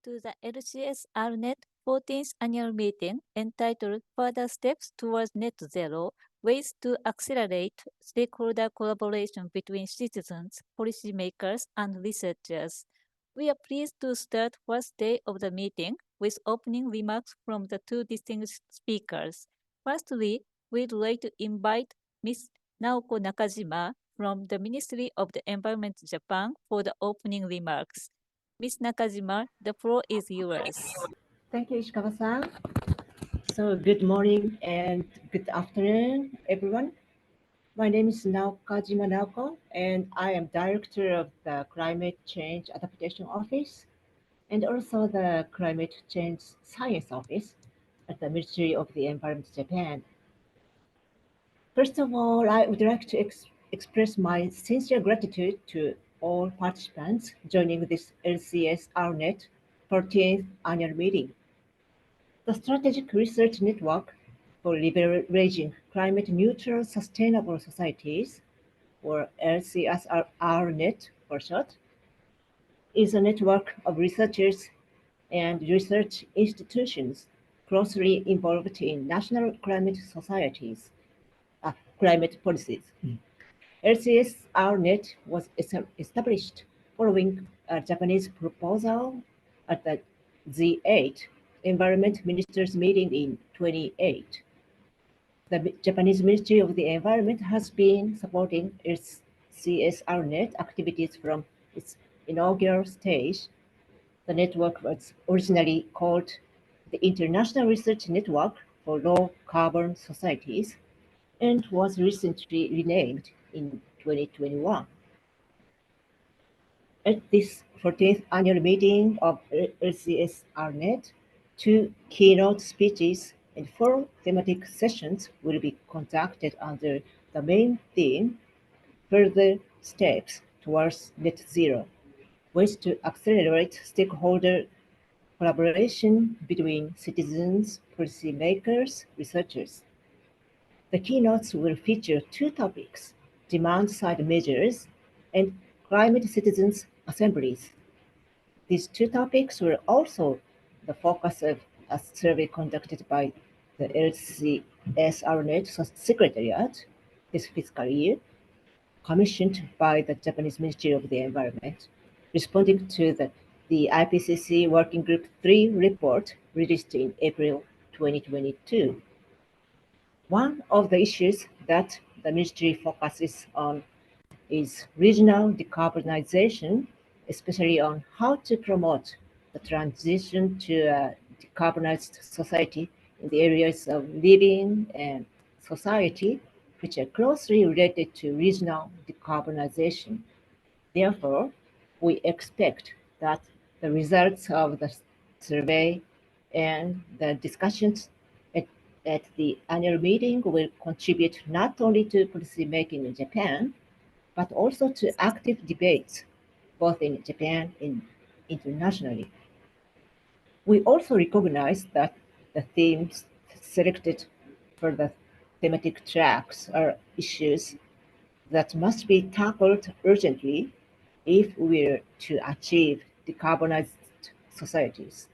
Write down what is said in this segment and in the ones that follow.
to the LCS-RNet 14th annual meeting entitled Further Steps Towards Net Zero, Ways to Accelerate Stakeholder Collaboration Between Citizens, Policymakers, and Researchers. We are pleased to start first day of the meeting with opening remarks from the two distinguished speakers. Firstly, we'd like to invite Ms. Naoko Nakajima from the Ministry of the Environment Japan for the opening remarks. Ms. Nakajima, the floor is yours. Thank you, Ishikawa-san. So good morning and good afternoon, everyone. My name is Nakajima Naoko, and I am Director of the Climate Change Adaptation Office and also the Climate Change Science Office at the Ministry of the Environment Japan. First of all, I would like to express my sincere gratitude to all participants joining this LCS-RNet 14th annual meeting. The Strategic Research Network for Leveraging Climate-Neutral Sustainable Societies, or LCS-RNet for short, is a network of researchers and research institutions closely involved in national climate policies. LCS-RNet was established following a Japanese proposal at the Z8 Environment Ministers meeting in 2008. The Japanese Ministry of the Environment has been supporting its LCS-RNet activities from its inaugural stage. The network was originally called the International Research Network for Low Carbon Societies and was recently renamed in 2021. At this 14th annual meeting of LCS-RNet, 2 keynote speeches and 4 thematic sessions will be conducted under the main theme, Further Steps Towards Net Zero, Ways to Accelerate Stakeholder Collaboration Between Citizens, Policymakers, Researchers. The keynotes will feature 2 topics, demand-side measures and climate citizens' assemblies. These 2 topics were also the focus of a survey conducted by the LCS-RNet Secretariat this fiscal year, commissioned by the Japanese Ministry of the Environment, responding to the IPCC Working Group 3 report released in April 2022. One of the issues that the ministry focuses on is regional decarbonization, especially on how to promote the transition to a decarbonized society in the areas of living and society, which are closely related to regional decarbonization. Therefore, we expect that the results of the survey and the discussions at the annual meeting will contribute not only to policy making in Japan, but also to active debates, both in Japan and internationally. We also recognize that the themes selected for the thematic tracks are issues that must be tackled urgently if we're to achieve decarbonized societies.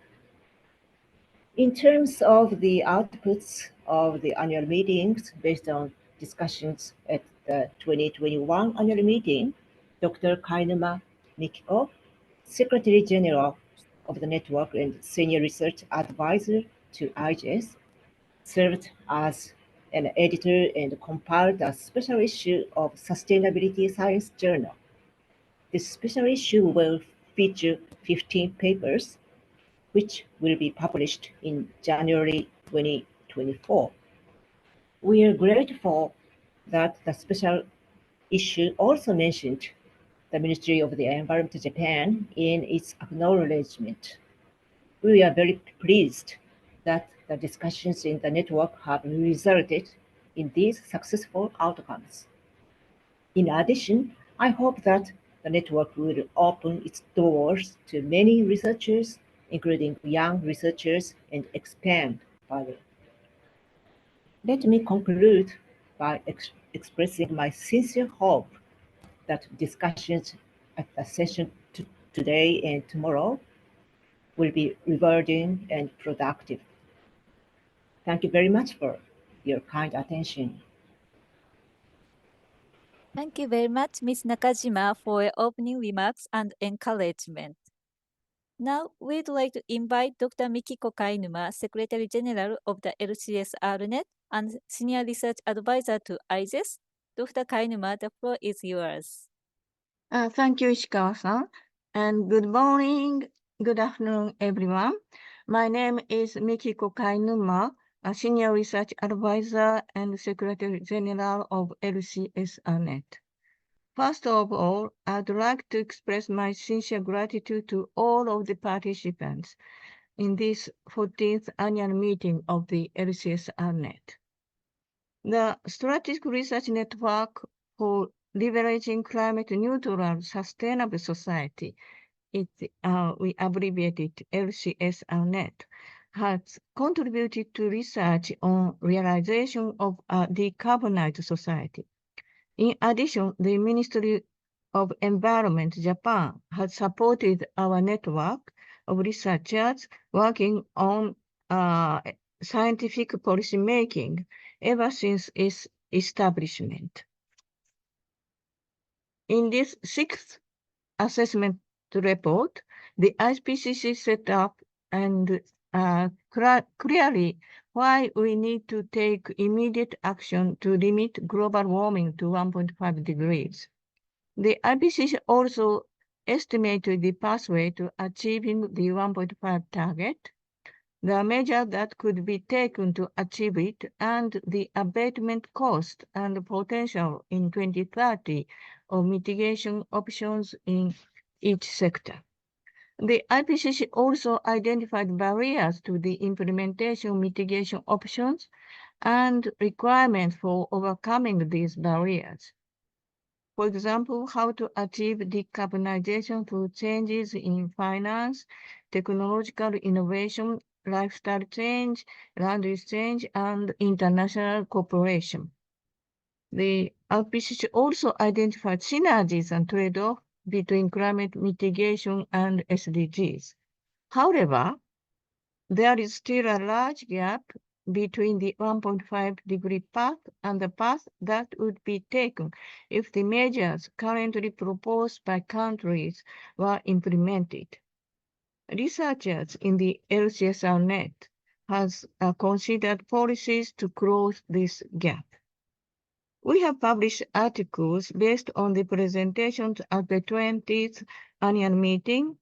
In terms of the outputs of the annual meetings based on discussions at the 2021 annual meeting, Dr. Kainuma Mikiko, Secretary General of the network and Senior Research Advisor to IGES, served as an editor and compiled a special issue of Sustainability Science Journal. This special issue will feature 15 papers, which will be published in January 2024. We are grateful that the special issue also mentioned the Ministry of the Environment Japan in its acknowledgement. We are very pleased that the discussions in the network have resulted in these successful outcomes. In addition, I hope that the network will open its doors to many researchers, including young researchers, and expand further. Let me conclude by expressing my sincere hope that discussions at the session today and tomorrow will be rewarding and productive. Thank you very much for your kind attention. Thank you very much, Ms. Nakajima, for your opening remarks and encouragement. Now, we'd like to invite Dr. Mikiko Kainuma, Secretary General of the LCS-RNet and Senior Research Advisor to IGES. Dr. Kainuma, the floor is yours. Thank you, Ishikawa-san. And good morning, good afternoon, everyone. My name is Mikiko Kainuma, a Senior Research Advisor and Secretary General of LCS-RNet. First of all, I'd like to express my sincere gratitude to all of the participants in this 14th annual meeting of the LCS-RNet. The Strategic Research Network for Leveraging Climate Neutral Sustainable Society, we abbreviated LCS-RNet, has contributed to research on realization of a decarbonized society. In addition, the Ministry of Environment, Japan, has supported our network of researchers working on scientific policy making ever since its establishment. In this sixth assessment report, the IPCC set up and clearly why we need to take immediate action to limit global warming to 1.5 degrees. The IPCC also estimated the pathway to achieving the 1.5 target, the measure that could be taken to achieve it, and the abatement cost and potential in 2030 of mitigation options in each sector. The IPCC also identified barriers to the implementation mitigation options and requirements for overcoming these barriers. For example, how to achieve decarbonization through changes in finance, technological innovation, lifestyle change, land use change, and international cooperation. The IPCC also identified synergies and trade-offs between climate mitigation and SDGs. However, there is still a large gap between the 1.5 degree path and the path that would be taken if the measures currently proposed by countries were implemented. Researchers in the LCS-RNet has considered policies to close this gap. We have published articles based on the presentations at the 20th annual meeting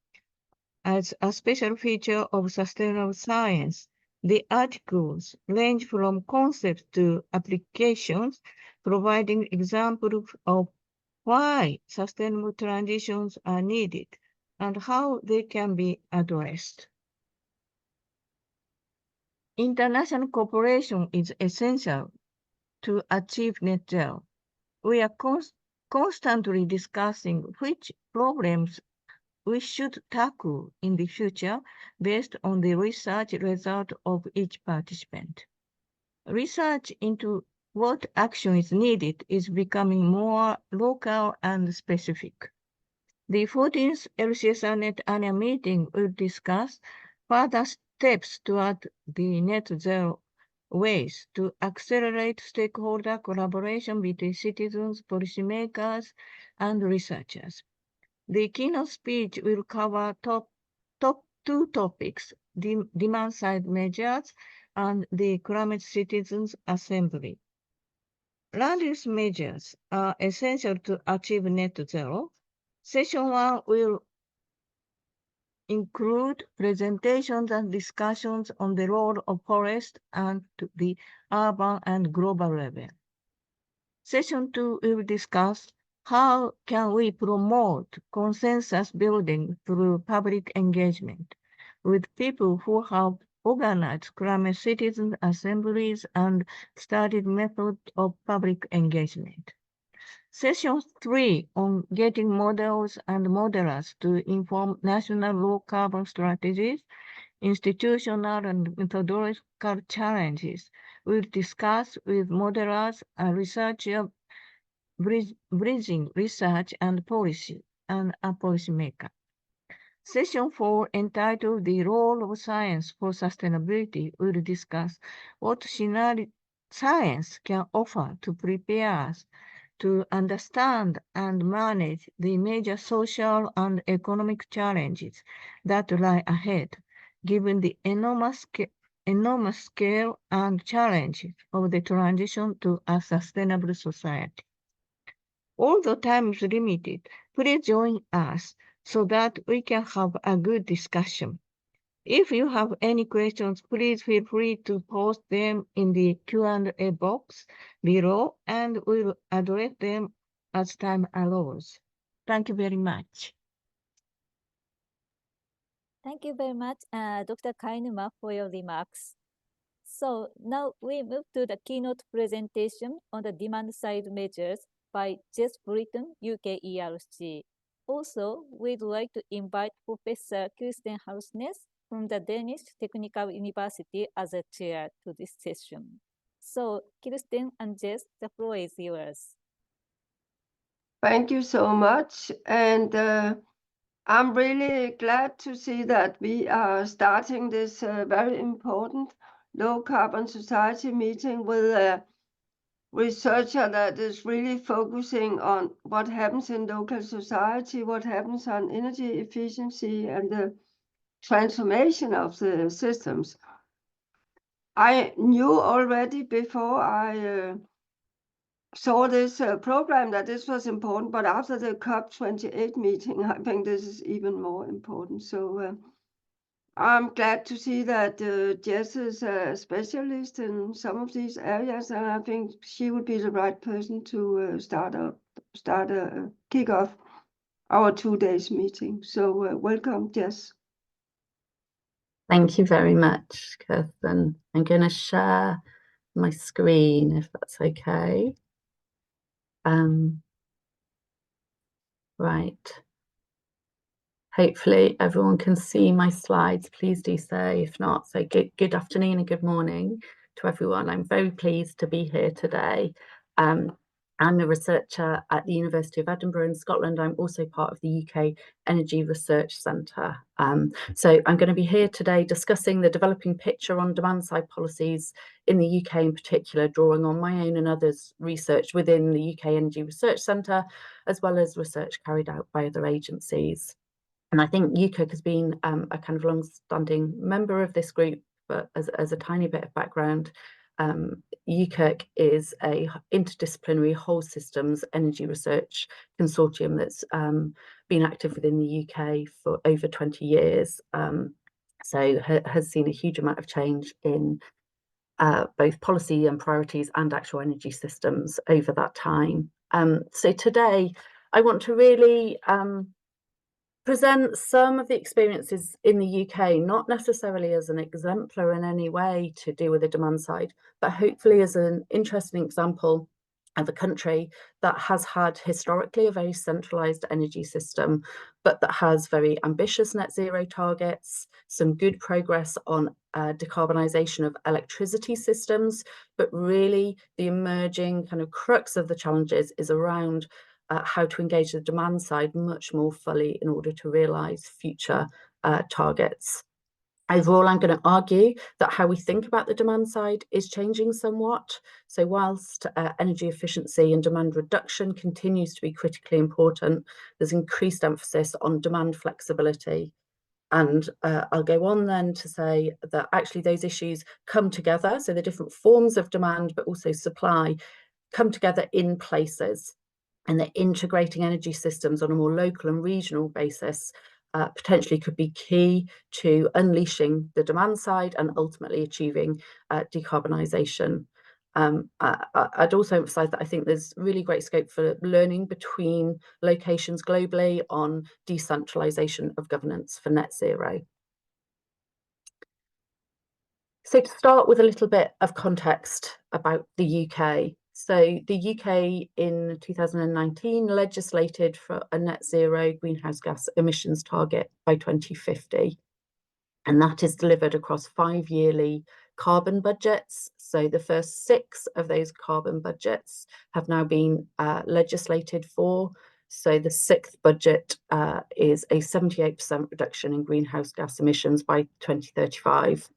as a special feature of sustainable science. The articles range from concepts to applications, providing examples of why sustainable transitions are needed and how they can be addressed. International cooperation is essential to achieve net zero. We are constantly discussing which problems we should tackle in the future based on the research result of each participant. Research into what action is needed is becoming more local and specific. The 14th LCS-RNet annual meeting will discuss further steps toward the net zero ways to accelerate stakeholder collaboration between citizens, policymakers, and researchers. The keynote speech will cover top two topics, demand-side measures and the Climate Citizens Assembly. Land use measures are essential to achieve net zero. Session 1 will include presentations and discussions on the role of forest and the urban and global level. Session 2 will discuss how can we promote consensus building through public engagement with people who have organized climate citizen assemblies and studied methods of public engagement. Session 3 on getting models and modelers to inform national low carbon strategies, institutional and methodological challenges will discuss with modelers and researchers bridging research and policy and a policymaker. Session 4, entitled The Role of Science for Sustainability, will discuss what science can offer to prepare us to understand and manage the major social and economic challenges that lie ahead, given the enormous scale and challenges of the transition to a sustainable society. Although time is limited, please join us so that we can have a good discussion. If you have any questions, please feel free to post them in the Q&A box below, and we'll address them as time allows. Thank you very much. Thank you very much, Dr. Kainuma, for your remarks. So now we move to the keynote presentation on the demand side measures by Jess Britton, UK ERC. Also, we'd like to invite Professor Kirsten Halsnes from the Danish Technical University as a chair to this session. So, Kirsten and Jess, the floor is yours. Thank you so much. And I'm really glad to see that we are starting this very important low carbon society meeting with a researcher that is really focusing on what happens in local society, what happens on energy efficiency and the transformation of the systems. I knew already before I saw this program that this was important, but after the COP28 meeting, I think this is even more important. So I'm glad to see that Jess is a specialist in some of these areas, and I think she would be the right person to kick off our 2 days meeting. So welcome, Jess. Thank you very much, Kirsten. I'm going to share my screen if that's okay. Right. Hopefully everyone can see my slides. Please do so. If not, so good afternoon and good morning to everyone. I'm very pleased to be here today. I'm a researcher at the University of Edinburgh in Scotland. I'm also part of the UK Energy Research Centre. So I'm going to be here today discussing the developing picture on demand side policies in the UK in particular, drawing on my own and others' research within the UK Energy Research Centre, as well as research carried out by other agencies. And I think UKERC has been a kind of long-standing member of this group, but as a tiny bit of background, UKERC is a interdisciplinary whole systems energy research consortium that's been active within the UK for over 20 years. So has seen a huge amount of change in both policy and priorities and actual energy systems over that time. So today I want to really present some of the experiences in the UK, not necessarily as an exemplar in any way to deal with the demand side, but hopefully as an interesting example of a country that has had historically a very centralised energy system, but that has very ambitious net zero targets, some good progress on decarbonisation of electricity systems, but really the emerging kind of crux of the challenges is around how to engage the demand side much more fully in order to realise future targets. Overall, I'm going to argue that how we think about the demand side is changing somewhat. So whilst energy efficiency and demand reduction continues to be critically important, there's increased emphasis on demand flexibility. And I'll go on then to say that actually those issues come together. So the different forms of demand, but also supply, come together in places. And that integrating energy systems on a more local and regional basis potentially could be key to unleashing the demand side and ultimately achieving decarbonisation. I'd also emphasise that I think there's really great scope for learning between locations globally on decentralisation of governance for net zero. So to start with a little bit of context about the UK. So the UK in 2019 legislated for a net zero greenhouse gas emissions target by 2050. And that is delivered across 5 yearly carbon budgets. So the first 6 of those carbon budgets have now been legislated for. So the sixth budget is a 78% reduction in greenhouse gas emissions by 2035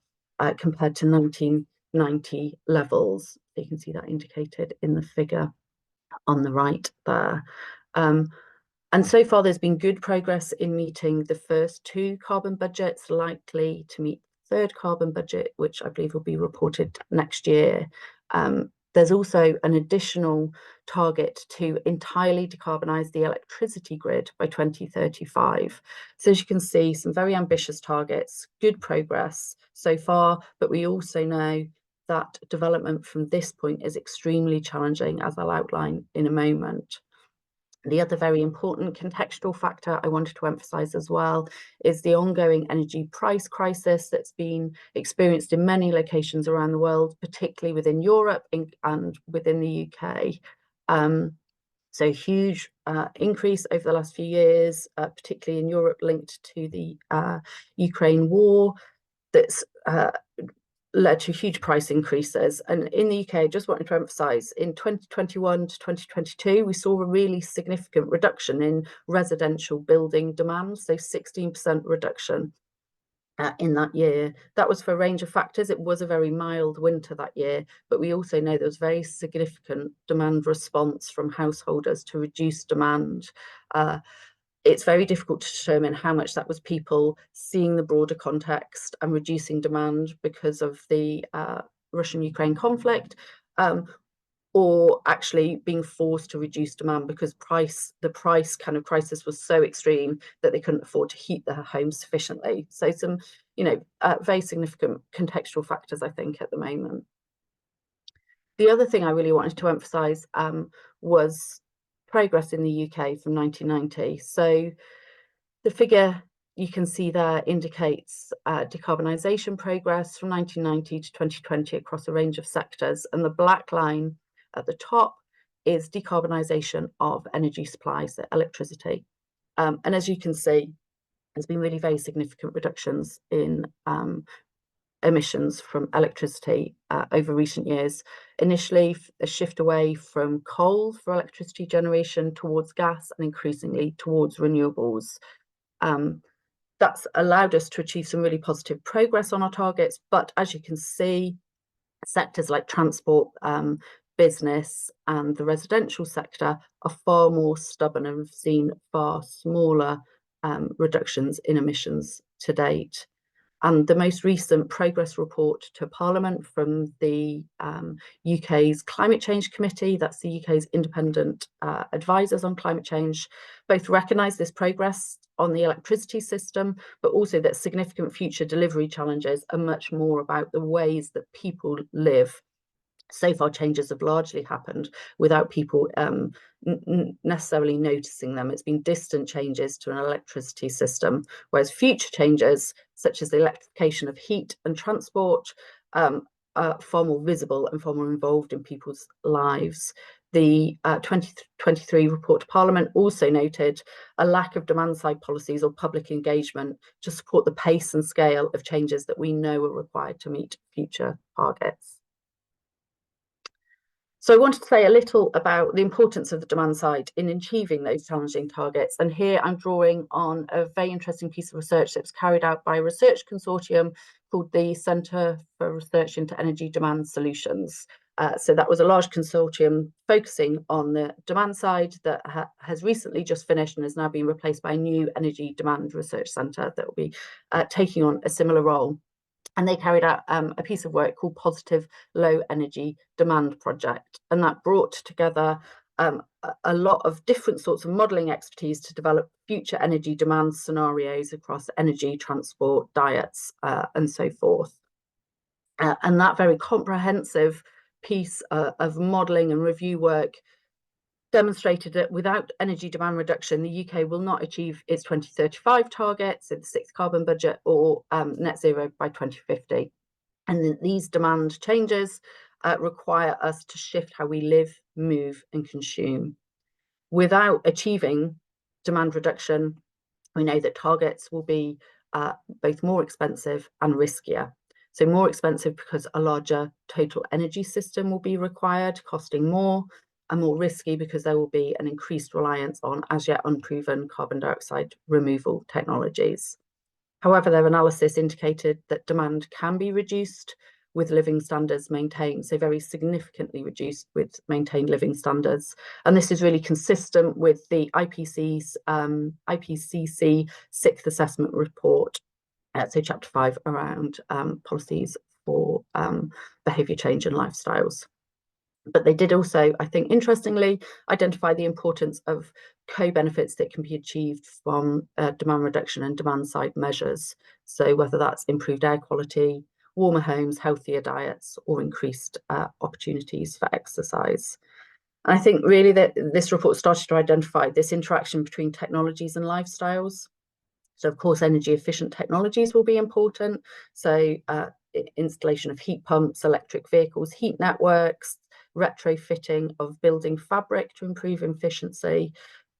compared to 1990 levels. You can see that indicated in the figure on the right there. And so far, there's been good progress in meeting the first two carbon budgets, likely to meet the third carbon budget, which I believe will be reported next year. There's also an additional target to entirely decarbonise the electricity grid by 2035. So as you can see, some very ambitious targets, good progress so far, but we also know that development from this point is extremely challenging, as I'll outline in a moment. The other very important contextual factor I wanted to emphasise as well is the ongoing energy price crisis that's been experienced in many locations around the world, particularly within Europe and within the UK. So huge increase over the last few years, particularly in Europe, linked to the Ukraine war, that's led to huge price increases. And in the UK, I just wanted to emphasise, in 2021 to 2022, we saw a really significant reduction in residential building demand, so 16% reduction in that year. That was for a range of factors. It was a very mild winter that year, but we also know there was very significant demand response from householders to reduce demand. It's very difficult to determine how much that was people seeing the broader context and reducing demand because of the Russian-Ukraine conflict, or actually being forced to reduce demand because the price kind of crisis was so extreme that they couldn't afford to heat their homes sufficiently. So some, very significant contextual factors, I think, at the moment. The other thing I really wanted to emphasise was progress in the UK from 1990. So the figure you can see there indicates decarbonisation progress from 1990 to 2020 across a range of sectors, and the black line at the top is decarbonisation of energy supply, so electricity. And as you can see, there's been really very significant reductions in emissions from electricity over recent years. Initially, a shift away from coal for electricity generation towards gas and increasingly towards renewables. That's allowed us to achieve some really positive progress on our targets, but as you can see, sectors like transport, business and the residential sector are far more stubborn and have seen far smaller reductions in emissions to date. And the most recent progress report to Parliament from the UK's Climate Change Committee, that's the UK's independent advisors on climate change, both recognise this progress on the electricity system, but also that significant future delivery challenges are much more about the ways that people live. So far, changes have largely happened without people necessarily noticing them. It's been distant changes to an electricity system, whereas future changes, such as the electrification of heat and transport, are far more visible and far more involved in people's lives. The 2023 report to Parliament also noted a lack of demand-side policies or public engagement to support the pace and scale of changes that we know are required to meet future targets. So I wanted to say a little about the importance of the demand side in achieving those challenging targets. And here I'm drawing on a very interesting piece of research that was carried out by a research consortium called the Centre for Research into Energy Demand Solutions. So that was a large consortium focusing on the demand side that has recently just finished and is now being replaced by a new energy demand research centre that will be taking on a similar role. And they carried out a piece of work called Positive Low Energy Demand Project. And that brought together a lot of different sorts of modelling expertise to develop future energy demand scenarios across energy, transport, diets, and so forth. And that very comprehensive piece of modelling and review work demonstrated that without energy demand reduction, the UK will not achieve its 2035 targets, so the sixth carbon budget, or net zero by 2050. And these demand changes require us to shift how we live, move, and consume. Without achieving demand reduction, we know that targets will be both more expensive and riskier. So more expensive because a larger total energy system will be required, costing more. are more risky because there will be an increased reliance on as yet unproven carbon dioxide removal technologies. However, their analysis indicated that demand can be reduced with living standards maintained, so very significantly reduced with maintained living standards. And this is really consistent with the IPCC 6th assessment report, so chapter 5 around policies for behaviour change and lifestyles. But they did also, I think, interestingly, identify the importance of co-benefits that can be achieved from demand reduction and demand side measures. So whether that's improved air quality, warmer homes, healthier diets, or increased opportunities for exercise. And I think really that this report started to identify this interaction between technologies and lifestyles. So of course, energy efficient technologies will be important. So installation of heat pumps, electric vehicles, heat networks, retrofitting of building fabric to improve efficiency,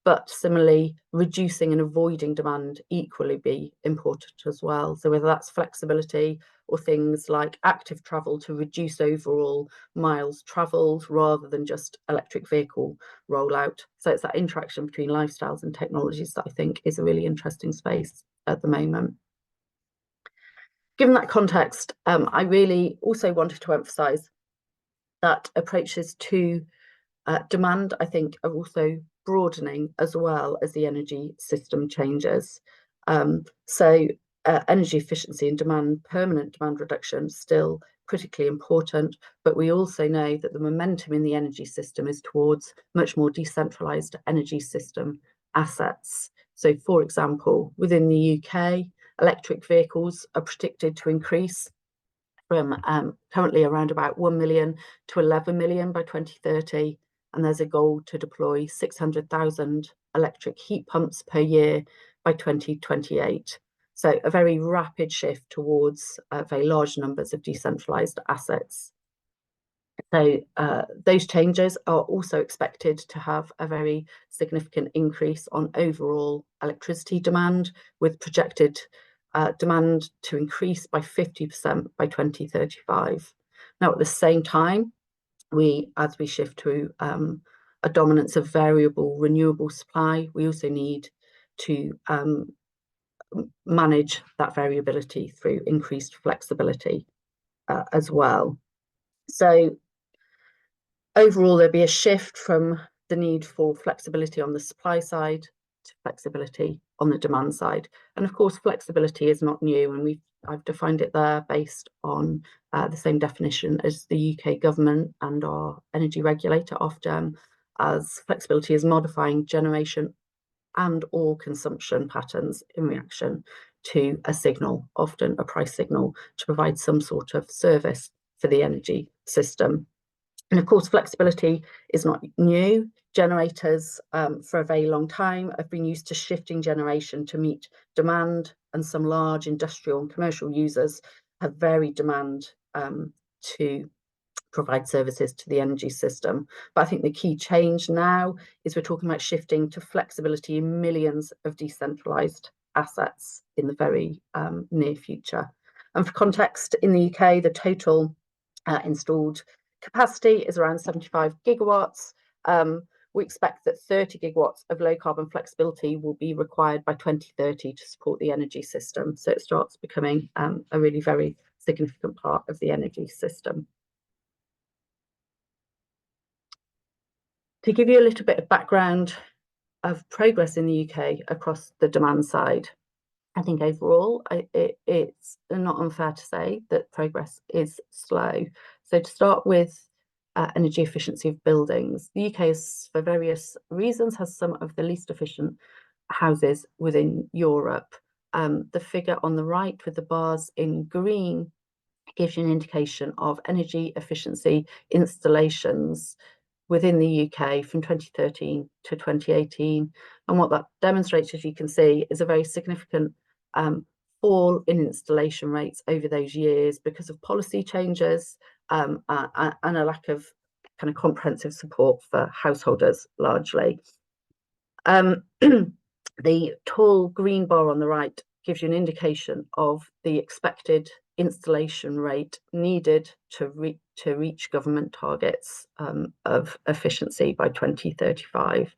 but similarly reducing and avoiding demand equally be important as well. So whether that's flexibility or things like active travel to reduce overall miles travelled rather than just electric vehicle rollout. So it's that interaction between lifestyles and technologies that I think is a really interesting space at the moment. Given that context, I really also wanted to emphasise that approaches to demand, I think, are also broadening as well as the energy system changes. Energy efficiency and permanent demand reduction is still critically important, but we also know that the momentum in the energy system is towards much more decentralised energy system assets. So, for example, within the UK, electric vehicles are predicted to increase from currently around about 1 million to 11 million by 2030. And there's a goal to deploy 600,000 electric heat pumps per year by 2028. So a very rapid shift towards very large numbers of decentralised assets. So those changes are also expected to have a very significant increase on overall electricity demand, with projected demand to increase by 50% by 2035. Now, at the same time, as we shift to a dominance of variable renewable supply, we also need to manage that variability through increased flexibility as well. So overall, there'll be a shift from the need for flexibility on the supply side to flexibility on the demand side. And of course, flexibility is not new, and I've defined it there based on the same definition as the UK government and our energy regulator, Ofgem, as flexibility is modifying generation and or consumption patterns in reaction to a signal, often a price signal, to provide some sort of service for the energy system. And of course, flexibility is not new. Generators for a very long time have been used to shifting generation to meet demand, and some large industrial and commercial users have varied demand to provide services to the energy system. But I think the key change now is we're talking about shifting to flexibility in millions of decentralised assets in the very near future. And for context, in the UK, the total installed capacity is around 75 gigawatts. We expect that 30 gigawatts of low carbon flexibility will be required by 2030 to support the energy system. So it starts becoming a really very significant part of the energy system. To give you a little bit of background of progress in the UK across the demand side, I think overall it's not unfair to say that progress is slow. So to start with energy efficiency of buildings, the UK is, for various reasons, has some of the least efficient houses within Europe. The figure on the right with the bars in green gives you an indication of energy efficiency installations within the UK from 2013 to 2018. And what that demonstrates, as you can see, is a very significant fall in installation rates over those years because of policy changes and a lack of kind of comprehensive support for householders largely. The tall green bar on the right gives you an indication of the expected installation rate needed to reach government targets of efficiency by 2035.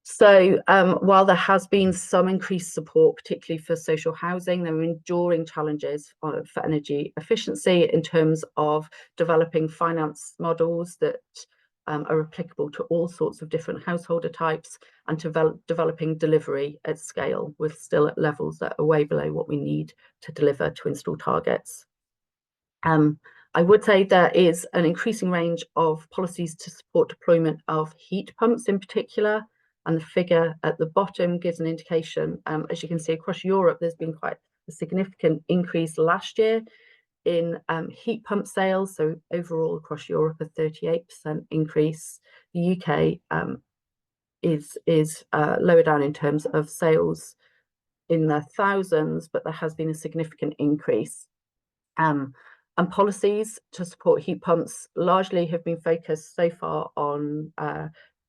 So while there has been some increased support, particularly for social housing, there are enduring challenges for energy efficiency in terms of developing finance models that are applicable to all sorts of different householder types, and developing delivery at scale, with still at levels that are way below what we need to deliver to install targets. I would say there is an increasing range of policies to support deployment of heat pumps in particular, and the figure at the bottom gives an indication. As you can see, across Europe, there's been quite a significant increase last year in heat pump sales. So overall across Europe, a 38% increase. The UK is lower down in terms of sales in the thousands, but there has been a significant increase. And policies to support heat pumps largely have been focused so far on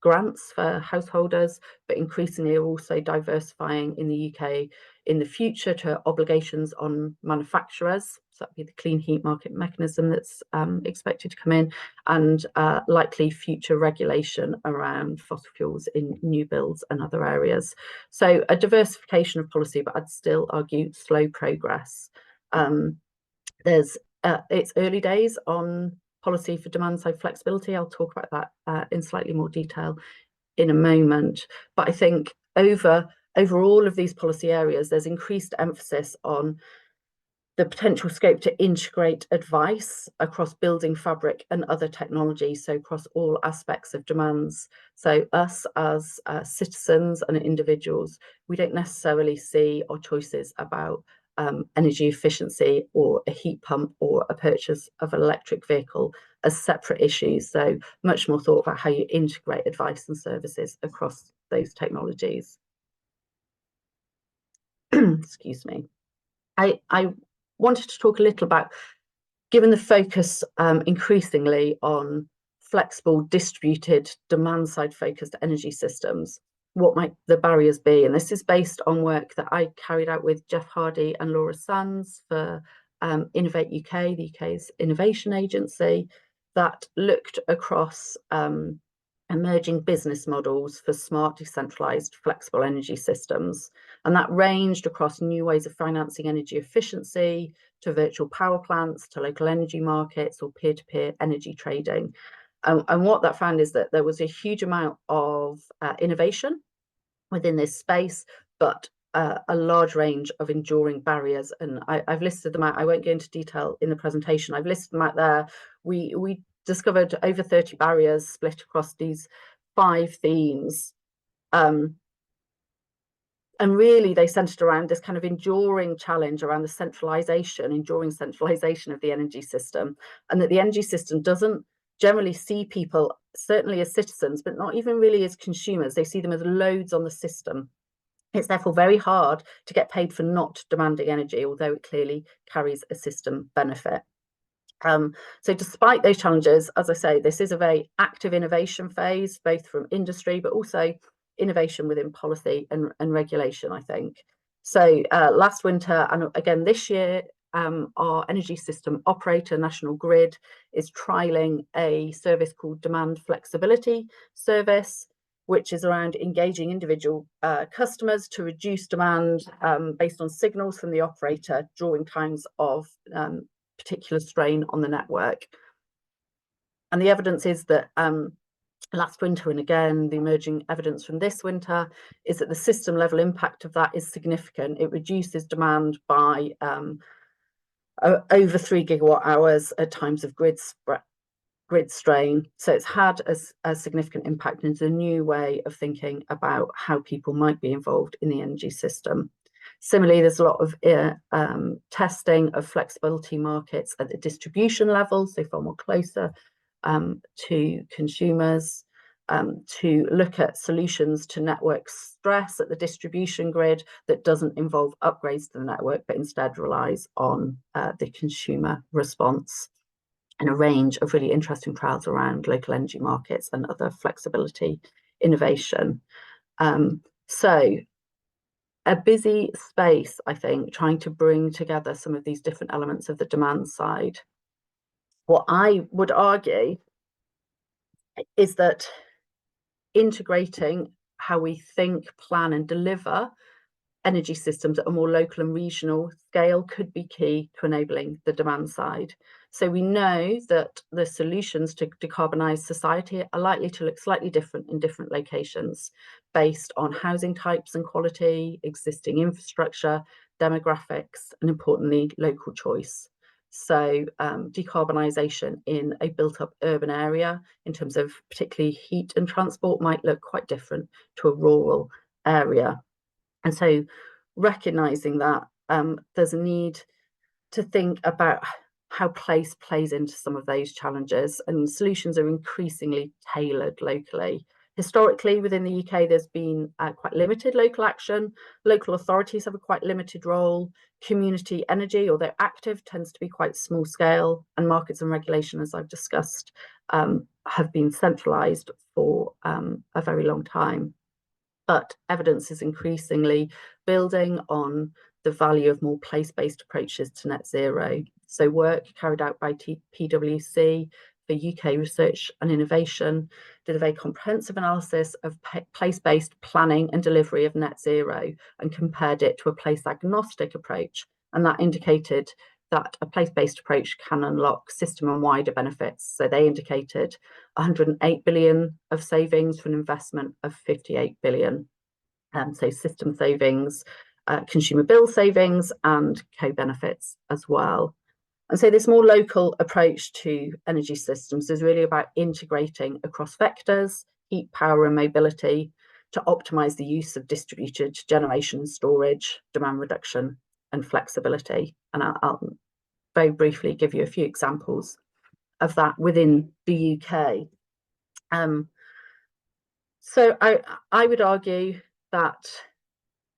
grants for householders, but increasingly are also diversifying in the UK in the future to obligations on manufacturers. So that'd be the clean heat market mechanism that's expected to come in, and likely future regulation around fossil fuels in new builds and other areas. So a diversification of policy, but I'd still argue slow progress. It's early days on policy for demand side flexibility. I'll talk about that in slightly more detail in a moment. But I think over all of these policy areas, there's increased emphasis on the potential scope to integrate advice across building fabric and other technologies, so across all aspects of demands. So us as citizens and individuals, we don't necessarily see our choices about energy efficiency or a heat pump or a purchase of an electric vehicle as separate issues. So much more thought about how you integrate advice and services across those technologies. Excuse me. I wanted to talk a little about, given the focus increasingly on flexible, distributed, demand-side focused energy systems, what might the barriers be? And this is based on work that I carried out with Jeff Hardy and Laura Sands for Innovate UK, the UK's innovation agency, that looked across emerging business models for smart, decentralized, flexible energy systems. And that ranged across new ways of financing energy efficiency, to virtual power plants, to local energy markets, or peer-to-peer energy trading. And what that found is that there was a huge amount of innovation within this space, but a large range of enduring barriers. And I've listed them out. I won't go into detail in the presentation. I've listed them out there. We discovered over 30 barriers split across these 5 themes. And really they centered around this kind of enduring challenge around the enduring centralization of the energy system, and that the energy system doesn't generally see people, certainly as citizens, but not even really as consumers. They see them as loads on the system. It's therefore very hard to get paid for not demanding energy, although it clearly carries a system benefit. So despite those challenges, as I say, this is a very active innovation phase, both from industry, but also innovation within policy and regulation, I think. So last winter, and again this year, our energy system operator, National Grid, is trialling a service called Demand Flexibility Service, which is around engaging individual customers to reduce demand based on signals from the operator during times of particular strain on the network. And the evidence is that last winter, and again the emerging evidence from this winter, is that the system level impact of that is significant. It reduces demand by over 3 gigawatt hours at times of grid strain. So it's had a significant impact, and it's a new way of thinking about how people might be involved in the energy system. Similarly, there's a lot of testing of flexibility markets at the distribution level, so far more closer to consumers, to look at solutions to network stress at the distribution grid that doesn't involve upgrades to the network, but instead relies on the consumer response, and a range of really interesting trials around local energy markets and other flexibility innovation. So a busy space, I think, trying to bring together some of these different elements of the demand side. What I would argue is that integrating how we think, plan and deliver energy systems at a more local and regional scale could be key to enabling the demand side. So we know that the solutions to decarbonise society are likely to look slightly different in different locations based on housing types and quality, existing infrastructure, demographics, and importantly, local choice. So decarbonisation in a built-up urban area in terms of particularly heat and transport might look quite different to a rural area. And so recognising that there's a need to think about how place plays into some of those challenges, and solutions are increasingly tailored locally. Historically, within the UK, there's been quite limited local action. Local authorities have a quite limited role. Community energy, although active, tends to be quite small scale, and markets and regulation, as I've discussed, have been centralised for a very long time. But evidence is increasingly building on the value of more place-based approaches to net zero. So work carried out by PwC for UK Research and Innovation did a very comprehensive analysis of place-based planning and delivery of net zero and compared it to a place-agnostic approach. And that indicated that a place-based approach can unlock system and wider benefits. So they indicated 108 billion of savings for an investment of 58 billion. So system savings, consumer bill savings, and co-benefits as well. And so this more local approach to energy systems is really about integrating across vectors, heat, power, and mobility to optimize the use of distributed generation and storage, demand reduction, and flexibility. And I'll very briefly give you a few examples of that within the UK. So I would argue that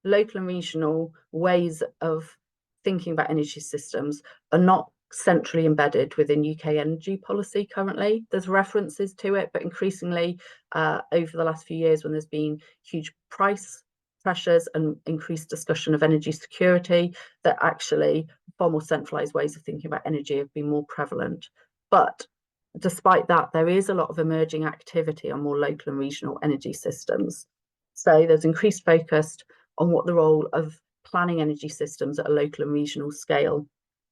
local and regional ways of thinking about energy systems are not centrally embedded within UK energy policy currently. There's references to it, but increasingly over the last few years, when there's been huge price pressures and increased discussion of energy security, that actually far more centralised ways of thinking about energy have been more prevalent. But despite that, there is a lot of emerging activity on more local and regional energy systems. So there's increased focus on what the role of planning energy systems at a local and regional scale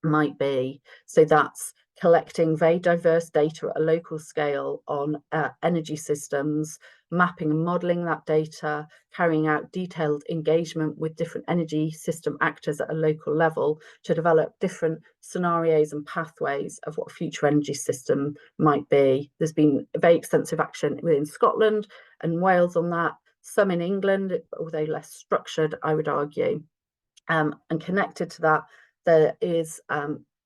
might be. So that's collecting very diverse data at a local scale on energy systems, mapping and modelling that data, carrying out detailed engagement with different energy system actors at a local level to develop different scenarios and pathways of what a future energy system might be. There's been very extensive action within Scotland and Wales on that, some in England, although less structured, I would argue. And connected to that, there is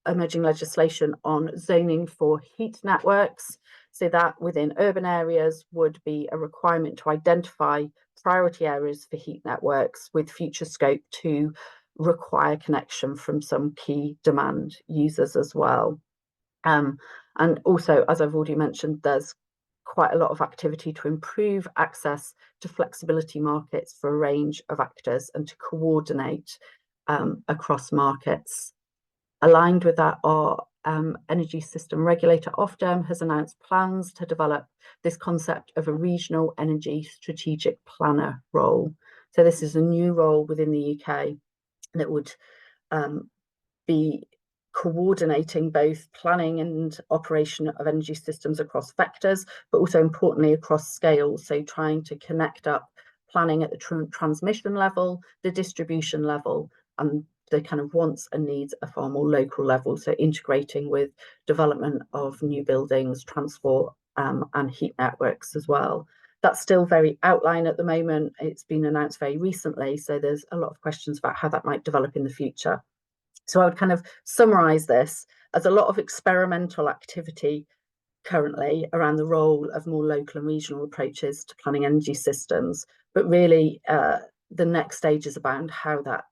emerging legislation on zoning for heat networks, so that within urban areas would be a requirement to identify priority areas for heat networks with future scope to require connection from some key demand users as well. And also, as I've already mentioned, there's quite a lot of activity to improve access to flexibility markets for a range of actors and to coordinate across markets. Aligned with that, our energy system regulator Ofgem has announced plans to develop this concept of a regional energy strategic planner role. So this is a new role within the UK that would be coordinating both planning and operation of energy systems across vectors, but also importantly across scales. So trying to connect up planning at the transmission level, the distribution level, and the kind of wants and needs at a far more local level. So integrating with development of new buildings, transport, and heat networks as well. That's still very outline at the moment. It's been announced very recently, so there's a lot of questions about how that might develop in the future. So I would kind of summarize this as a lot of experimental activity currently around the role of more local and regional approaches to planning energy systems, but really the next stage is about how that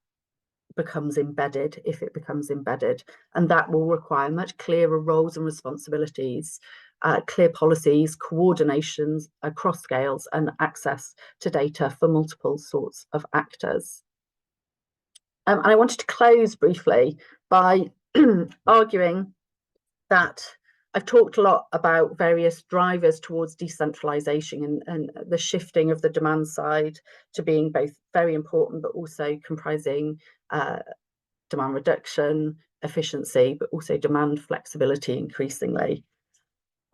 becomes embedded, if it becomes embedded, and that will require much clearer roles and responsibilities, clear policies, coordinations across scales, and access to data for multiple sorts of actors. And I wanted to close briefly by arguing that I've talked a lot about various drivers towards decentralization and the shifting of the demand side to being both very important, but also comprising demand reduction, efficiency, but also demand flexibility increasingly.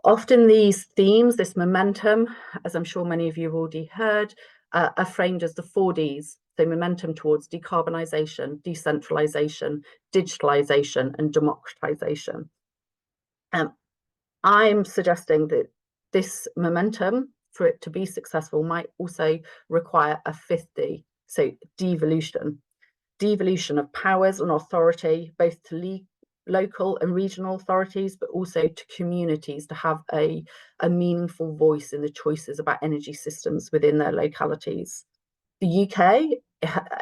Often these themes, this momentum, as I'm sure many of you have already heard, are framed as the 4Ds. So momentum towards decarbonisation, decentralisation, digitalisation and democratisation. I'm suggesting that this momentum, for it to be successful, might also require a 5th D, so devolution. Devolution of powers and authority, both to local and regional authorities, but also to communities to have a meaningful voice in the choices about energy systems within their localities. The UK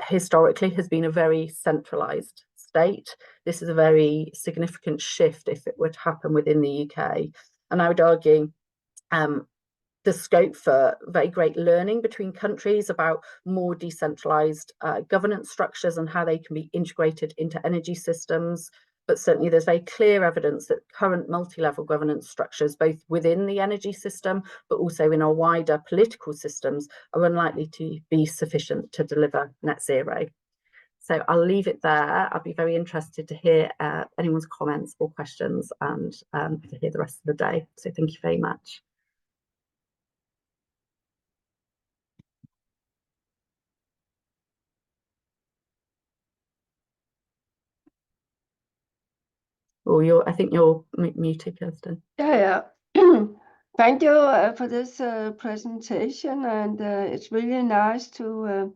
historically has been a very centralised state. This is a very significant shift if it were to happen within the UK. And I would argue the scope for very great learning between countries about more decentralised governance structures and how they can be integrated into energy systems. But certainly there's very clear evidence that current multi-level governance structures, both within the energy system, but also in our wider political systems, are unlikely to be sufficient to deliver net zero. So I'll leave it there. I'll be very interested to hear anyone's comments or questions and to hear the rest of the day. So thank you very much. Oh, I think you're muted, Kirsten. Yeah. Thank you for this presentation, and it's really nice to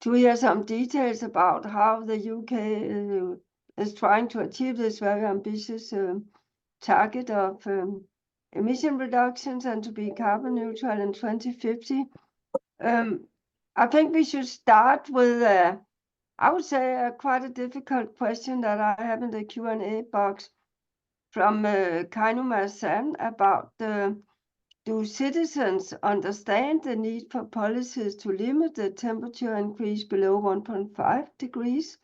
hear some details about how the UK is trying to achieve this very ambitious target of emission reductions and to be carbon neutral in 2050. I think we should start with I would say quite a difficult question that I have in the Q&A box from Kainu Marsan about do citizens understand the need for policies to limit the temperature increase below 1.5 degrees?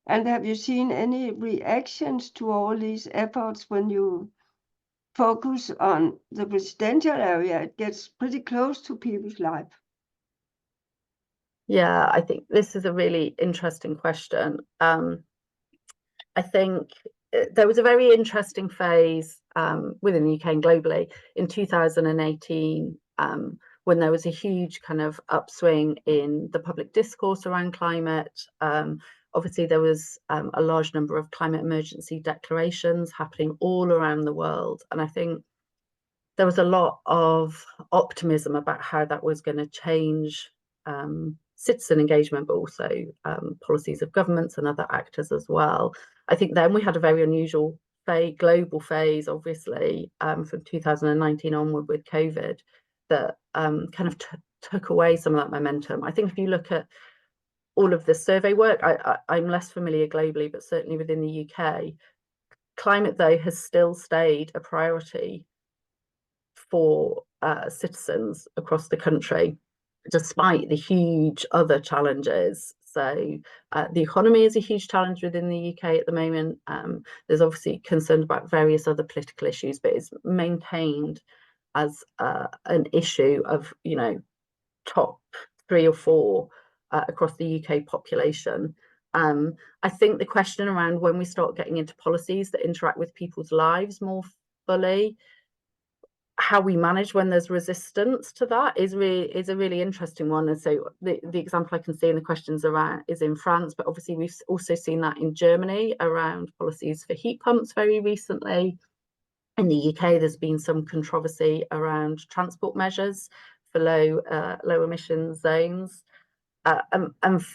And have you seen any reactions to all these efforts when you focus on the residential area? It gets pretty close to people's life. Yeah, I think this is a really interesting question. I think there was a very interesting phase within the UK and globally in 2018 when there was a huge kind of upswing in the public discourse around climate. Obviously, there was a large number of climate emergency declarations happening all around the world. And I think there was a lot of optimism about how that was going to change citizen engagement, but also policies of governments and other actors as well. I think then we had a very unusual global phase, obviously, from 2019 onward with COVID that kind of took away some of that momentum. I think if you look at all of the survey work, I'm less familiar globally, but certainly within the UK, climate, though, has still stayed a priority for citizens across the country, despite the huge other challenges. So the economy is a huge challenge within the UK at the moment. There's obviously concern about various other political issues, but it's maintained as an issue of, you know, top 3 or 4 across the UK population. I think the question around when we start getting into policies that interact with people's lives more fully, how we manage when there's resistance to that is a really interesting one. And so the example I can see in the questions around is in France, but obviously we've also seen that in Germany around policies for heat pumps very recently. In the UK, there's been some controversy around transport measures for low emission zones. And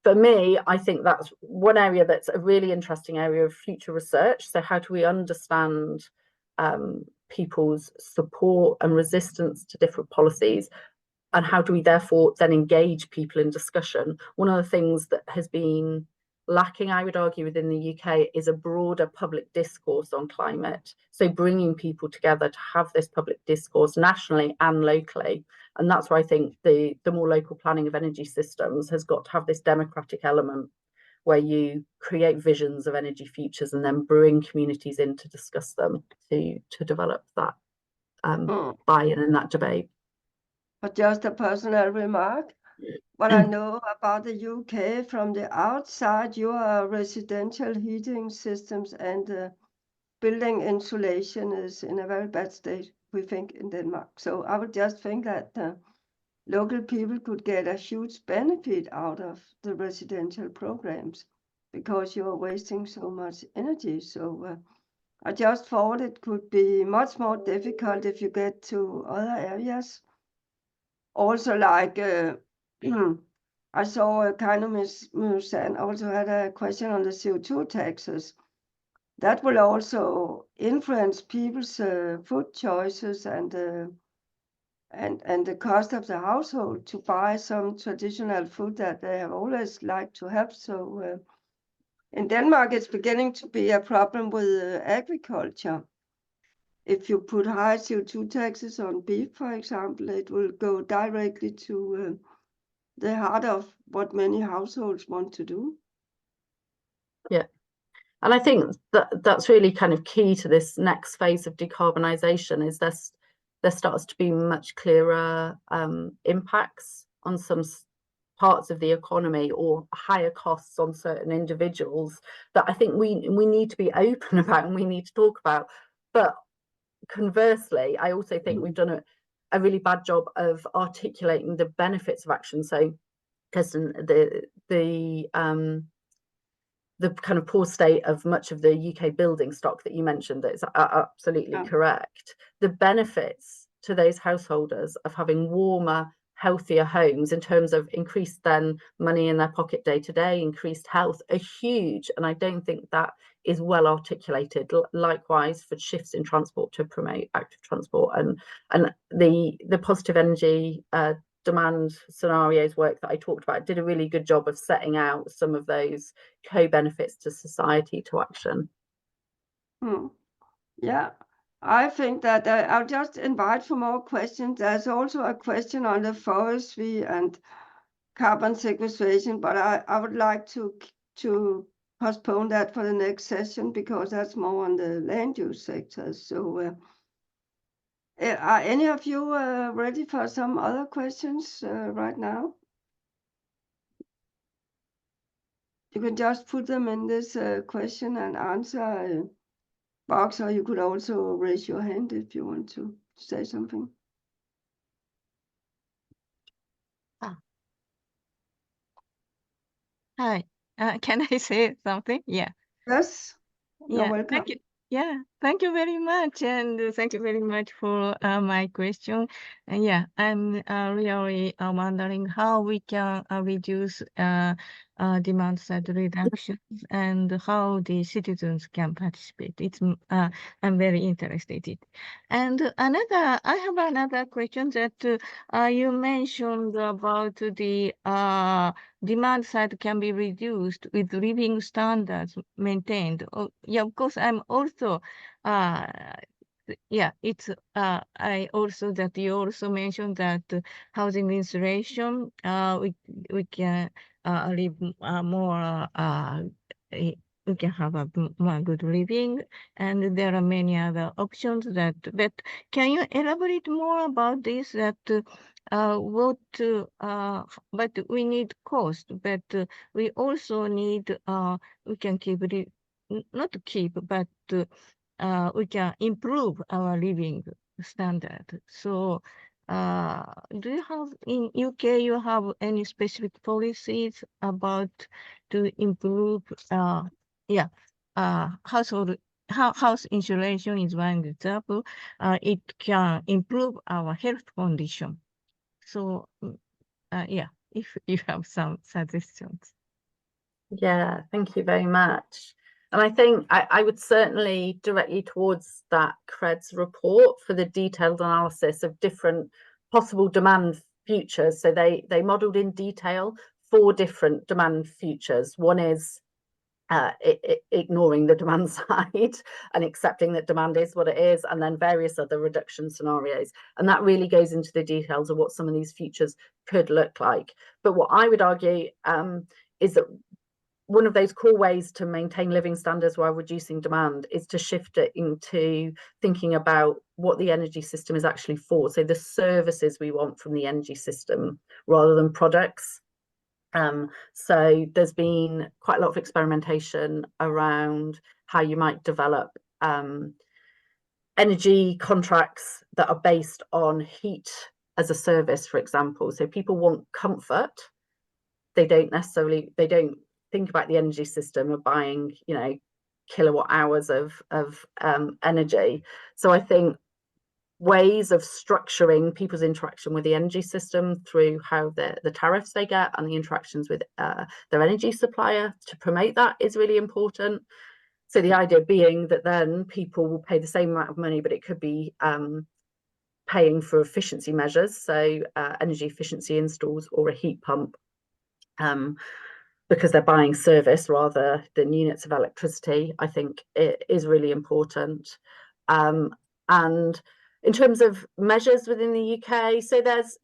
for me, I think that's one area that's a really interesting area of future research. So how do we understand people's support and resistance to different policies, and how do we therefore then engage people in discussion? One of the things that has been lacking, I would argue, within the UK is a broader public discourse on climate. So bringing people together to have this public discourse nationally and locally. And that's why I think the more local planning of energy systems has got to have this democratic element. where you create visions of energy futures and then bring communities in to discuss them to develop that buy-in in that debate. But just a personal remark, what I know about the UK from the outside, your residential heating systems and building insulation is in a very bad state, we think, in Denmark. So I would just think that local people could get a huge benefit out of the residential programs because you are wasting so much energy. So I just thought it could be much more difficult if you get to other areas. Also, like I saw a kind of Musan also had a question on the CO2 taxes. That will also influence people's food choices and the cost of the household to buy some traditional food that they have always liked to have. So in Denmark, it's beginning to be a problem with agriculture. If you put high CO2 taxes on beef, for example, it will go directly to the heart of what many households want to do. Yeah. And I think that's really kind of key to this next phase of decarbonisation is there starts to be much clearer impacts on some parts of the economy or higher costs on certain individuals that I think we need to be open about and we need to talk about. But conversely, I also think we've done a really bad job of articulating the benefits of action. So, Kirsten, the kind of poor state of much of the UK building stock that you mentioned, that is absolutely correct. The benefits to those householders of having warmer, healthier homes in terms of increased then money in their pocket day to day, increased health, are huge. And I don't think that is well articulated. Likewise for shifts in transport to promote active transport and the positive energy demand scenarios work that I talked about did a really good job of setting out some of those co-benefits to society to action. Yeah, I think that I'll just invite for more questions. There's also a question on the forestry and carbon sequestration, but I would like to postpone that for the next session because that's more on the land use sector. So are any of you ready for some other questions right now? You can just put them in this question and answer box, or you could also raise your hand if you want to say something. Hi, can I say something? Yeah. Yes. You're Yeah. welcome. Thank you. Yeah, thank you very much, and thank you very much for my question. Yeah, I'm really wondering how we can reduce demand side reductions and how the citizens can participate. It's I'm very interested. And I have another question that you mentioned about the demand side can be reduced with living standards maintained. Oh, yeah, of course, I'm also, yeah, it's, I also, that you also mentioned that housing insulation, we can live more, we can have a more good living, and there are many other options that, but can you elaborate more about this, that but we need cost, but we also need, we can keep it, not keep, but we can improve our living standard. So do you have, in UK, you have any specific policies about to improve, house insulation is one example. It can improve our health condition. So, yeah, if you have some suggestions. Yeah, thank you very much. And I think I would certainly direct you towards that CREDS report for the detailed analysis of different possible demand futures. So they modelled in detail 4 different demand futures. One is ignoring the demand side and accepting that demand is what it is, and then various other reduction scenarios. And that really goes into the details of what some of these futures could look like. But what I would argue is that one of those core ways to maintain living standards while reducing demand is to shift it into thinking about what the energy system is actually for. So the services we want from the energy system rather than products. So there's been quite a lot of experimentation around how you might develop energy contracts that are based on heat as a service, for example. So people want comfort. They don't think about the energy system of buying, you know, kilowatt hours of energy. So I think ways of structuring people's interaction with the energy system through how the tariffs they get and the interactions with their energy supplier to promote that is really important. So the idea being that then people will pay the same amount of money, but it could be paying for efficiency measures, so energy efficiency installs or a heat pump, because they're buying service rather than units of electricity. I think it is really important. And in terms of measures within the UK, so there's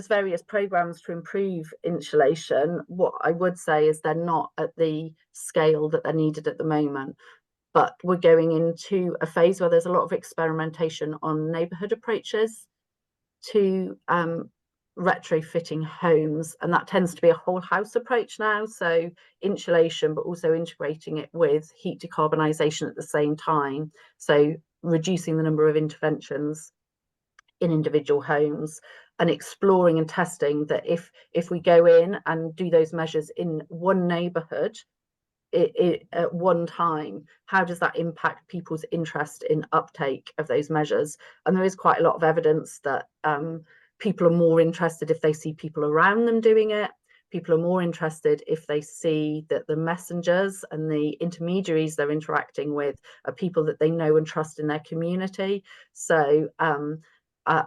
various programs to improve insulation. What I would say is they're not at the scale that they're needed at the moment, but we're going into a phase where there's a lot of experimentation on neighbourhood approaches to retrofitting homes, and that tends to be a whole house approach now, so insulation but also integrating it with heat decarbonisation at the same time, so reducing the number of interventions in individual homes and exploring and testing that if we go in and do those measures in one neighbourhood at one time, how does that impact people's interest in uptake of those measures? And there is quite a lot of evidence that people are more interested if they see people around them doing it. People are more interested if they see that the messengers and the intermediaries they're interacting with are people that they know and trust in their community. So I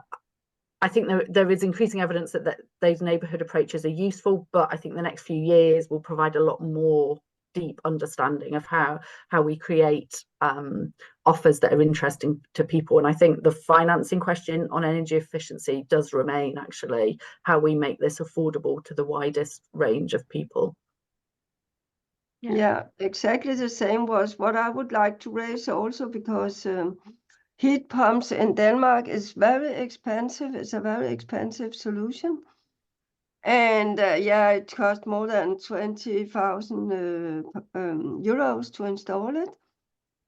think there is increasing evidence that those neighbourhood approaches are useful, but I think the next few years will provide a lot more deep understanding of how we create offers that are interesting to people. And I think the financing question on energy efficiency does remain, actually, how we make this affordable to the widest range of people. Yeah, exactly the same was what I would like to raise also, because heat pumps in Denmark is very expensive. It's a very expensive solution. And yeah, it costs more than 20,000 euros to install it.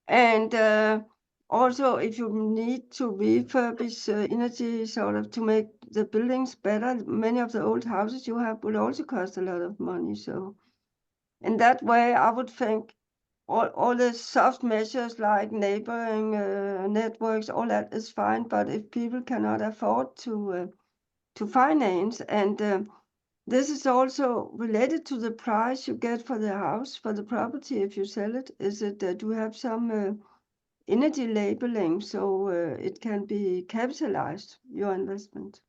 And also, if you need to refurbish energy sort of to make the buildings better, many of the old houses you have will also cost a lot of money. So in that way, I would think all the soft measures like neighboring networks, all that is fine. But if people cannot afford to finance, and this is also related to the price you get for the house, for the property if you sell it. Is it that you have some energy labeling so it can be capitalized, your investment?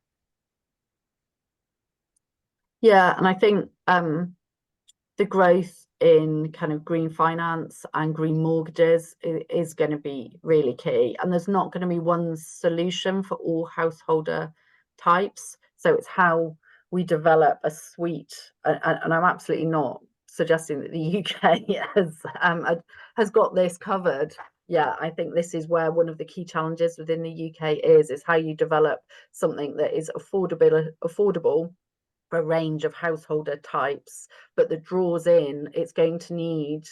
Yeah, and I think the growth in kind of green finance and green mortgages is going to be really key. And there's not going to be one solution for all householder types. So it's how we develop a suite. And I'm absolutely not suggesting that the UK has got this covered. Yeah, I think this is where one of the key challenges within the UK is how you develop something that is affordable for a range of householder types, but that draws in, it's going to need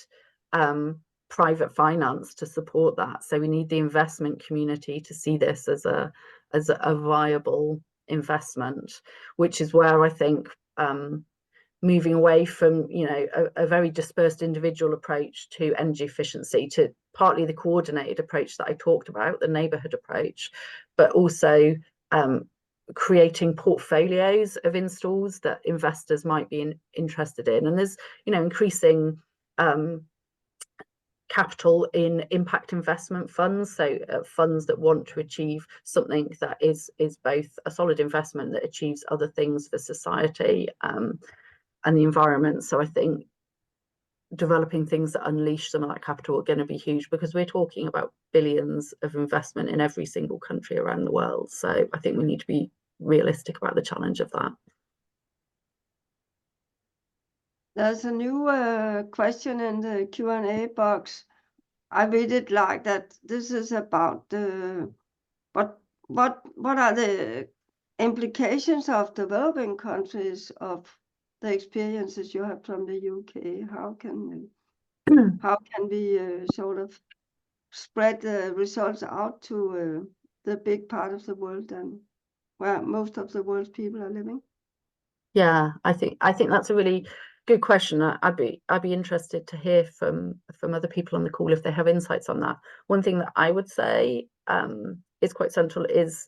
private finance to support that. So we need the investment community to see this as a viable investment, which is where I think moving away from a very dispersed individual approach to energy efficiency to partly the coordinated approach that I talked about, the neighbourhood approach, but also creating portfolios of installs that investors might be interested in. And there's increasing capital in impact investment funds, so funds that want to achieve something that is both a solid investment that achieves other things for society and the environment. So I think developing things that unleash some of that capital are going to be huge, because we're talking about billions of investment in every single country around the world. So I think we need to be realistic about the challenge of that. There's a new question in the Q&A box. I read it like that. This is about what are the implications of developing countries of the experiences you have from the UK? How can we sort of spread the results out to the big part of the world and where most of the world's people are living? Yeah, I think that's a really good question. I'd be interested to hear from other people on the call if they have insights on that. One thing that I would say is quite central is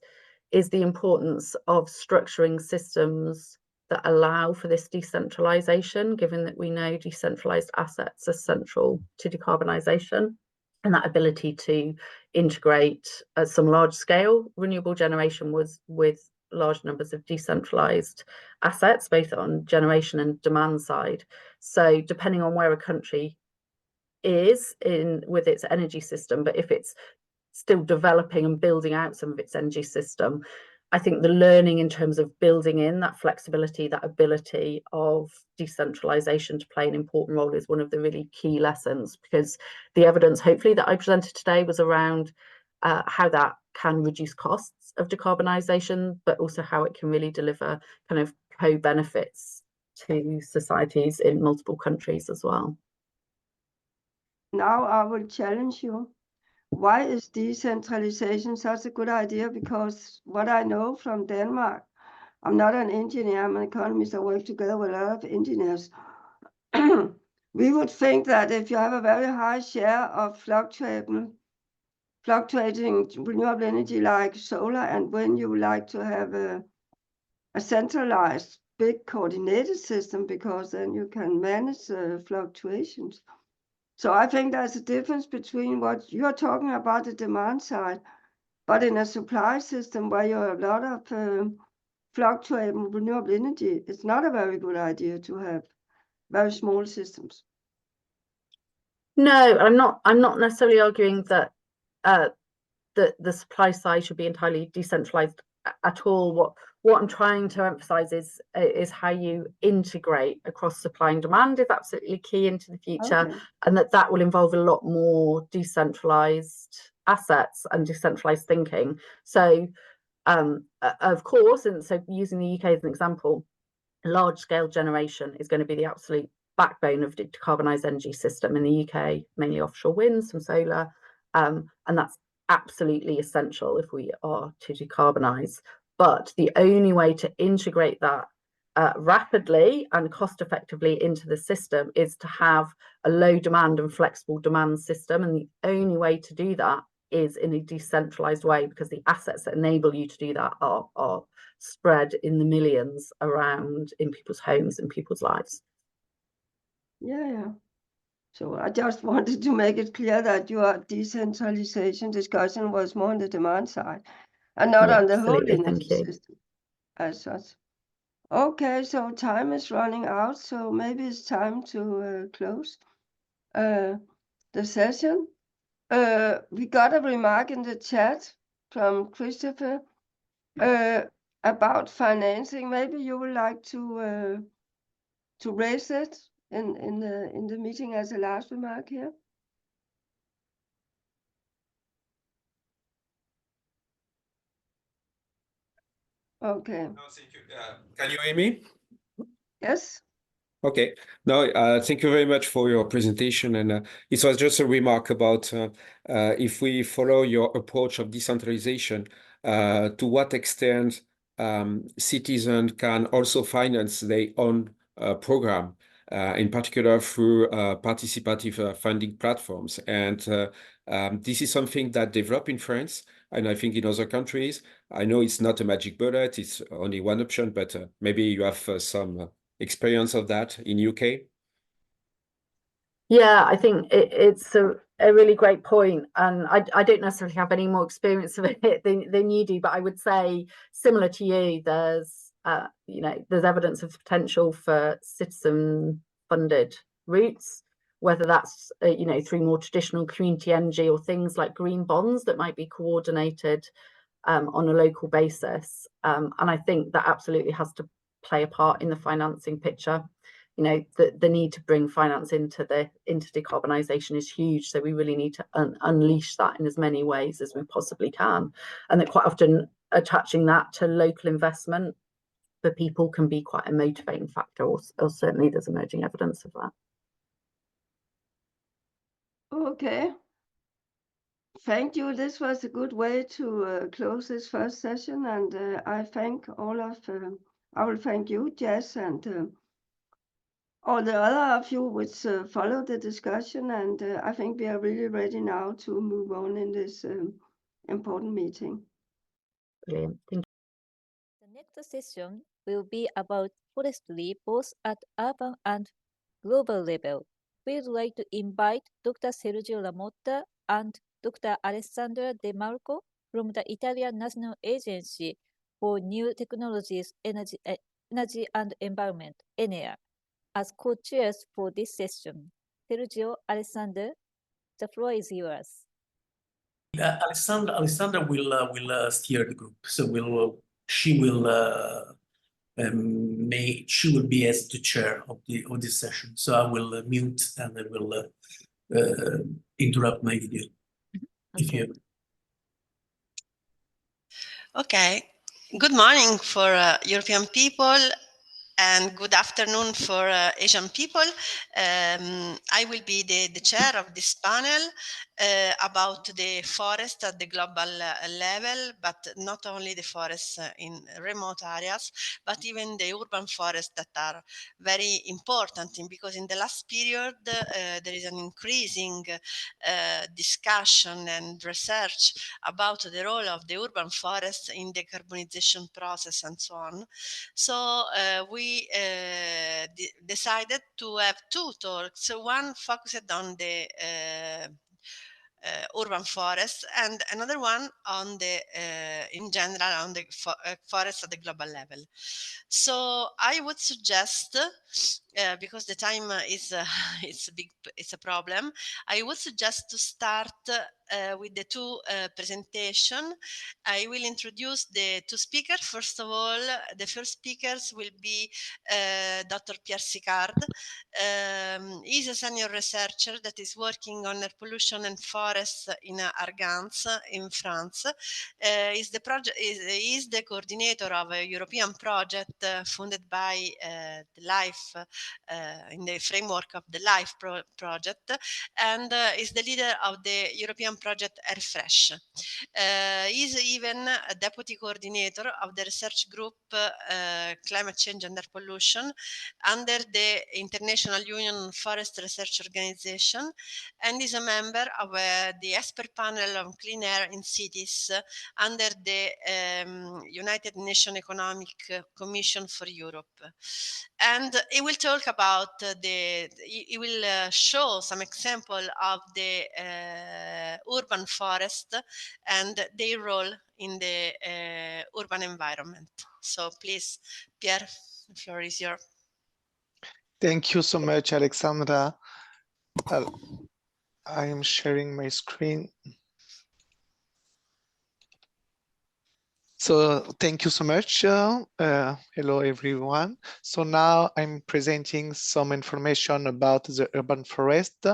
the importance of structuring systems that allow for this decentralization, given that we know decentralized assets are central to decarbonisation, and that ability to integrate some large scale renewable generation with large numbers of decentralized assets, both on generation and demand side. So depending on where a country is with its energy system, but if it's still developing and building out some of its energy system, I think the learning in terms of building in that flexibility, that ability of decentralization to play an important role is one of the really key lessons, because the evidence hopefully that I presented today was around how that can reduce costs of decarbonisation, but also how it can really deliver kind of co-benefits to societies in multiple countries as well. Now I will challenge you. Why is decentralization such a good idea? Because what I know from Denmark, I'm not an engineer, I'm an economist. I work together with a lot of engineers. We would think that if you have a very high share of fluctuating renewable energy like solar, and when you like to have a centralized big coordinated system, because then you can manage fluctuations. So I think there's a difference between what you're talking about, the demand side, but in a supply system where you have a lot of fluctuating renewable energy, it's not a very good idea to have very small systems. No, I'm not necessarily arguing that the supply side should be entirely decentralized at all. What I'm trying to emphasize is how you integrate across supply and demand is absolutely key into the future, okay. And that will involve a lot more decentralized assets and decentralized thinking. So of course, and so using the UK as an example, large scale generation is going to be the absolute backbone of the decarbonised energy system in the UK, mainly offshore wind, some solar, and that's absolutely essential if we are to decarbonise. But the only way to integrate that rapidly and cost effectively into the system is to have a low demand and flexible demand system. And the only way to do that is in a decentralised way, because the assets that enable you to do that are spread in the millions around in people's homes and people's lives. Yeah. So I just wanted to make it clear that your decentralization discussion was more on the demand side and not on the whole energy system as such. Okay, so time is running out, so maybe it's time to close the session. We got a remark in the chat from Christopher about financing. Maybe you would like to raise it in the meeting as a last remark here. Okay. No, thank you. Can you hear me? Yes. Okay. No, thank you very much for your presentation. And it was just a remark about if we follow your approach of decentralization, to what extent citizens can also finance their own program, in particular through participative funding platforms. And this is something that developed in France, and I think in other countries. I know it's not a magic bullet, it's only one option, but maybe you have some experience of that in UK? Yeah, I think it's a really great point, and I don't necessarily have any more experience of it than you do, but I would say, similar to you, there's there's evidence of potential for citizen-funded routes, whether that's through more traditional community energy or things like green bonds that might be coordinated on a local basis, and I think that absolutely has to play a part in the financing picture. you know, the need to bring finance into decarbonisation is huge. So we really need to unleash that in as many ways as we possibly can. And that quite often attaching that to local investment for people can be quite a motivating factor, or certainly there's emerging evidence of that. Okay. Thank you. This was a good way to close this first session, and I thank all of, I will thank you, Jess, and all the other of you which followed the discussion, and I think we are really ready now to move on in this important meeting. Brilliant. Thank you. The next session will be about forestry both at urban and global level. We'd like to invite Dr. Sergio Lamotta and Dr. Alessandra De Marco from the Italian National Agency for New Technologies, Energy and Environment, ENEA, as co-chairs for this session. Sergio, Alessandra, the floor is yours. Alessandra will steer the group, so she will be as the chair of this session. So I will mute and I will interrupt my video. Okay. Okay. Good morning for European people and good afternoon for Asian people. I will be the chair of this panel about the forest at the global level, but not only the forests in remote areas, but even the urban forests that are very important, because in the last period there is an increasing discussion and research about the role of the urban forests in the decarbonization process and so on. So we decided to have two talks, one focused on the urban forests and another one on the in general on the forests at the global level. So I would suggest, because the time is it's a problem, I would suggest to start with the two presentation. I will introduce the two speakers. First of all, the first speakers will be Dr. Pierre Sicard. He's a senior researcher that is working on air pollution and forests in Argance in France. He's the coordinator of a European project funded by the LIFE in the framework of the LIFE project, and is the leader of the European project Airfresh. He's even a deputy coordinator of the research group Climate Change and Air Pollution under the International Union on Forest Research Organization, and is a member of the expert panel on clean air in cities under the United Nations Economic Commission for Europe. And he will talk about he will show some example of the urban forest and their role in the urban environment. So please, Pierre, the floor is yours. Thank you so much, Alexandra. I am sharing my screen. So thank you so much. Hello, everyone. So now I'm presenting some information about the urban forest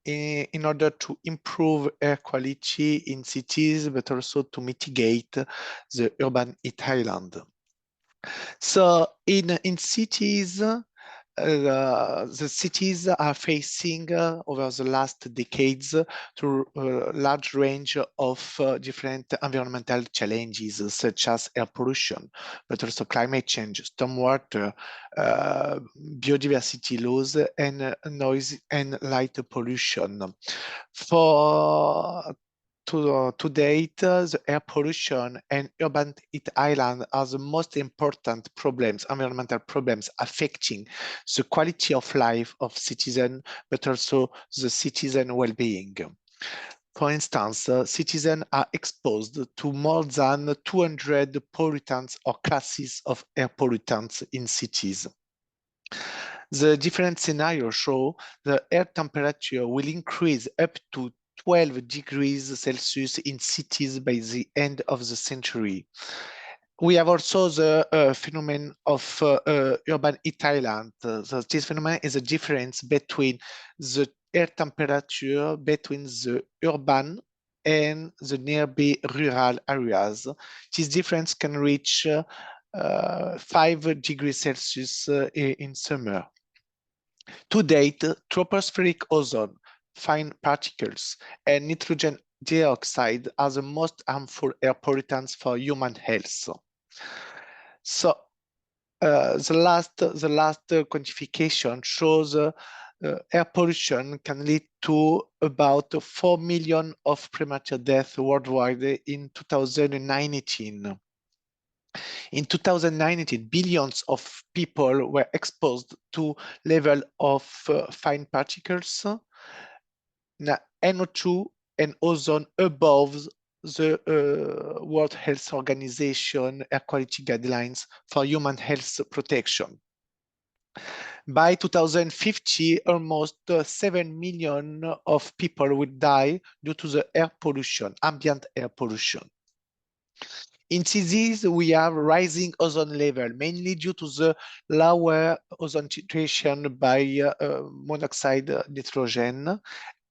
in order to improve air quality in cities, but also to mitigate the urban heat island. So in cities, the cities are facing over the last decades to a large range of different environmental challenges, such as air pollution, but also climate change, stormwater, biodiversity loss, and noise and light pollution. To date, the air pollution and urban heat island are the most important problems, environmental problems affecting the quality of life of citizens, but also the citizen well-being. For instance, citizens are exposed to more than 200 pollutants or classes of air pollutants in cities. The different scenarios show the air temperature will increase up to 12 degrees Celsius in cities by the end of the century, we have also the phenomenon of urban heat island. So this phenomenon is a difference between the air temperature between the urban and the nearby rural areas. This difference can reach 5 degrees Celsius in summer. To date, tropospheric ozone, fine particles, and nitrogen dioxide are the most harmful air pollutants for human health. So the last quantification shows air pollution can lead to about 4 million of premature deaths worldwide in 2019. In 2019, billions of people were exposed to level of fine particles, NO2 and ozone above the World Health Organization air quality guidelines for human health protection. By 2050, almost 7 million of people will die due to the air pollution, ambient air pollution. In cities, we have rising ozone level, mainly due to the lower ozone filtration by monoxide nitrogen,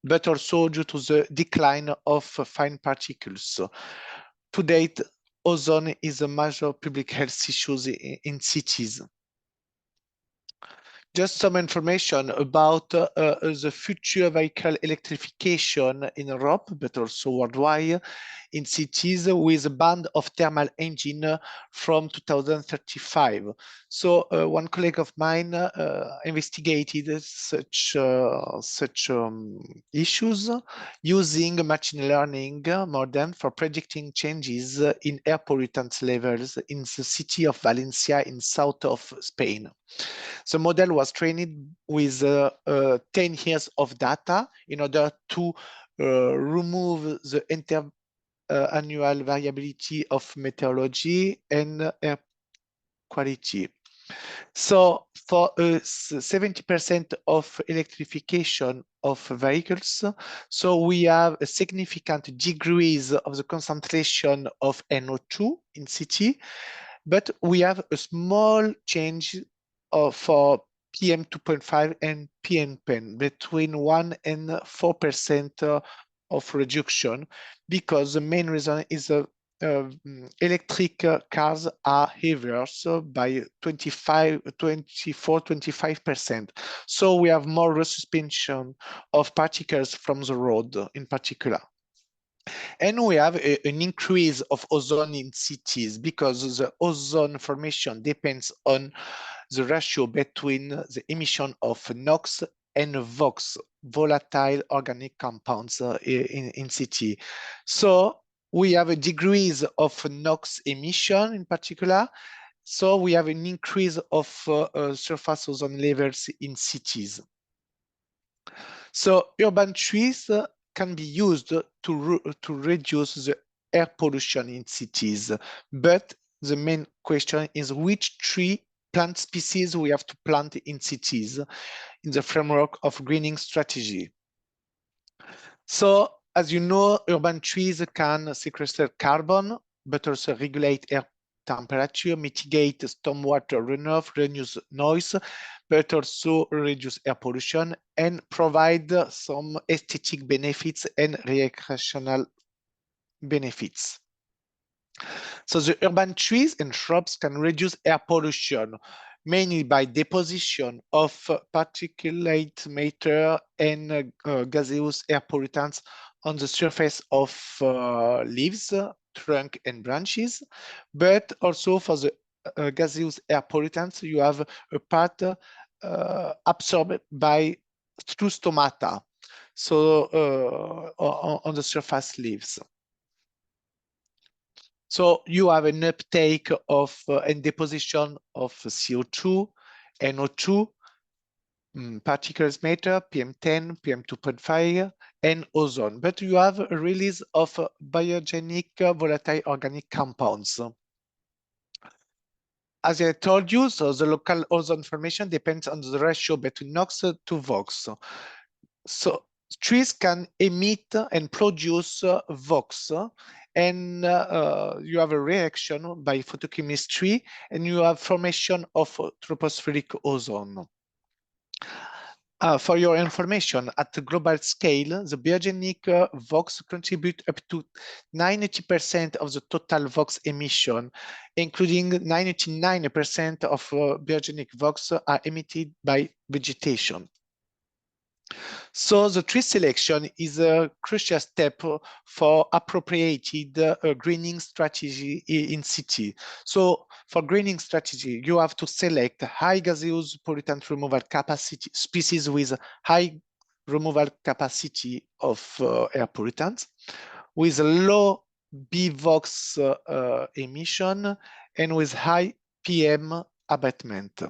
but also due to the decline of fine particles. To date, ozone is a major public health issue in cities. Just some information about the future vehicle electrification in Europe, but also worldwide, in cities with a ban of thermal engine from 2035. So one colleague of mine investigated such issues using machine learning model for predicting changes in air pollutant levels in the city of Valencia in south of Spain. The model was trained with 10 years of data in order to remove the annual variability of meteorology and air quality. So for 70% of electrification of vehicles, so we have a significant degrees of the concentration of NO2 in city, but we have a small change for PM 2.5 and PM10 between 1 and 4% of reduction, because the main reason is electric cars are heavier, so by 24-25%. So we have more resuspension of particles from the road in particular. And we have an increase of ozone in cities because the ozone formation depends on the ratio between the emission of NOx and VOx, volatile organic compounds in city. So we have a degrees of NOx emission in particular. So we have an increase of surface ozone levels in cities. So urban trees can be used to reduce the air pollution in cities. But the main question is which tree plant species we have to plant in cities in the framework of greening strategy. So as you know, urban trees can sequester carbon, but also regulate air temperature, mitigate stormwater runoff, reduce noise, but also reduce air pollution and provide some aesthetic benefits and recreational benefits. So the urban trees and shrubs can reduce air pollution, mainly by deposition of particulate matter and gaseous air pollutants on the surface of leaves, trunk and branches, but also for the gaseous air pollutants, you have a part absorbed through stomata, so on the surface leaves. So you have an uptake of and deposition of CO2, NO2, particles matter, PM10, PM2.5, and ozone. But you have a release of biogenic volatile organic compounds. As I told you, so the local ozone formation depends on the ratio between NOx to VOx. So trees can emit and produce VOX, and you have a reaction by photochemistry, and you have formation of tropospheric ozone. For your information, at the global scale, the biogenic VOX contribute up to 90% of the total VOX emission, including 99% of biogenic VOX are emitted by vegetation. So the tree selection is a crucial step for appropriated greening strategy in city. So for greening strategy, you have to select high gaseous pollutant removal capacity species with high removal capacity of air pollutants, with low BVOX emission, and with high PM abatement.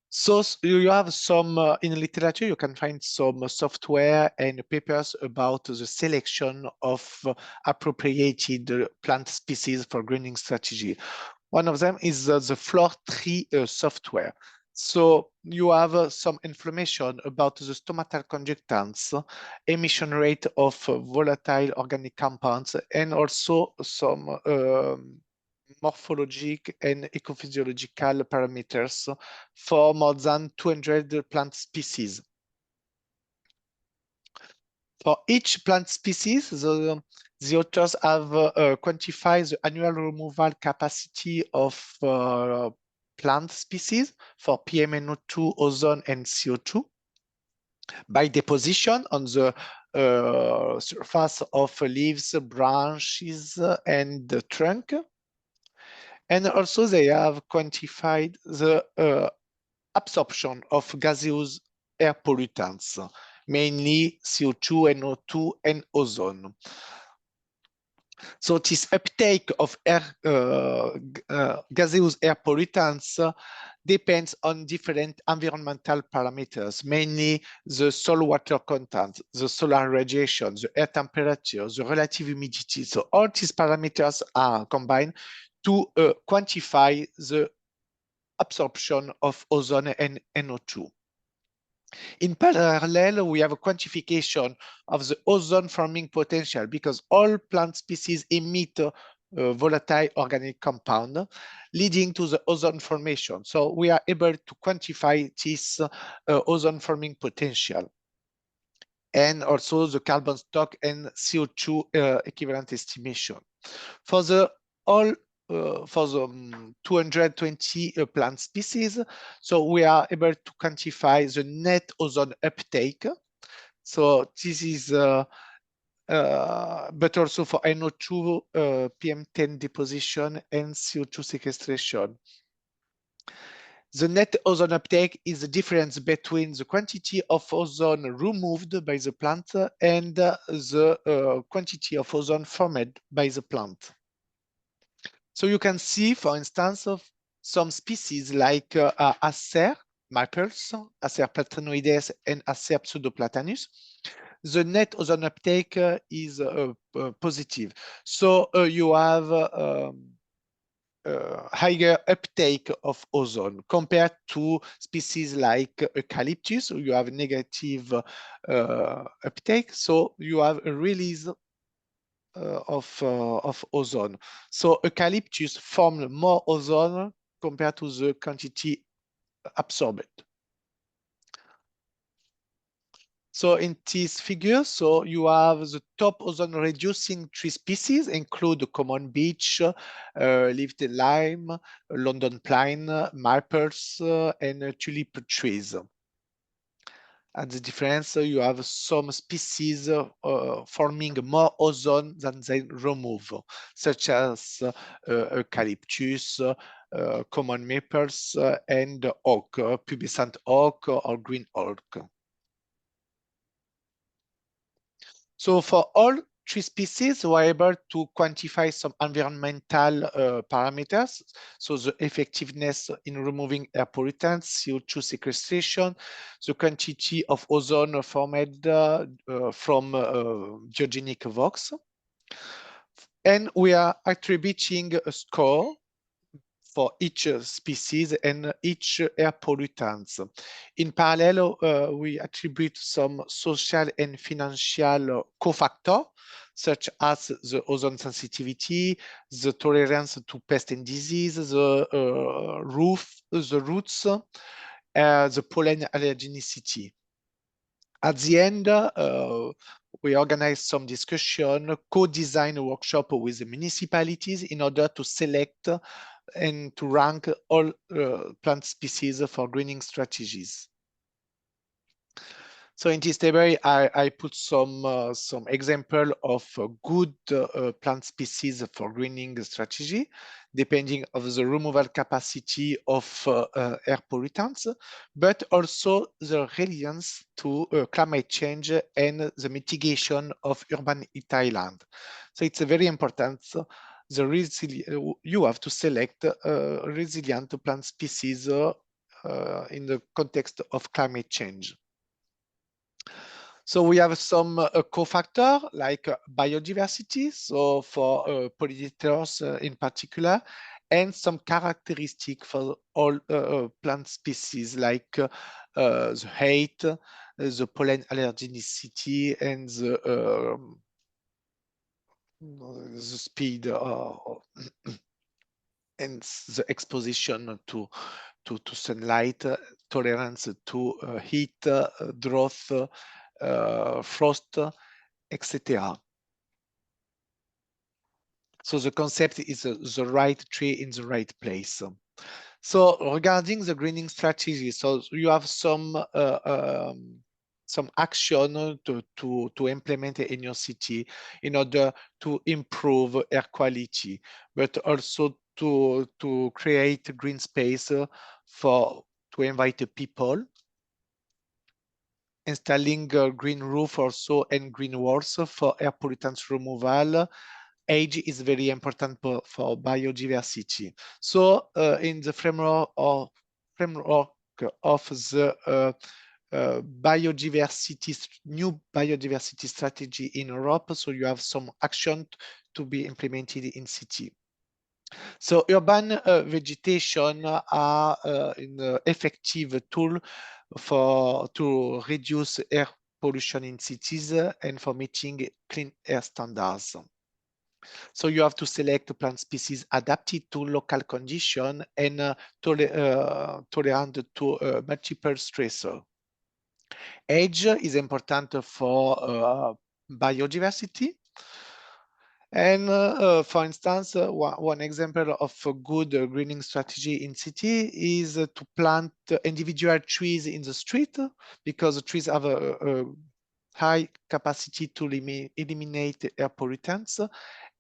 So you have some, in literature, you can find some software and papers about the selection of appropriated plant species for greening strategy. One of them is the floor tree software. So you have some information about the stomatal conductance, emission rate of volatile organic compounds, and also some morphologic and ecophysiological parameters for more than 200 plant species. For each plant species, the authors have quantified the annual removal capacity of plant species for PMNO2, ozone, and CO2 by deposition on the surface of leaves, branches, and the trunk. And also they have quantified the absorption of gaseous air pollutants, mainly CO2, NO2, and ozone. So this uptake of gaseous air pollutants depends on different environmental parameters, mainly the soil water content, the solar radiation, the air temperature, the relative humidity. So all these parameters are combined to quantify the absorption of ozone and NO2. In parallel, we have a quantification of the ozone forming potential because all plant species emit volatile organic compound, leading to the ozone formation. So we are able to quantify this ozone forming potential, and also the carbon stock and CO2 equivalent estimation. For the 220 plant species, so we are able to quantify the net ozone uptake. So this is, but also for NO2, PM10 deposition, and CO2 sequestration. The net ozone uptake is the difference between the quantity of ozone removed by the plant and the quantity of ozone formed by the plant. So you can see, for instance, of some species like Acer maples, Acer platanoides, and Acer pseudoplatanus. The net ozone uptake is positive. So you have higher uptake of ozone compared to species like eucalyptus. You have negative uptake. So you have a release of ozone. So eucalyptus form more ozone compared to the quantity absorbed. So in this figure, so you have the top ozone reducing tree species include the common beech, leafed lime, London pine, maples, and tulip trees. And the difference, you have some species forming more ozone than they remove, such as eucalyptus, common maples, and oak, pubescent oak, or green oak. So for all tree species, we are able to quantify some environmental parameters. So the effectiveness in removing air pollutants, CO2 sequestration, the quantity of ozone formed from biogenic VOX. And we are attributing a score for each species and each air pollutants. In parallel, we attribute some social and financial cofactors, such as the ozone sensitivity, the tolerance to pest and disease, the roots, the pollen allergenicity. At the end, we organized some discussion, co-design a workshop with the municipalities in order to select and to rank all plant species for greening strategies. So in this table, I put some example of good plant species for greening strategy, depending on the removal capacity of air pollutants, but also the resilience to climate change and the mitigation of urban heat island. So it's very important. You have to select resilient plant species in the context of climate change. So we have some cofactors like biodiversity, so for pollinators in particular, and some characteristics for all plant species like the height, the pollen allergenicity, and the speed and the exposition to sunlight, tolerance to heat, drought, frost, etc. So the concept is the right tree in the right place. So regarding the greening strategy, so you have some action to implement in your city in order to improve air quality, but also to create green space to invite people, installing a green roof also and green walls for air pollutants removal. Age is very important for biodiversity. So in the framework of the new biodiversity strategy in Europe, so you have some action to be implemented in city. So urban vegetation are an effective tool to reduce air pollution in cities and for meeting clean air standards. So you have to select plant species adapted to local conditions and tolerant to multiple stressors. Age is important for biodiversity. And for instance, one example of a good greening strategy in city is to plant individual trees in the street, because the trees have a high capacity to eliminate air pollutants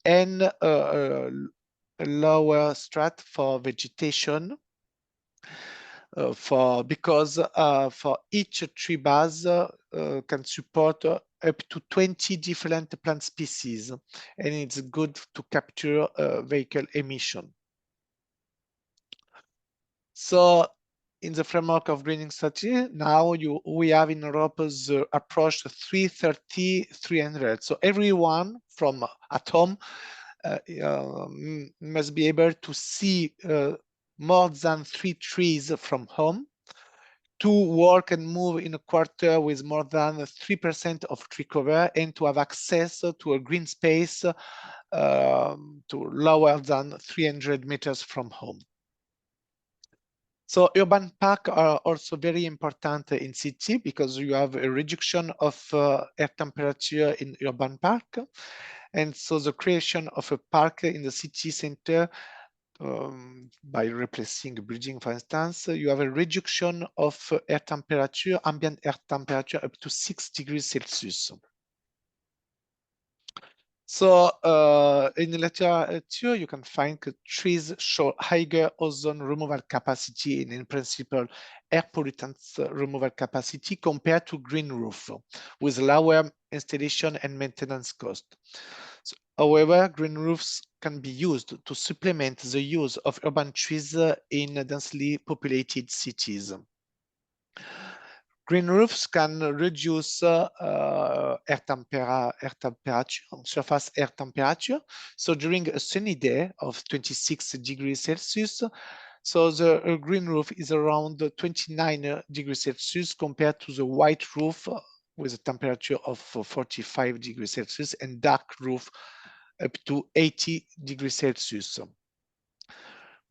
and a lower strat for vegetation. Because for each tree base can support up to 20 different plant species, and it's good to capture vehicle emission. So in the framework of greening strategy, now we have in Europe the approach 330-300. So everyone from at home must be able to see more than 3 trees from home, to work and move in a quarter with more than 3% of tree cover, and to have access to a green space to lower than 300 meters from home. So urban parks are also very important in city, because you have a reduction of air temperature in urban park. And so the creation of a park in the city center, by replacing a building, for instance, you have a reduction of air temperature, ambient air temperature, up to 6 degrees Celsius. So in the literature, you can find that trees show higher ozone removal capacity and in principle air pollutants removal capacity compared to green roof, with lower installation and maintenance cost. So, however, green roofs can be used to supplement the use of urban trees in densely populated cities. Green roofs can reduce air temperature, surface air temperature. So during a sunny day of 26 degrees Celsius, so the green roof is around 29 degrees Celsius compared to the white roof with a temperature of 45 degrees Celsius and dark roof up to 80 degrees Celsius.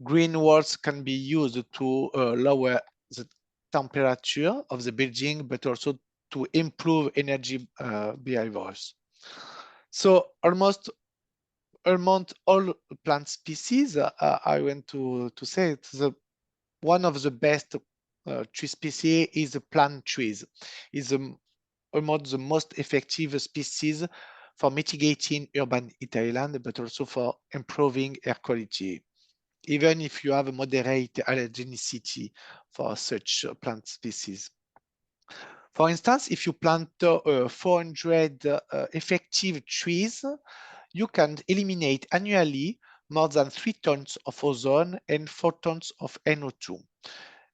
Green walls can be used to lower the temperature of the building, but also to improve energy behaviors. So almost all plant species, I want to say it's one of the best tree species is the plant trees. Is almost the most effective species for mitigating urban heat island, but also for improving air quality, even if you have a moderate allergenicity for such plant species. For instance, if you plant 400 effective trees, you can eliminate annually more than 3 tons of ozone and 4 tons of NO2.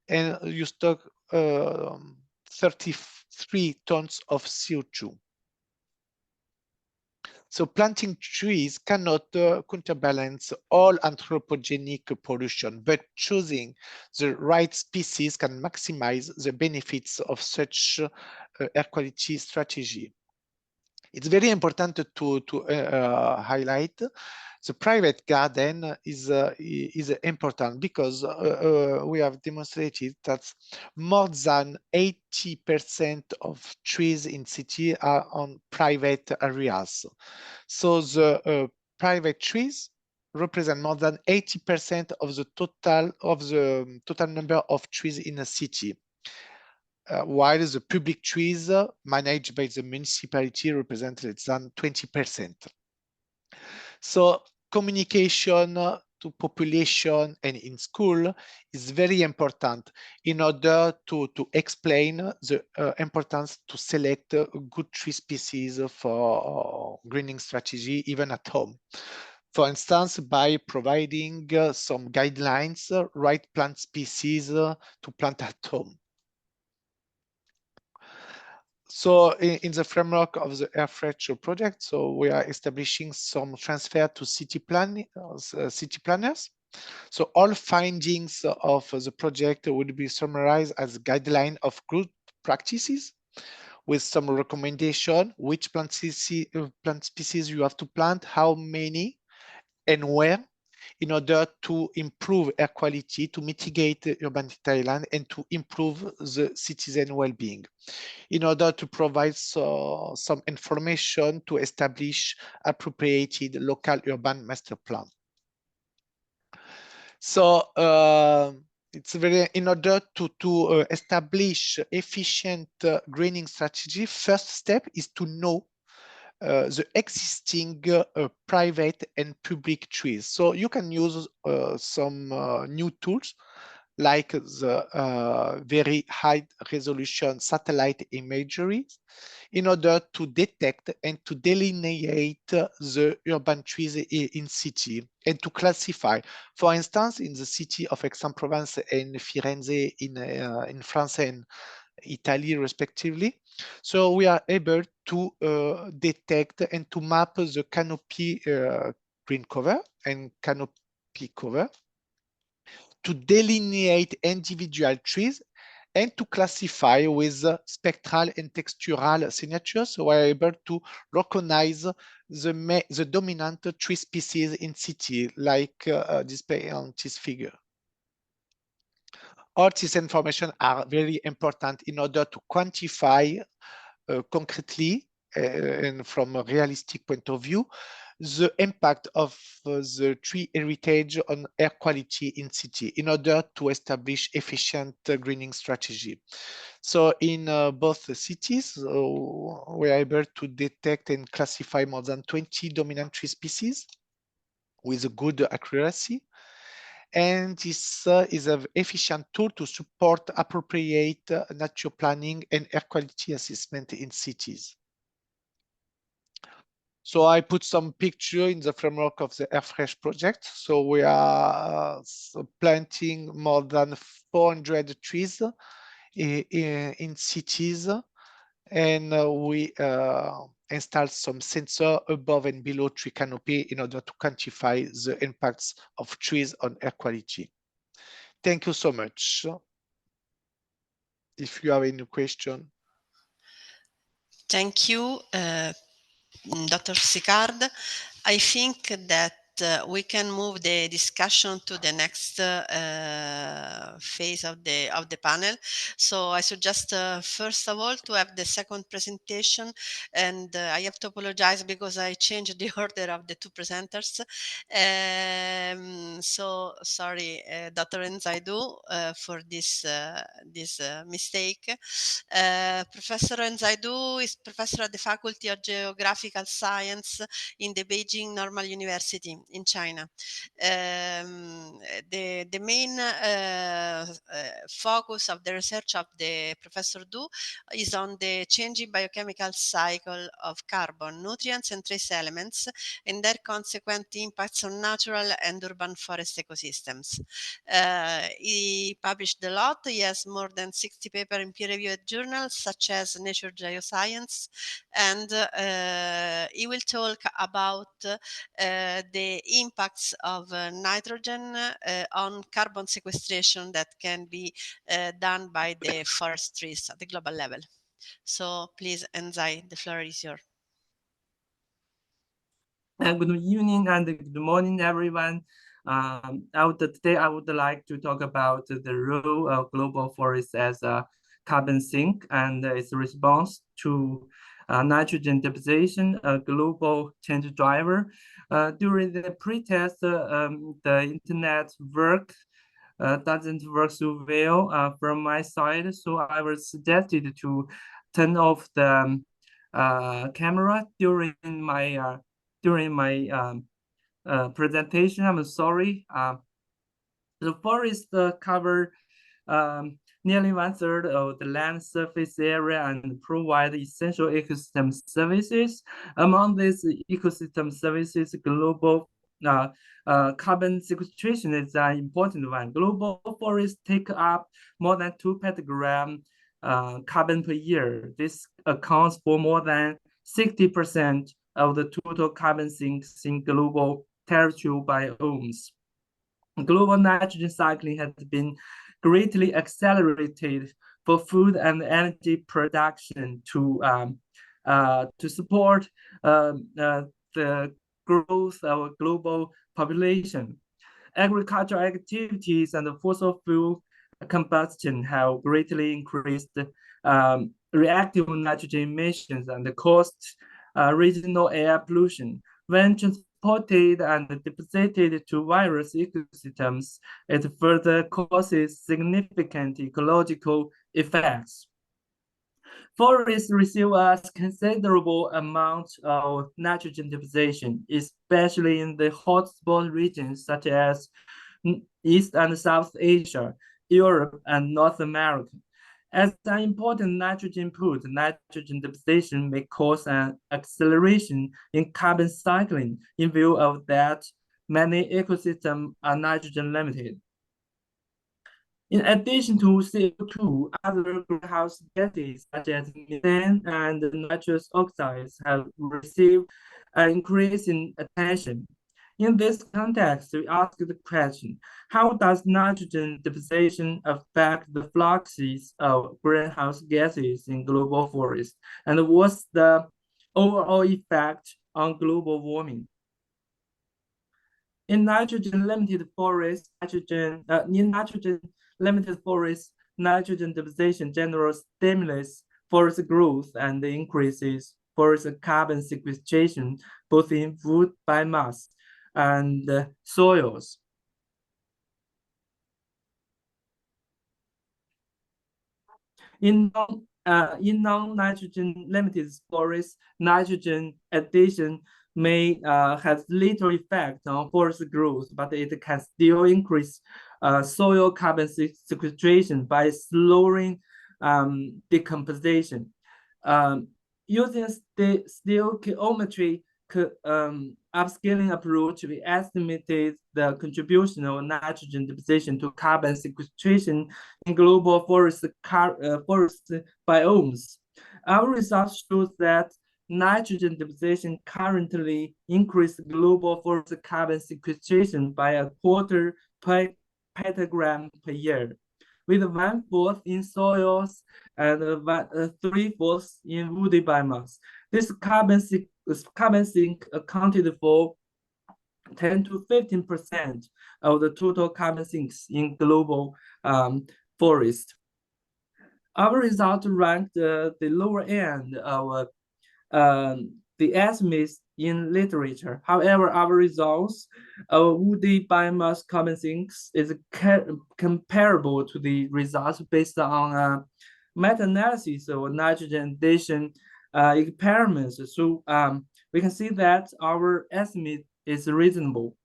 And you stock 33 tons of CO2. So planting trees cannot counterbalance all anthropogenic pollution, but choosing the right species can maximize the benefits of such air quality strategy. It's very important to highlight the private garden is important because we have demonstrated that more than 80% of trees in city are on private areas. So the private trees represent more than 80% of the total number of trees in a city. While the public trees managed by the municipality represent less than 20%. So communication to population and in school is very important in order to explain the importance to select good tree species for greening strategy, even at home. For instance, by providing some guidelines, right plant species to plant at home. So in the framework of the AirFresh project, so we are establishing some transfer to city planners. So all findings of the project would be summarized as guideline of good practices with some recommendation, which plant species you have to plant, how many and where, in order to improve air quality, to mitigate urban heat island, and to improve the citizen well-being, in order to provide some information to establish appropriated local urban master plan. So it's very, in order to establish efficient greening strategy, first step is to know the existing private and public trees. So you can use some new tools like the very high resolution satellite imagery in order to detect and to delineate the urban trees in city and to classify. For instance, in the city of Aix-en-Provence and Firenze in France and Italy, respectively. So we are able to detect and to map the canopy green cover and canopy cover, to delineate individual trees, and to classify with spectral and textural signatures. So we're able to recognize the dominant tree species in city, like displayed on this figure. All this information are very important in order to quantify concretely and from a realistic point of view the impact of the tree heritage on air quality in city in order to establish efficient greening strategy. So in both cities, we are able to detect and classify more than 20 dominant tree species with a good accuracy. And this is an efficient tool to support appropriate nature planning and air quality assessment in cities. So I put some picture in the framework of the AirFresh project. So we are planting more than 400 trees in cities, and we installed some sensor above and below tree canopy in order to quantify the impacts of trees on air quality. Thank you so much. If you have any question. Thank you, Dr. Sicard. I think that we can move the discussion to the next phase of the panel. So I suggest first of all to have the second presentation, and I have to apologize because I changed the order of the two presenters. So sorry, Dr. Enzaidu, for this mistake. Professor Enzaidu is professor at the Faculty of Geographical Science in the Beijing Normal University in China. The main focus of the research of the Professor Du is on the changing biochemical cycle of carbon, nutrients, and trace elements, and their consequent impacts on natural and urban forest ecosystems. He published a lot. He has more than 60 papers in peer-reviewed journals such as Nature Geoscience, and he will talk about the impacts of nitrogen on carbon sequestration that can be done by the forestries at the global level. So please, Enzai, the floor is yours. Good evening and good morning, everyone. Today I would like to talk about the role of global forests as a carbon sink and its response to nitrogen deposition, a global change driver. During the pre-test, the internet doesn't work so well from my side, so I was suggested to turn off the camera during my presentation. I'm sorry. The forest cover nearly 1/3 of the land surface area and provide essential ecosystem services. Among these ecosystem services, global carbon sequestration is an important one. Global forests take up more than 2 petagram carbon per year. This accounts for more than 60% of the total carbon sinks in global territorial biomes. Global nitrogen cycling has been greatly accelerated for food and energy production to support the growth of global population. Agricultural activities and fossil fuel combustion have greatly increased reactive nitrogen emissions and caused regional air pollution. When transported and deposited to various ecosystems, it further causes significant ecological effects. Forests receive a considerable amount of nitrogen deposition, especially in the hotspot regions such as East and South Asia, Europe, and North America. As an important nitrogen input, nitrogen deposition may cause an acceleration in carbon cycling. In view of that, many ecosystems are nitrogen limited. In addition to CO2, other greenhouse gases such as methane and nitrous oxides have received increasing attention. In this context, we ask the question, how does nitrogen deposition affect the fluxes of greenhouse gases in global forests? And what's the overall effect on global warming? In nitrogen-limited forests, nitrogen deposition generally stimulates forest growth and increases forest carbon sequestration, both in wood biomass and soils. In non-nitrogen limited forests, nitrogen addition may have little effect on forest growth, but it can still increase soil carbon sequestration by slowing decomposition. Using stoichiometry upscaling approach, we estimated the contribution of nitrogen deposition to carbon sequestration in global forest biomes. Our results show that nitrogen deposition currently increases global forest carbon sequestration by 1/4 per petagram per year, with 1/4 in soils and 3/4 in woody biomass. This carbon sink accounted for 10 to 15% of the total carbon sinks in global forest. Our result ranked the lower end of the estimates in literature. However, our results of woody biomass carbon sinks is comparable to the results based on meta-analysis of nitrogen addition experiments. So we can see that our estimate is reasonable.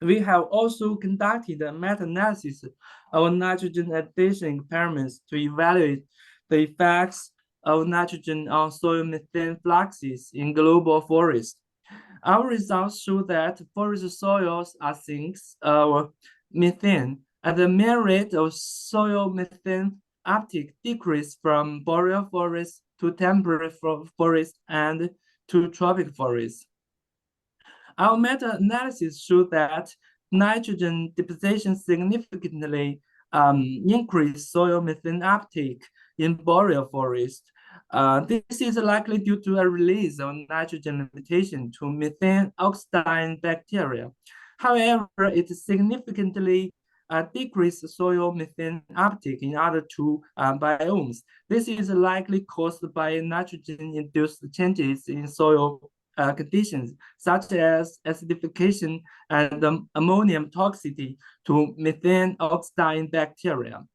We have also conducted a meta-analysis of nitrogen addition experiments to evaluate the effects of nitrogen on soil methane fluxes in global forests. Our results show that forest soils are sinks of methane, and the mean rate of soil methane uptake decreased from boreal forests to temperate forests and to tropical forests. Our meta-analysis showed that nitrogen deposition significantly increased soil methane uptake in boreal forest. This is likely due to a release of nitrogen limitation to methane oxidizing bacteria. However, it significantly decreased soil methane uptake in other two biomes. This is likely caused by nitrogen-induced changes in soil conditions, such as acidification and ammonium toxicity to methane oxidizing bacteria.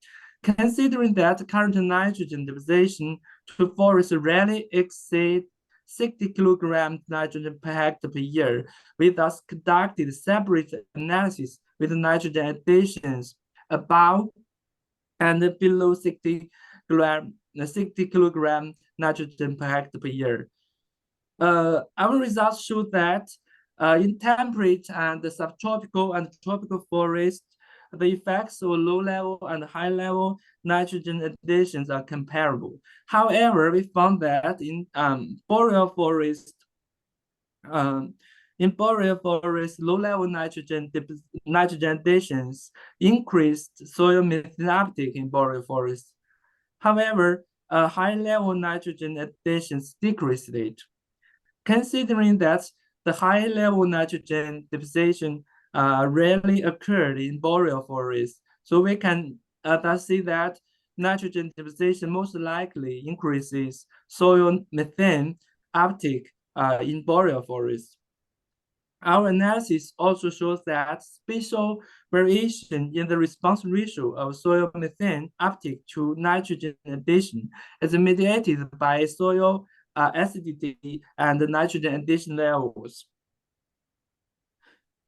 Considering that current nitrogen deposition to forests rarely exceed 60 kilograms nitrogen per hectare per year, we thus conducted separate analysis with nitrogen additions above and below 60 kilogram nitrogen per hectare per year. Our results show that in temperate and subtropical and tropical forests, the effects of low-level and high-level nitrogen additions are comparable. However, we found that in boreal forest, low-level nitrogen additions increased soil methane uptake in boreal forests. However, high-level nitrogen additions decreased it. Considering that the high-level nitrogen deposition rarely occurred in boreal forests, so we can thus see that nitrogen deposition most likely increases soil methane uptake in boreal forests. Our analysis also shows that spatial variation in the response ratio of soil methane uptake to nitrogen addition is mediated by soil acidity and nitrogen addition levels.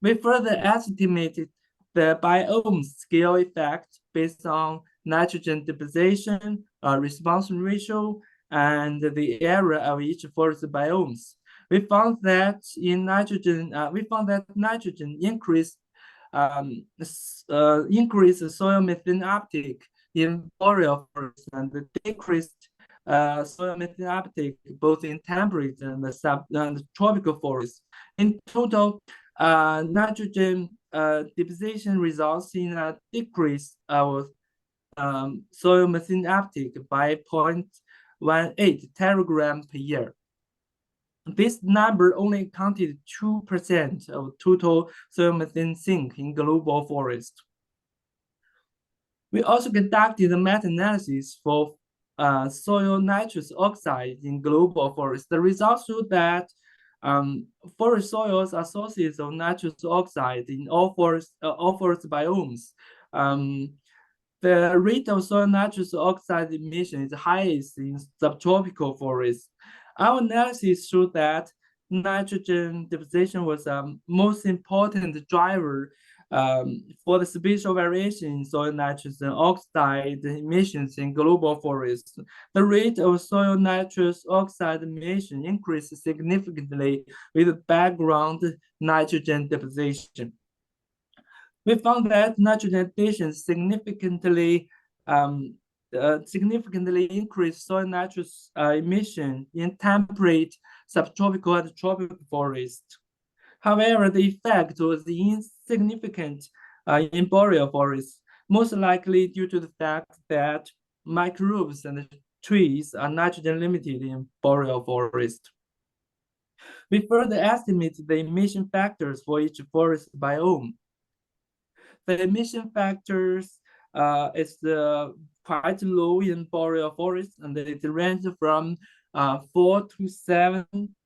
We further estimated the biome scale effect based on nitrogen deposition, response ratio, and the area of each forest biomes. We found that nitrogen increased soil methane uptake in boreal forests and decreased soil methane uptake both in temperate and tropical forests. In total, nitrogen deposition results in a decrease of soil methane uptake by 0.18 teragram per year. This number only accounted 2% of total soil methane sink in global forest. We also conducted a meta-analysis for soil nitrous oxide in global forest. The results show that forest soils are sources of nitrous oxide in all forest biomes. The rate of soil nitrous oxide emission is highest in subtropical forests. Our analysis showed that nitrogen deposition was the most important driver For the spatial variation in soil nitrogen oxide emissions in global forests, the rate of soil nitrous oxide emission increased significantly with background nitrogen deposition. We found that nitrogen addition significantly increased soil nitrous emission in temperate, subtropical, and tropical forests. However, the effect was insignificant in boreal forests, most likely due to the fact that microbes and trees are nitrogen limited in boreal forest. We further estimated the emission factors for each forest biome. The emission factors is quite low in boreal forest, and it ranges from 4 to 7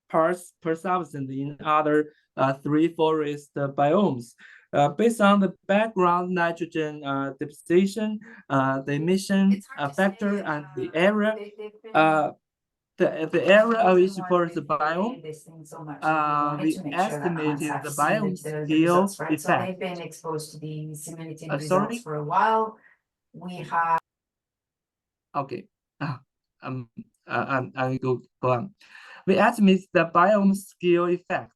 parts per thousand in other 3 forest biomes. Based on the background nitrogen deposition, the emission factor, and the area, the area of each forest biome, we estimated the biome scale effect. They've been exposed to the simulated results sorry? for a while. We have. Okay. I go on. We estimate the biome scale effect.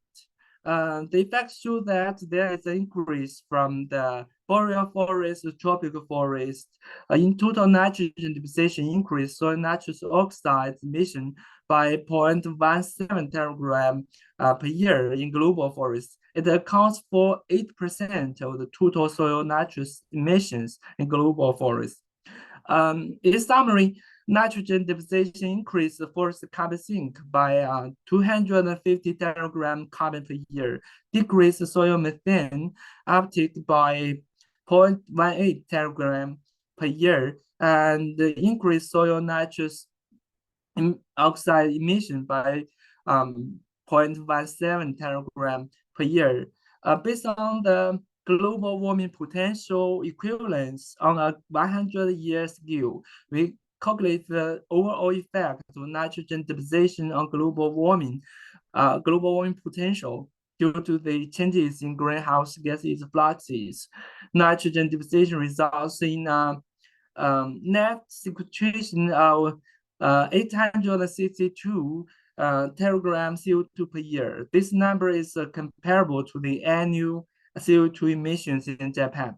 The effect shows that there is an increase from the boreal forest to tropical forest. In total nitrogen deposition increase soil nitrous oxide emission by 0.17 teragram per year in global forests. It accounts for 8% of the total soil nitrous emissions in global forests. In summary, nitrogen deposition increased the forest carbon sink by 250 teragram carbon per year, decreased soil methane uptake by 0.18 teragram per year, and increased soil nitrous oxide emission by 0.17 teragram per year. Based on the global warming potential equivalence on a 100-year scale, we calculate the overall effect of nitrogen deposition on global warming potential due to the changes in greenhouse gases fluxes. Nitrogen deposition results in net sequestration of 862 teragram CO2 per year. This number is comparable to the annual CO2 emissions in Japan.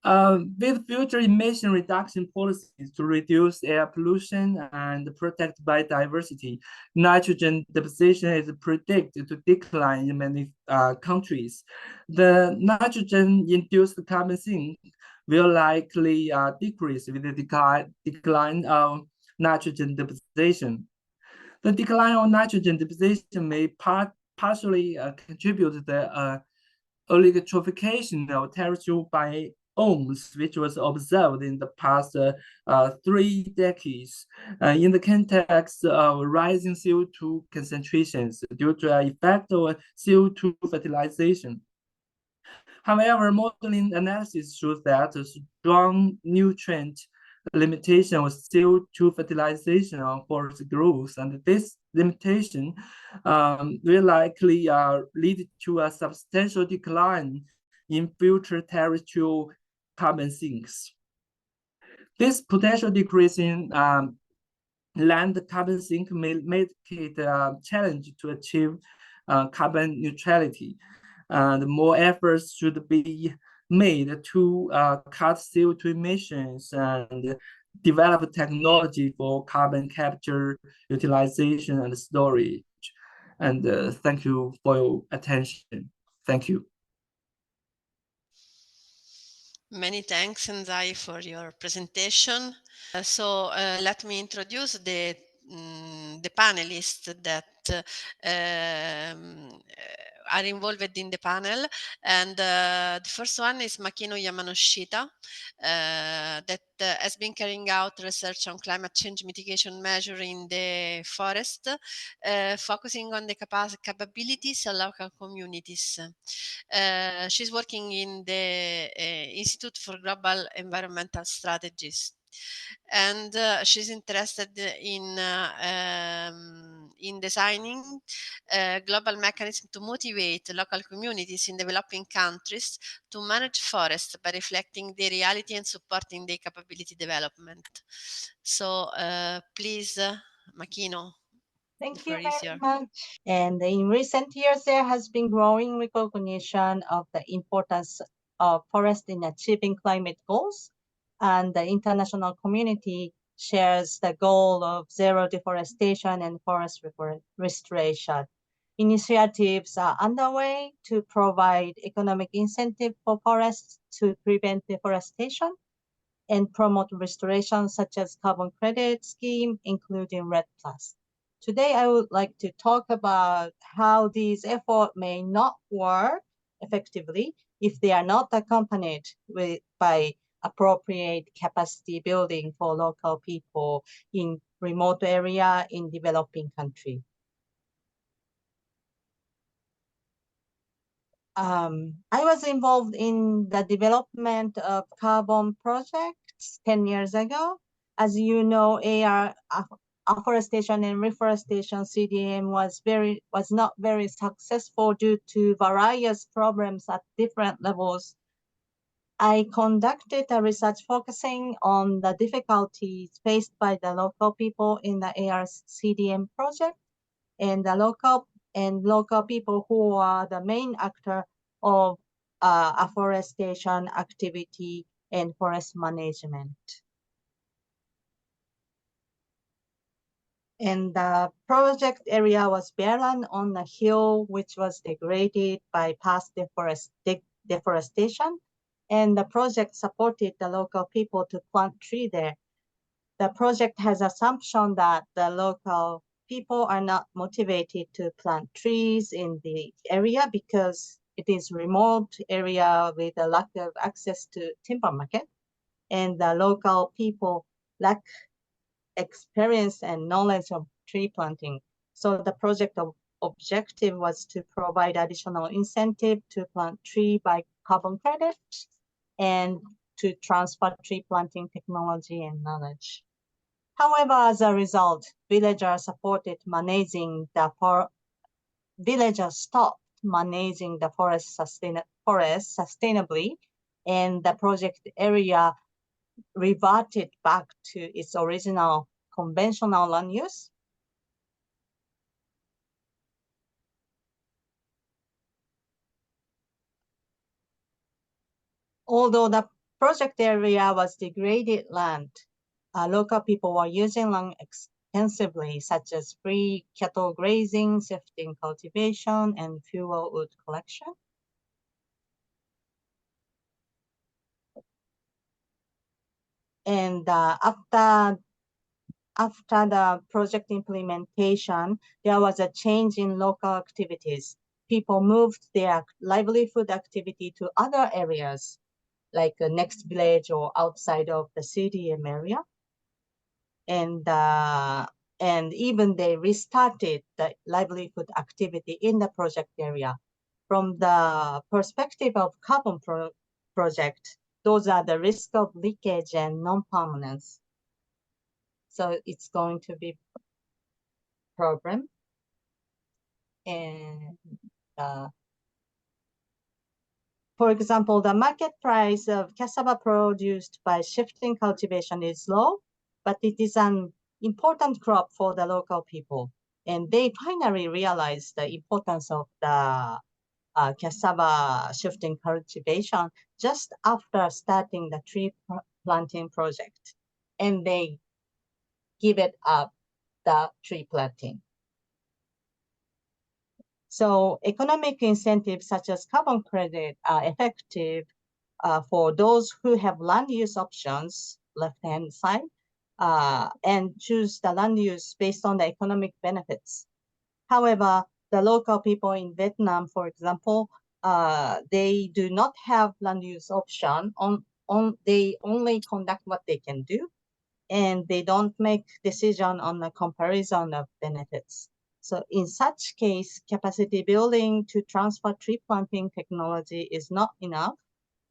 With future emission reduction policies to reduce air pollution and protect biodiversity, nitrogen deposition is predicted to decline in many countries. The nitrogen-induced carbon sink will likely decrease with the decline of nitrogen deposition. The decline of nitrogen deposition may partially contribute to the eutrophication of terrestrial biomes, which was observed in the past 3 decades in the context of rising CO2 concentrations due to the effect of CO2 fertilization. However, modeling analysis shows that a strong nutrient limitation of CO2 fertilization on forest growth, and this limitation will likely lead to a substantial decline in future terrestrial carbon sinks. This potential decrease in land carbon sink may make it a challenge to achieve carbon neutrality. And more efforts should be made to cut CO2 emissions and develop technology for carbon capture, utilization, and storage. And thank you for your attention. Thank you. Many thanks, Nzai, for your presentation. So let me introduce the panelists that are involved in the panel. And the first one is Makino Yamanoshita, that has been carrying out research on climate change mitigation measure in the forest, focusing on the capabilities of local communities. She's working in the Institute for Global Environmental Strategies. And she's interested in in designing global mechanism to motivate local communities in developing countries to manage forests by reflecting their reality and supporting their capability development. So please, Makino. Thank you very much. And in recent years, there has been growing recognition of the importance of forest in achieving climate goals. And the international community shares the goal of zero deforestation and forest restoration. Initiatives are underway to provide economic incentive for forests to prevent deforestation and promote restoration, such as carbon credit scheme, including REDD+. Today, I would like to talk about how these efforts may not work effectively if they are not accompanied by appropriate capacity building for local people in remote area in developing countries. I was involved in the development of carbon projects 10 years ago. As you know, afforestation and reforestation CDM was not very successful due to various problems at different levels. I conducted a research focusing on the difficulties faced by the local people in the AR CDM project and the local people who are the main actor of afforestation activity and forest management. And the project area was barren on a hill, which was degraded by past deforestation. And the project supported the local people to plant trees there. The project has assumption that the local people are not motivated to plant trees in the area because it is remote area with a lack of access to timber market. And the local people lack experience and knowledge of tree planting. So the project objective was to provide additional incentive to plant tree by carbon credit and to transfer tree planting technology and knowledge. However, as a result, villagers stopped managing the forest sustainably, and the project area reverted back to its original conventional land use. Although the project area was degraded land, local people were using land extensively, such as free cattle grazing, shifting cultivation, and fuel wood collection. And after the project implementation, there was a change in local activities. People moved their livelihood activity to other areas, like the next village or outside of the CDM area. And even they restarted the livelihood activity in the project area. From the perspective of carbon project, those are the risk of leakage and non-permanence. So it's going to be a problem. And for example, the market price of cassava produced by shifting cultivation is low, but it is an important crop for the local people. And they finally realized the importance of the cassava shifting cultivation just after starting the tree planting project. And they give it up, the tree planting. So economic incentives such as carbon credit are effective for those who have land use options, left-hand side, and choose the land use based on the economic benefits. However, the local people in Vietnam, for example, they do not have land use option. They only conduct what they can do, and they don't make decision on the comparison of benefits. So in such case, capacity building to transfer tree planting technology is not enough.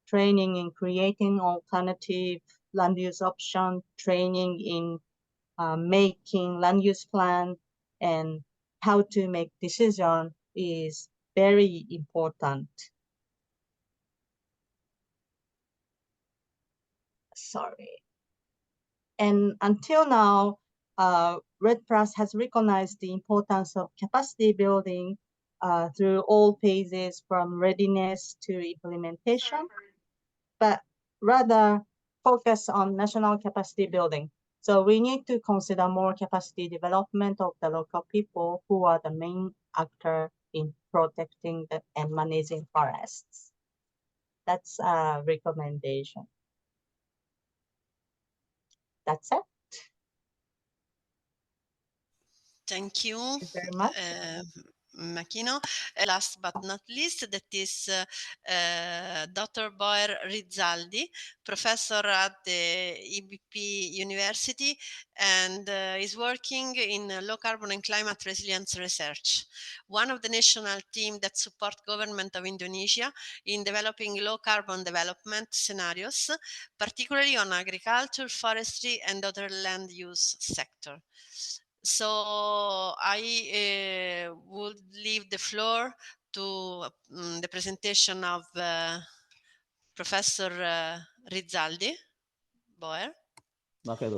Training in creating alternative land use option, training in making land use plan, and how to make decision is very important. Sorry. And until now, Red Plus has recognized the importance of capacity building through all phases from readiness to implementation, but rather focus on national capacity building. So we need to consider more capacity development of the local people who are the main actor in protecting and managing forests. That's a recommendation. That's it. Thank you. Thank you very much. Makino. Last but not least, that is Dr. Boer Rizzaldi, professor at the EBP University, and is working in low carbon and climate resilience research. One of the national team that support government of Indonesia in developing low carbon development scenarios, particularly on agriculture, forestry, and other land use sector. So I would leave the floor to the presentation of Professor Rizzaldi. Boer. Okay,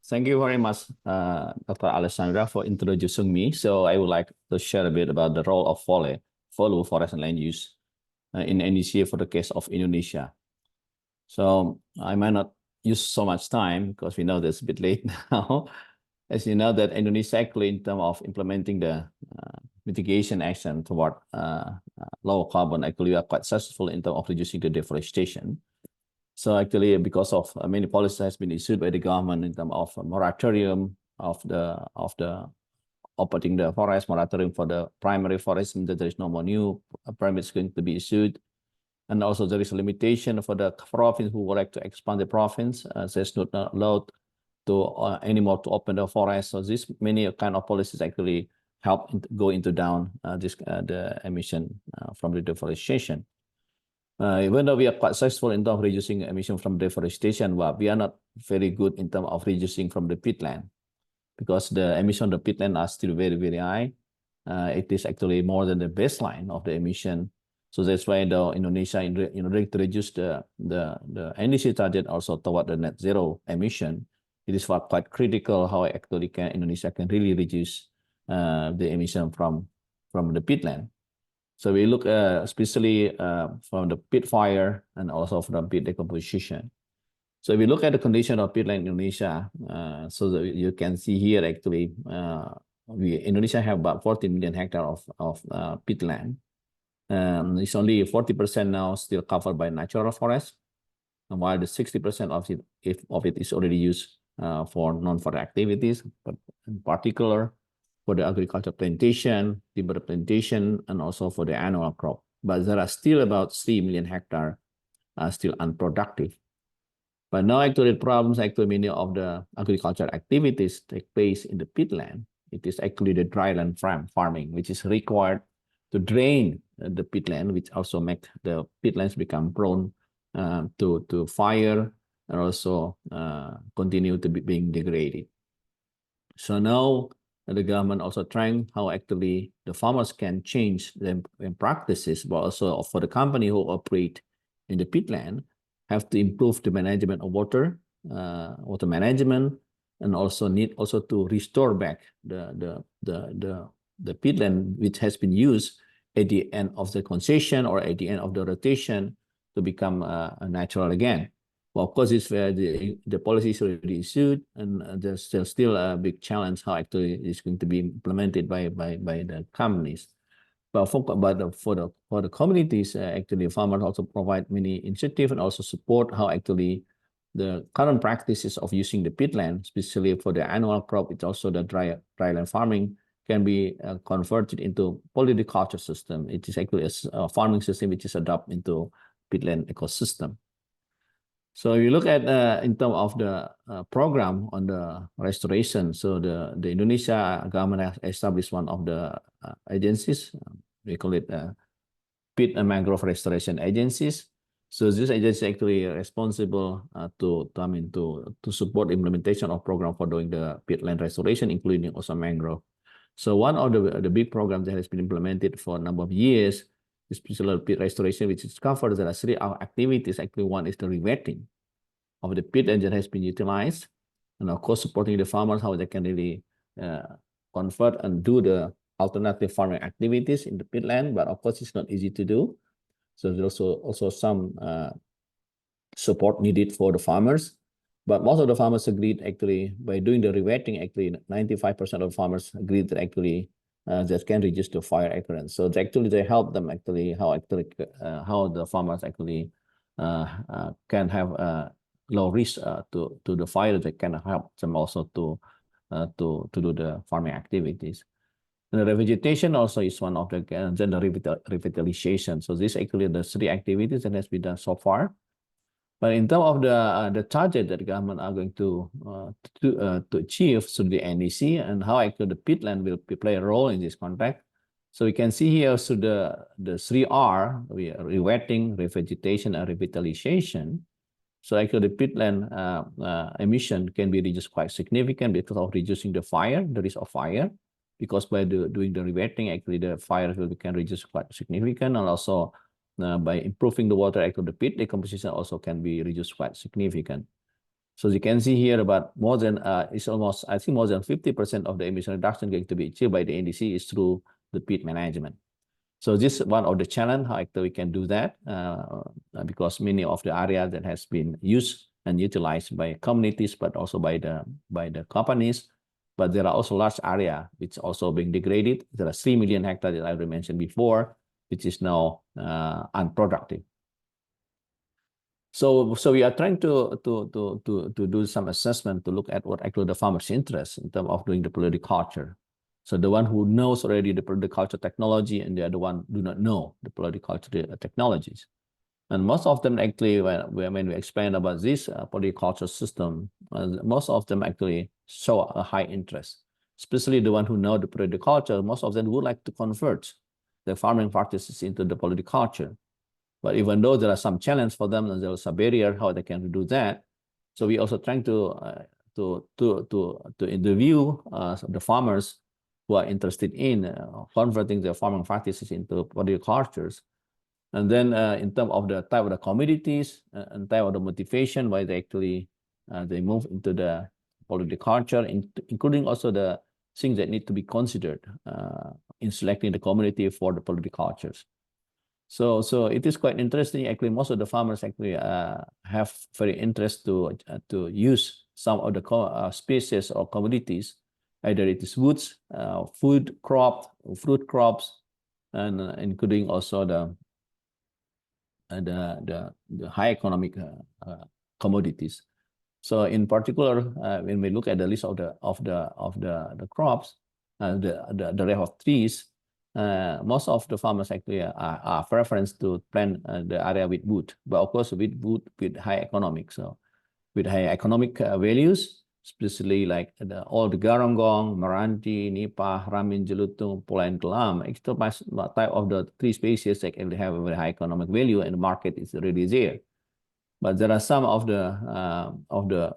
thank you very much, Dr. Alessandra, for introducing me. So I would like to share a bit about the role of follow forest and land use in Indonesia for the case of Indonesia. So I might not use so much time because we know that it's a bit late now. As you know, that Indonesia actually, in terms of implementing the mitigation action toward low carbon, actually we are quite successful in terms of reducing the deforestation. So actually, because of many policies has been issued by the government in terms of a moratorium of the operating the forest, moratorium for the primary forest, means that there is no more new permits going to be issued. And also there is a limitation for the province who would like to expand the province. There's not allowed to anymore to open the forest. So this many kind of policies actually help go into down the emission from the deforestation. Even though we are quite successful in terms of reducing emission from deforestation, but we are not very good in terms of reducing from the peatland, because the emission of the peatland are still very, very high. It is actually more than the baseline of the emission. So that's why the Indonesia, in order to reduce the NDC target also toward the net zero emission, it is quite critical how actually Indonesia can really reduce the emission from the peatland. So we look especially from the peat fire and also from peat decomposition. So if we look at the condition of peatland in Indonesia, so you can see here actually Indonesia have about 14 million hectares of peatland. It's only 40% now still covered by natural forest, and while the 60% of it is already used for non-forest activities, but in particular for the agriculture plantation, timber plantation, and also for the annual crop. But there are still about 3 million hectares still unproductive. But now actually problems, actually many of the agricultural activities take place in the peatland. It is actually the dryland farming, which is required to drain the peatland, which also make the peatlands become prone to fire and also continue to be being degraded. So now the government also trying how actually the farmers can change their practices, but also for the company who operate in the peatland have to improve the management of water management, and also need also to restore back the peatland which has been used at the end of the concession or at the end of the rotation to become natural again. Well, of course, it's where the policy is already issued, and there's still a big challenge how actually it's going to be implemented by the companies. But for the communities, actually, farmers also provide many incentives and also support how actually the current practices of using the peatland, especially for the annual crop, it's also the dryland farming, can be converted into polyculture system. It is actually a farming system which is adopted into peatland ecosystem. So if you look at in terms of the program on the restoration, so the Indonesia government has established one of the agencies. We call it peat and mangrove restoration agencies. So this agency actually responsible to support the implementation of program for doing the peatland restoration, including also mangrove. So one of the big programs that has been implemented for a number of years is special pit restoration, which is covered. There are three activities. Actually, one is the rewetting of the peatland that has been utilized, and of course supporting the farmers how they can really convert and do the alternative farming activities in the peatland. But of course, it's not easy to do. So there's also some support needed for the farmers. But most of the farmers agreed actually by doing the rewetting, actually 95% of farmers agreed that actually that can reduce the fire occurrence. So they help them actually how the farmers actually can have low risk to the fire. That can help them also to do the farming activities. And the revegetation also is one of the gender revitalization. So this actually the three activities that has been done so far. But in terms of the target that the government are going to achieve through the NDC and how actually the peatland will play a role in this context. So we can see here through the 3R, rewetting, revegetation, and revitalization. So actually the peatland emission can be reduced quite significant because of reducing the risk of fire. Because by doing the rewetting, actually the fire can reduce quite significant, and also by improving the water, actually the peat decomposition also can be reduced quite significant. So you can see here about more than it's almost, I think more than 50% of the emission reduction going to be achieved by the NDC is through the peat management. So this is one of the challenge how actually we can do that because many of the areas that has been used and utilized by communities, but also by the companies. But there are also large area which also being degraded. There are 3 million hectares that I already mentioned before, which is now unproductive. So we are trying to do some assessment to look at what actually the farmers' interest in terms of doing the polyculture. So the one who knows already the polyculture technology and the other one do not know the polyculture technologies. And most of them actually, when we explain about this polyculture system, most of them actually show a high interest, especially the one who know the polyculture. Most of them would like to convert the farming practices into the polyculture. But even though there are some challenges for them and there is a barrier how they can do that, so we also trying to interview the farmers who are interested in converting their farming practices into polycultures. And then in terms of the type of the commodities and type of the motivation why they actually they move into the polyculture, including also the things that need to be considered in selecting the community for the polycultures. So it is quite interesting. Actually, most of the farmers actually have very interest to use some of the species or commodities, either it is woods, food crop, fruit crops, and including also the high economic commodities. So in particular, when we look at the list of the crops, the array of trees, most of the farmers actually are preference to plant the area with wood, but of course with wood with high economic. So with high economic values, especially like all the Garanggong, Meranti, Nipah, Ramin, Jelutung, Pola, and Kelam, it's the type of the tree species that actually have a very high economic value, and the market is already there. But there are some of the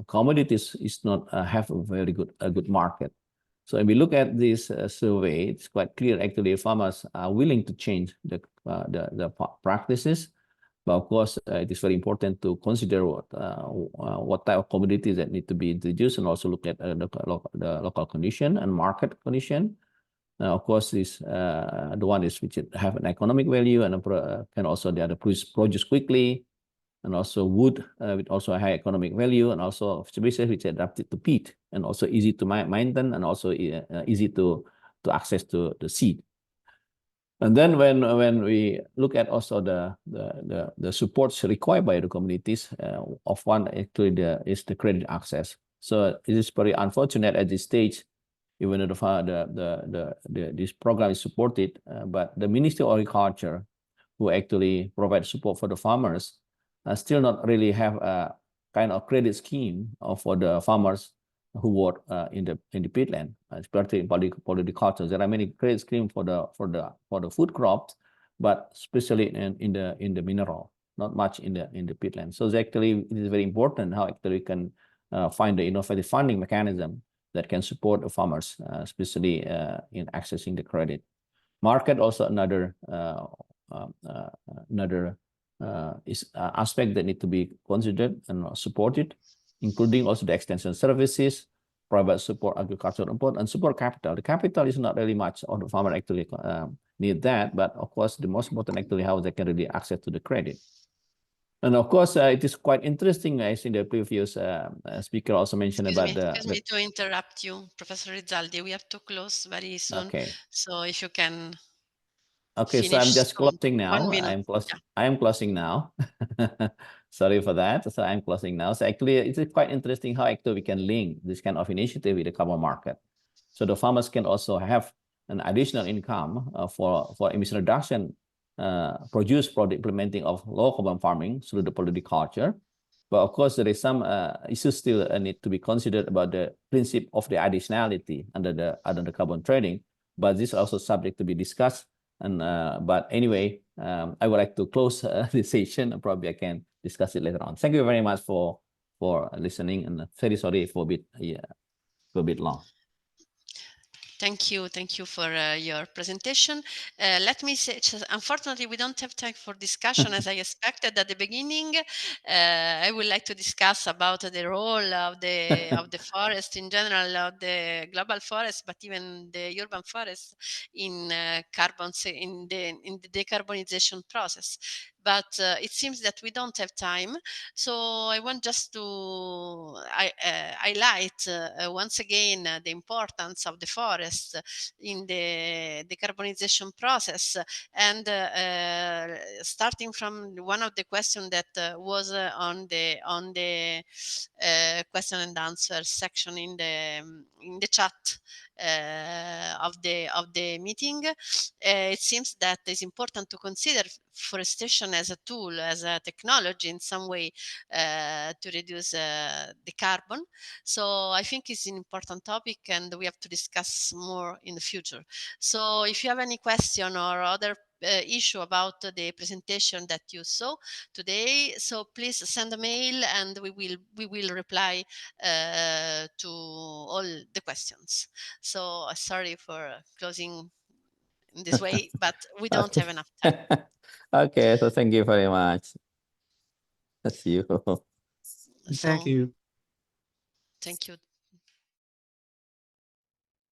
commodities is not have a very good market. So when we look at this survey, it's quite clear actually farmers are willing to change the practices. But of course, it is very important to consider what type of commodities that need to be introduced, and also look at the local condition and market condition. Of course, this the one is which have an economic value and can also the other produce quickly, and also wood with also a high economic value, and also species which are adapted to peat and also easy to maintain, and also easy to access to the seed. And then when we look at also the supports required by the communities, of one actually is the credit access. So it is very unfortunate at this stage, even though this program is supported, but the Ministry of Agriculture, who actually provide support for the farmers, still not really have a kind of credit scheme for the farmers who work in the peatland, especially in polyculture. There are many credit schemes for the food crops, but especially in the mineral, not much in the peatland. So actually, it is very important how actually we can find the innovative funding mechanism that can support the farmers, especially in accessing the credit. Market also another aspect that need to be considered and supported, including also the extension services, private support agricultural input, and support capital. The capital is not really much, or the farmer actually need that, but of course the most important actually how they can really access to the credit. And of course, it is quite interesting. I think the previous speaker also mentioned Excuse me to interrupt you, Professor Rizaldi. We have to close very soon. Okay. So if you can. Okay, so I'm just closing now. 1 minute. I am closing now. Sorry for that. So I'm closing now. So actually, it's quite interesting how actually we can link this kind of initiative with the carbon market. So the farmers can also have an additional income for emission reduction produced for the implementing of low carbon farming through the polyculture. But of course, there is some issues still need to be considered about the principle of the additionality under the carbon trading. But this is also subject to be discussed. And but anyway, I would like to close this session, and probably I can discuss it later on. Thank you very much for listening, and very sorry for a bit long. Thank you for your presentation. Let me say, unfortunately, we don't have time for discussion as I expected at the beginning. I would like to discuss about the role of the forest in general, of the global forest, but even the urban forest in in the decarbonization process. But it seems that we don't have time. So I want just to highlight once again the importance of the forest in the decarbonization process. And starting from one of the questions that was on the question and answer section in the chat of the meeting, it seems that it's important to consider forestation as a tool, as a technology in some way to reduce the carbon. So I think it's an important topic, and we have to discuss more in the future. So if you have any question or other issue about the presentation that you saw today, so please send a mail and we will reply to all the questions. So sorry for closing in this way, but we don't have enough time. Okay, so thank you very much. That's you. Thank you. Thank you.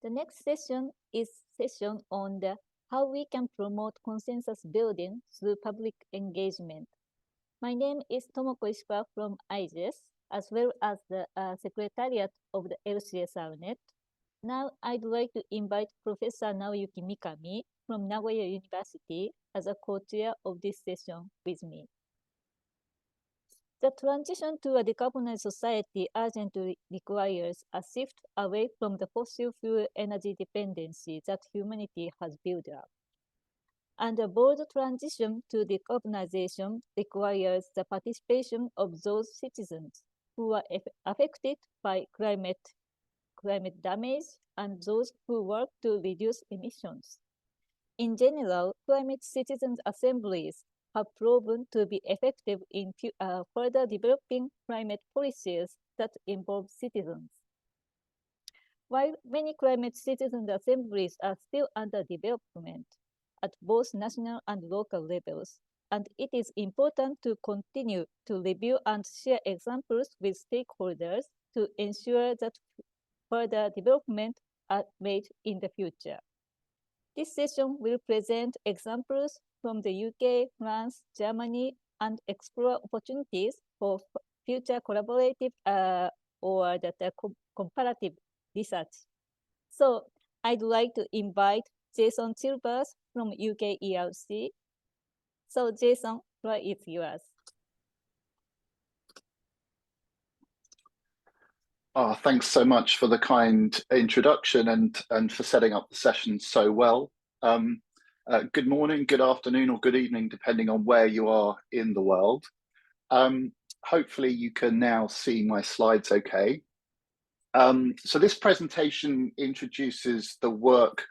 The next session is session on the how we can promote consensus building through public engagement. My name is Tomoko Ishikawa from IGES, as well as the Secretariat of the LCS-RNet. Now I'd like to invite Professor Naoyuki Mikami from Nagoya University as a co-chair of this session with me. The transition to a decarbonized society urgently requires a shift away from the fossil fuel energy dependency that humanity has built up. And a bold transition to decarbonization requires the participation of those citizens who are affected by climate damage and those who work to reduce emissions. In general, climate citizen assemblies have proven to be effective in further developing climate policies that involve citizens. While many climate citizen assemblies are still under development at both national and local levels, and it is important to continue to review and share examples with stakeholders to ensure that further development are made in the future. This session will present examples from the UK, France, Germany, and explore opportunities for future collaborative or comparative research. So I'd like to invite Jason Chilvers from UK ERC. So Jason, floor is yours. Thanks so much for the kind introduction and for setting up the session so well. Good morning, good afternoon, or good evening, depending on where you are in the world. Hopefully you can now see my slides okay. So this presentation introduces the work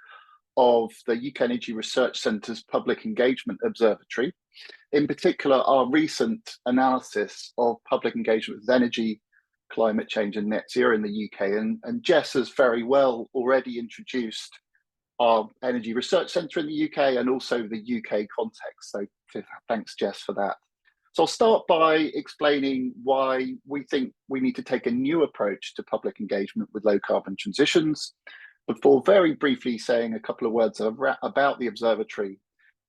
of the UK Energy Research Centre's Public Engagement Observatory, in particular our recent analysis of public engagement with energy climate change and net zero in the UK. And Jess has very well already introduced our Energy Research Centre in the UK and also the UK context. So thanks, Jess, for that. So I'll start by explaining why we think we need to take a new approach to public engagement with low carbon transitions, before very briefly saying a couple of words about the observatory.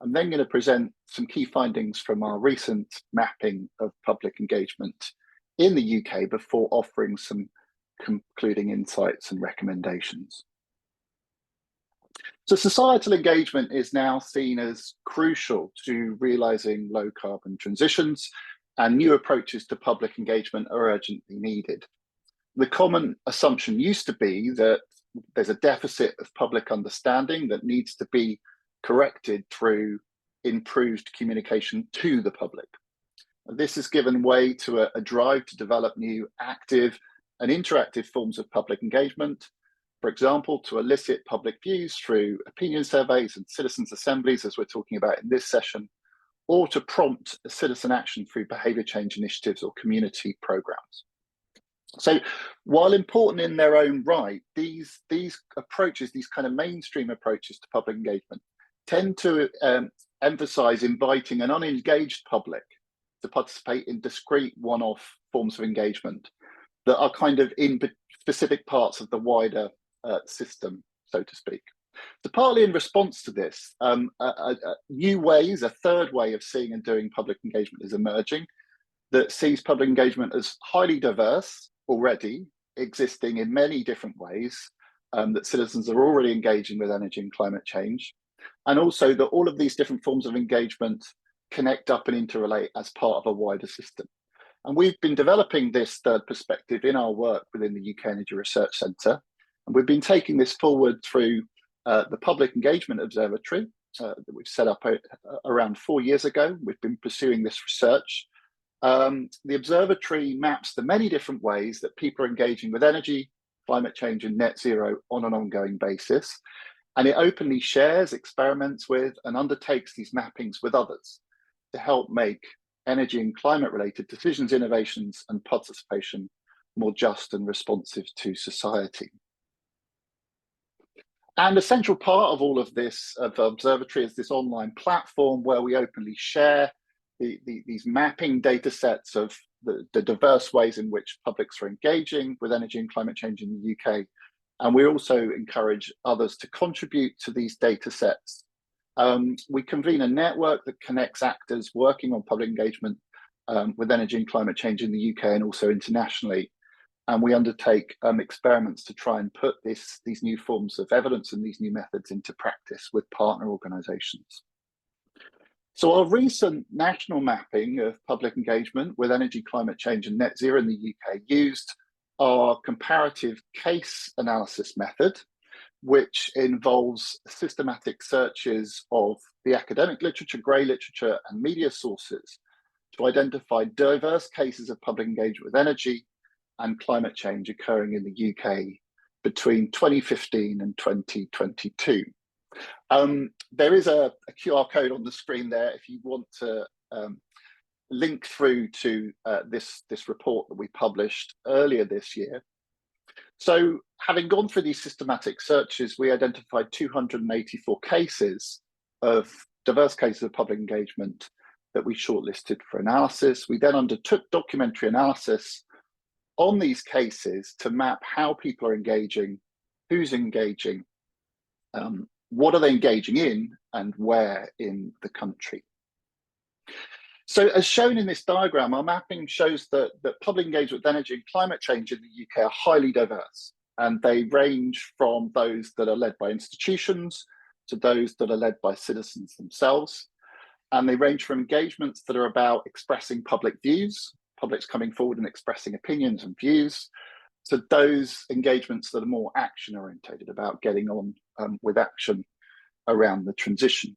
I'm then going to present some key findings from our recent mapping of public engagement in the UK before offering some concluding insights and recommendations. So societal engagement is now seen as crucial to realising low carbon transitions, and new approaches to public engagement are urgently needed. The common assumption used to be that there's a deficit of public understanding that needs to be corrected through improved communication to the public. This has given way to a drive to develop new active and interactive forms of public engagement. For example, to elicit public views through opinion surveys and citizens' assemblies, as we're talking about in this session, or to prompt citizen action through behaviour change initiatives or community programmes. So while important in their own right, these approaches, these kind of mainstream approaches to public engagement, tend to emphasise inviting an unengaged public to participate in discrete one-off forms of engagement that are kind of in specific parts of the wider system, so to speak. So partly in response to this, new ways, a third way of seeing and doing public engagement is emerging that sees public engagement as highly diverse, already existing in many different ways, that citizens are already engaging with energy and climate change, and also that all of these different forms of engagement connect up and interrelate as part of a wider system. And we've been developing this third perspective in our work within the UK Energy Research Centre. And we've been taking this forward through the Public Engagement Observatory that we've set up around 4 years ago. We've been pursuing this research. The observatory maps the many different ways that people are engaging with energy, climate change and net zero on an ongoing basis. And it openly shares, experiments with and undertakes these mappings with others to help make energy and climate related decisions, innovations and participation more just and responsive to society. And a central part of all of this, of the observatory, is this online platform where we openly share these mapping data sets of the diverse ways in which publics are engaging with energy and climate change in the UK. And we also encourage others to contribute to these data sets. We convene a network that connects actors working on public engagement with energy and climate change in the UK and also internationally. And we undertake experiments to try and put these new forms of evidence and these new methods into practice with partner organisations. So our recent national mapping of public engagement with energy, climate change and net zero in the UK used our comparative case analysis method, which involves systematic searches of the academic literature, grey literature and media sources to identify diverse cases of public engagement with energy and climate change occurring in the UK between 2015 and 2022. There is a QR code on the screen there if you want to link through to this report that we published earlier this year. So having gone through these systematic searches, we identified 284 cases of diverse cases of public engagement that we shortlisted for analysis. We then undertook documentary analysis on these cases to map how people are engaging, who's engaging, what are they engaging in, and where in the country. So as shown in this diagram, our mapping shows that public engagement with energy and climate change in the UK are highly diverse, and they range from those that are led by institutions to those that are led by citizens themselves. And they range from engagements that are about expressing public views, publics coming forward and expressing opinions and views, to those engagements that are more action orientated, about getting on with action around the transition.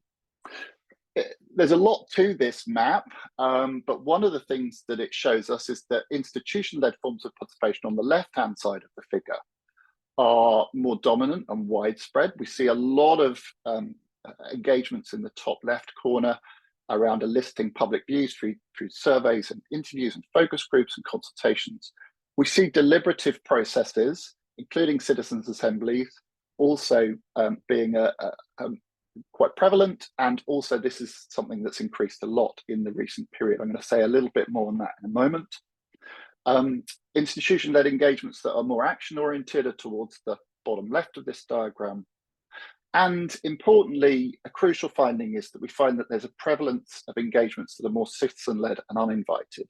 There's a lot to this map, but one of the things that it shows us is that institution-led forms of participation on the left-hand side of the figure are more dominant and widespread. We see a lot of engagements in the top left corner around eliciting public views through surveys and interviews and focus groups and consultations. We see deliberative processes, including citizens' assemblies, also being quite prevalent, and also this is something that's increased a lot in the recent period. I'm going to say a little bit more on that in a moment. Institution-led engagements that are more action-oriented are towards the bottom left of this diagram. And importantly, a crucial finding is that we find that there's a prevalence of engagements that are more citizen-led and uninvited.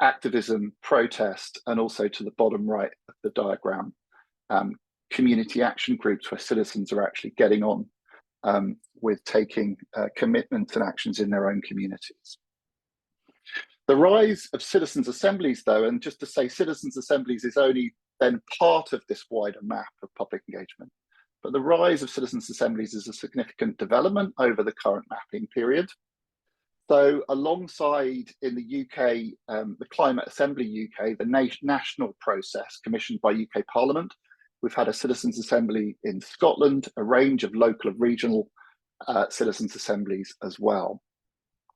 Activism, protest, and also to the bottom right of the diagram, community action groups where citizens are actually getting on with taking commitments and actions in their own communities. The rise of citizens' assemblies, though, and just to say citizens' assemblies is only then part of this wider map of public engagement, but the rise of citizens' assemblies is a significant development over the current mapping period. So alongside in the UK, the Climate Assembly UK, the national process commissioned by UK Parliament, we've had a citizens' assembly in Scotland, a range of local and regional citizens' assemblies as well.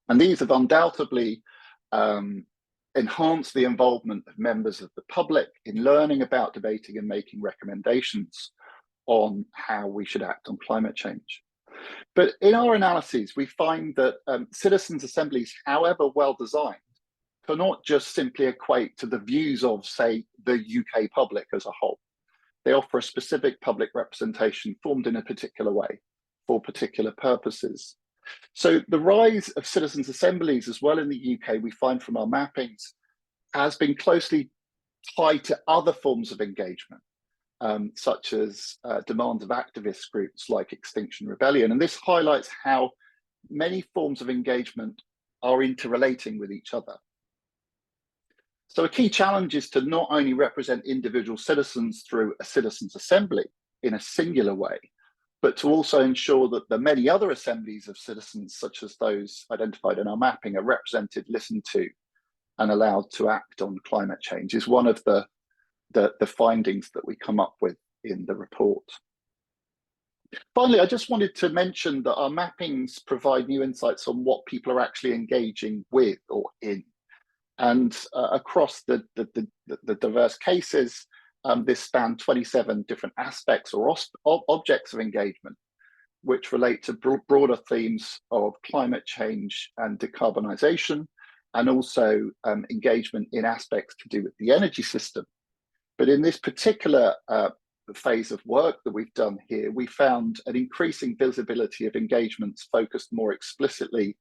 And these have undoubtedly enhanced the involvement of members of the public in learning about, debating and making recommendations on how we should act on climate change. But in our analyses, we find that citizens' assemblies, however well designed, cannot just simply equate to the views of, say, the UK public as a whole. They offer a specific public representation formed in a particular way for particular purposes. So the rise of citizens' assemblies as well in the UK, we find from our mappings, has been closely tied to other forms of engagement, such as demands of activist groups like Extinction Rebellion. And this highlights how many forms of engagement are interrelating with each other. So a key challenge is to not only represent individual citizens through a citizens' assembly in a singular way, but to also ensure that the many other assemblies of citizens, such as those identified in our mapping, are represented, listened to, and allowed to act on climate change, is one of the findings that we come up with in the report. Finally, I just wanted to mention that our mappings provide new insights on what people are actually engaging with or in. And across the diverse cases, this spanned 27 different aspects or objects of engagement, which relate to broader themes of climate change and decarbonisation, and also engagement in aspects to do with the energy system. But in this particular phase of work that we've done here, we found an increasing visibility of engagements focused more explicitly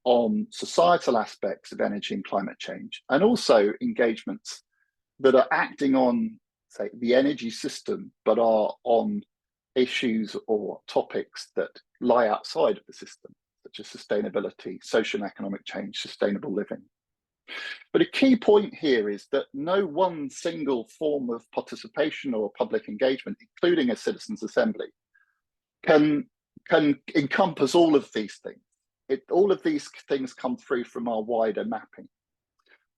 on societal aspects of energy and climate change, and also engagements that are acting on, say, the energy system, but are on issues or topics that lie outside of the system, such as sustainability, social and economic change, sustainable living. But a key point here is that no one single form of participation or public engagement, including a citizens' assembly, can encompass all of these things. All of these things come through from our wider mapping.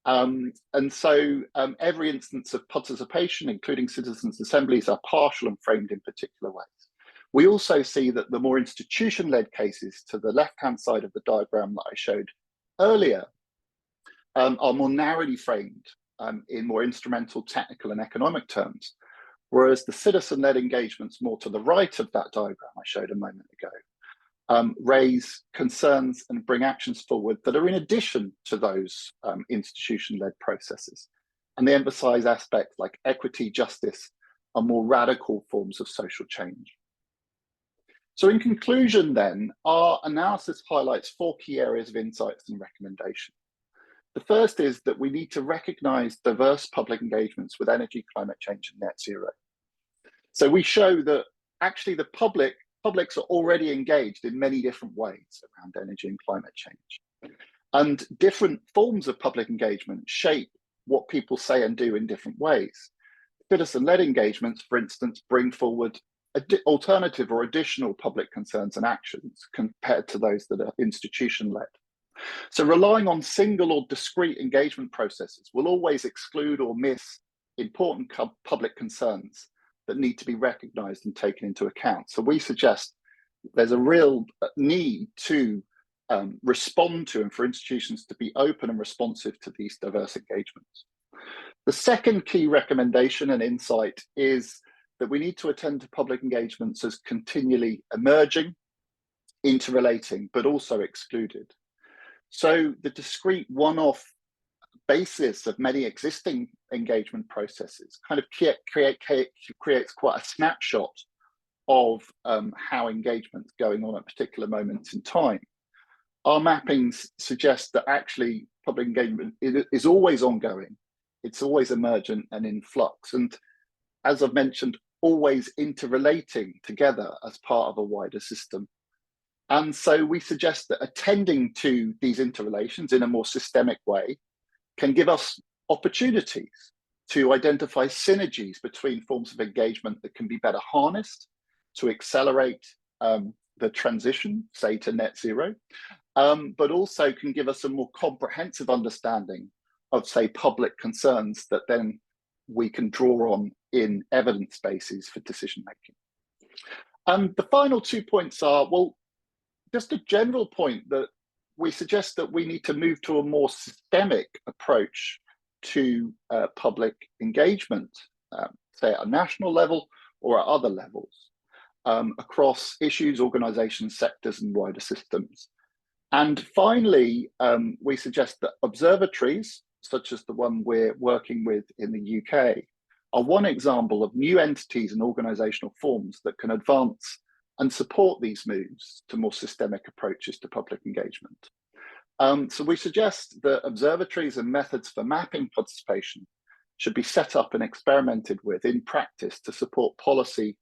And so every instance of participation, including citizens' assemblies, are partial and framed in particular ways. We also see that the more institution-led cases to the left-hand side of the diagram that I showed earlier are more narrowly framed in more instrumental, technical and economic terms, whereas the citizen-led engagements more to the right of that diagram I showed a moment ago raise concerns and bring actions forward that are in addition to those institution-led processes. And they emphasize aspects like equity, justice, and more radical forms of social change. So in conclusion then, our analysis highlights 4 key areas of insights and recommendation. The first is that we need to recognize diverse public engagements with energy, climate change, and net zero. So we show that actually the publics are already engaged in many different ways around energy and climate change. And different forms of public engagement shape what people say and do in different ways. Citizen-led engagements, for instance, bring forward alternative or additional public concerns and actions compared to those that are institution-led. So relying on single or discrete engagement processes will always exclude or miss important public concerns that need to be recognized and taken into account. So we suggest there's a real need to respond to and for institutions to be open and responsive to these diverse engagements. The second key recommendation and insight is that we need to attend to public engagements as continually emerging, interrelating, but also excluded. So the discrete one-off basis of many existing engagement processes kind of creates quite a snapshot of how engagement's going on at particular moments in time. Our mappings suggest that actually public engagement is always ongoing, it's always emergent and in flux, and as I've mentioned, always interrelating together as part of a wider system. And so we suggest that attending to these interrelations in a more systemic way can give us opportunities to identify synergies between forms of engagement that can be better harnessed to accelerate the transition, say, to net zero, but also can give us a more comprehensive understanding of, say, public concerns that then we can draw on in evidence bases for decision making. The final 2 points are, well, just a general point that we suggest that we need to move to a more systemic approach to public engagement, say at a national level or at other levels, across issues, organizations, sectors, and wider systems. And finally, we suggest that observatories, such as the one we're working with in the UK, are one example of new entities and organizational forms that can advance and support these moves to more systemic approaches to public engagement. So we suggest that observatories and methods for mapping participation should be set up and experimented with in practice to support policy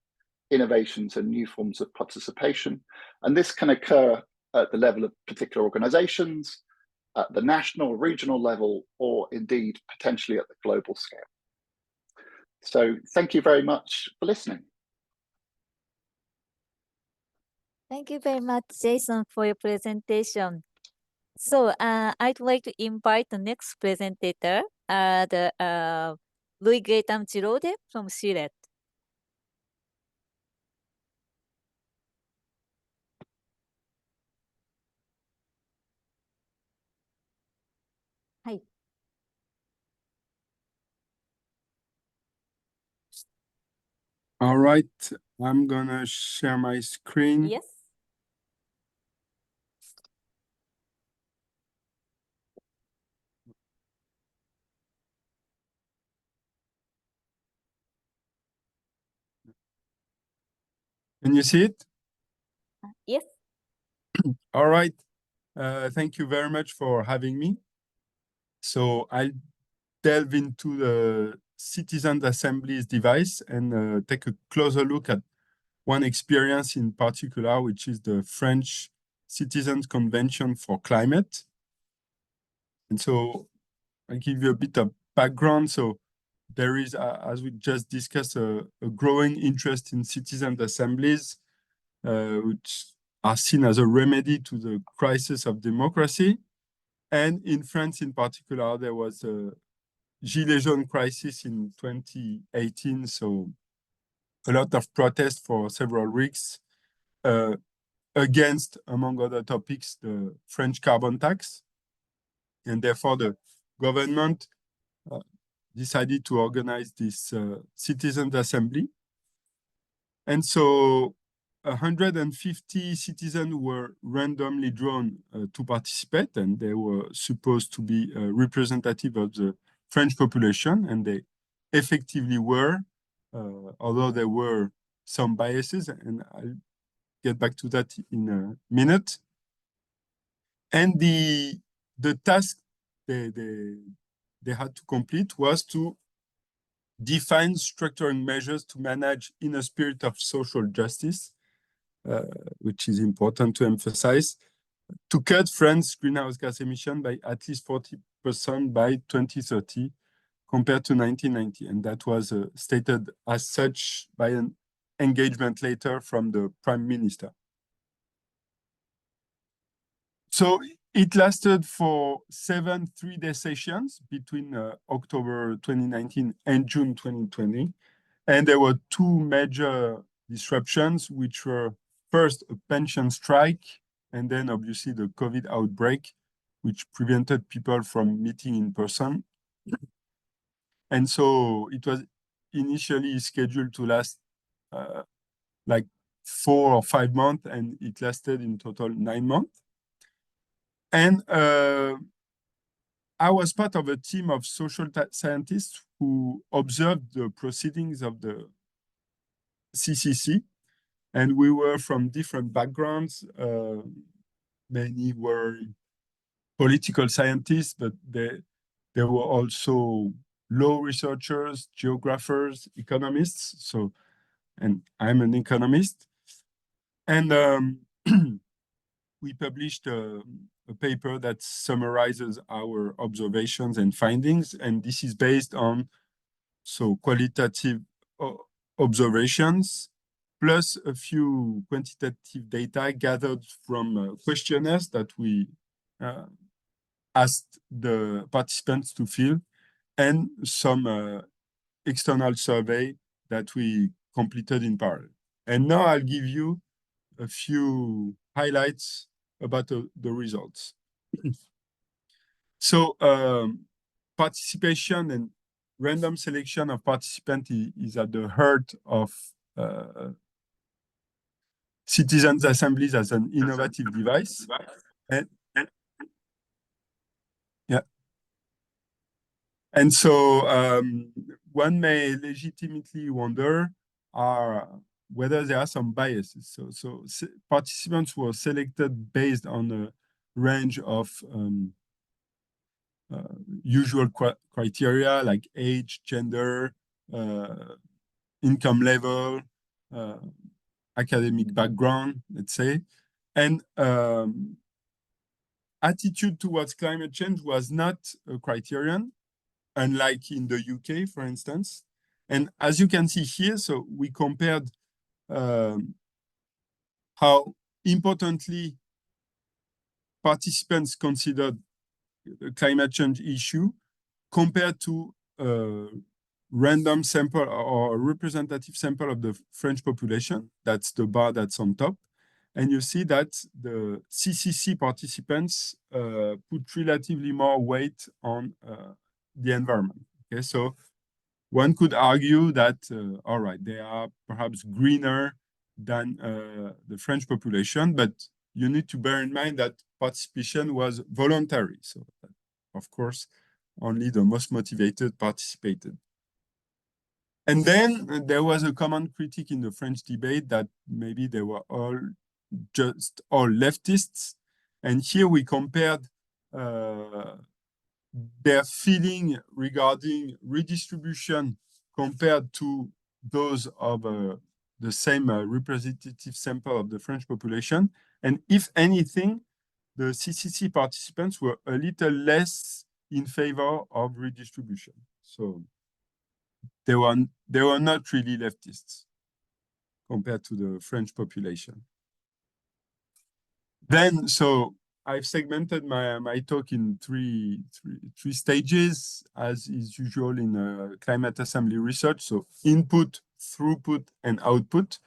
innovations and new forms of participation. And this can occur at the level of particular organizations, at the national, regional level, or indeed potentially at the global scale. So thank you very much for listening. Thank you very much, Jason, for your presentation. So I'd like to invite the next presenter, Louis Gaetan Giraudet from CIRET. Hi. All right, I'm gonna share my screen. Yes. Can you see it? Yes. All right. Thank you very much for having me. So I'll delve into the citizen assemblies device and take a closer look at one experience in particular, which is the French Citizens Convention for Climate. And so I'll give you a bit of background. So there is, as we just discussed, a growing interest in citizen assemblies, which are seen as a remedy to the crisis of democracy. And in France in particular, there was a Gilets jaunes crisis in 2018. So a lot of protests for several weeks against, among other topics, the French carbon tax. And therefore, the government decided to organize this citizens assembly. And so 150 citizens were randomly drawn to participate, and they were supposed to be representative of the French population, and they effectively were, although there were some biases, and I'll get back to that in a minute. And the task they had to complete was to define structuring measures to manage in a spirit of social justice, which is important to emphasize, to cut France's greenhouse gas emission by at least 40% by 2030 compared to 1990. And that was stated as such by an engagement letter from the Prime Minister. So it lasted for 7 three-day sessions between October 2019 and June 2020. And there were two major disruptions, which were first a pension strike, and then obviously the COVID outbreak, which prevented people from meeting in person. And so it was initially scheduled to last like 4 or 5 months, and it lasted in total 9 months. And I was part of a team of social scientists who observed the proceedings of the CCC, and we were from different backgrounds. Many were political scientists, but there were also law researchers, geographers, economists. So, and I'm an economist. And we published a paper that summarizes our observations and findings. And this is based on qualitative observations, plus a few quantitative data gathered from questionnaires that we asked the participants to fill, and some external survey that we completed in parallel. And now I'll give you a few highlights about the results. So participation and random selection of participants is at the heart of citizens' assemblies as an innovative device. And so one may legitimately wonder whether there are some biases. So participants were selected based on a range of usual criteria like age, gender, income level, academic background, let's say. And attitude towards climate change was not a criterion, unlike in the UK, for instance. And as you can see here, so we compared how importantly participants considered the climate change issue compared to a random sample or a representative sample of the French population. That's the bar that's on top. And you see that the CCC participants put relatively more weight on the environment. Okay, so one could argue that, all right, they are perhaps greener than the French population, but you need to bear in mind that participation was voluntary. So, of course, only the most motivated participated. And then there was a common critique in the French debate that maybe they were all leftists. And here we compared their feeling regarding redistribution compared to those of the same representative sample of the French population. And if anything, the CCC participants were a little less in favor of redistribution. So they were not really leftists compared to the French population. Then, so I've segmented my talk in three stages, as is usual in climate assembly research. So input, throughput, and output.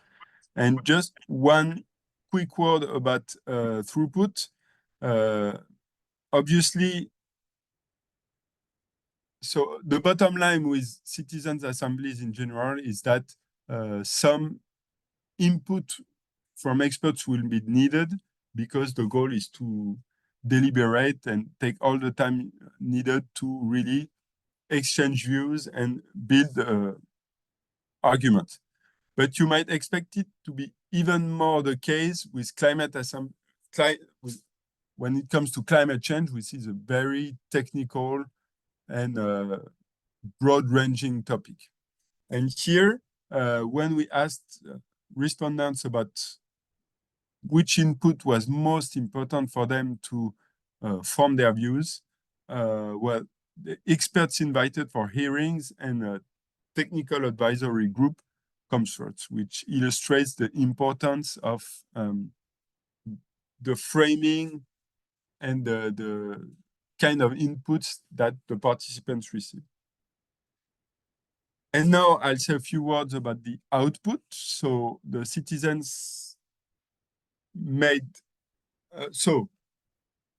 And just one quick word about throughput. Obviously, so the bottom line with citizens' assemblies in general is that some input from experts will be needed, because the goal is to deliberate and take all the time needed to really exchange views and build arguments. But you might expect it to be even more the case with when it comes to climate change, which is a very technical and broad-ranging topic. And here, when we asked respondents about which input was most important for them to form their views, well, the experts invited for hearings and a technical advisory group comes first, which illustrates the importance of the framing and the kind of inputs that the participants receive. And now I'll say a few words about the output. So the citizens made, so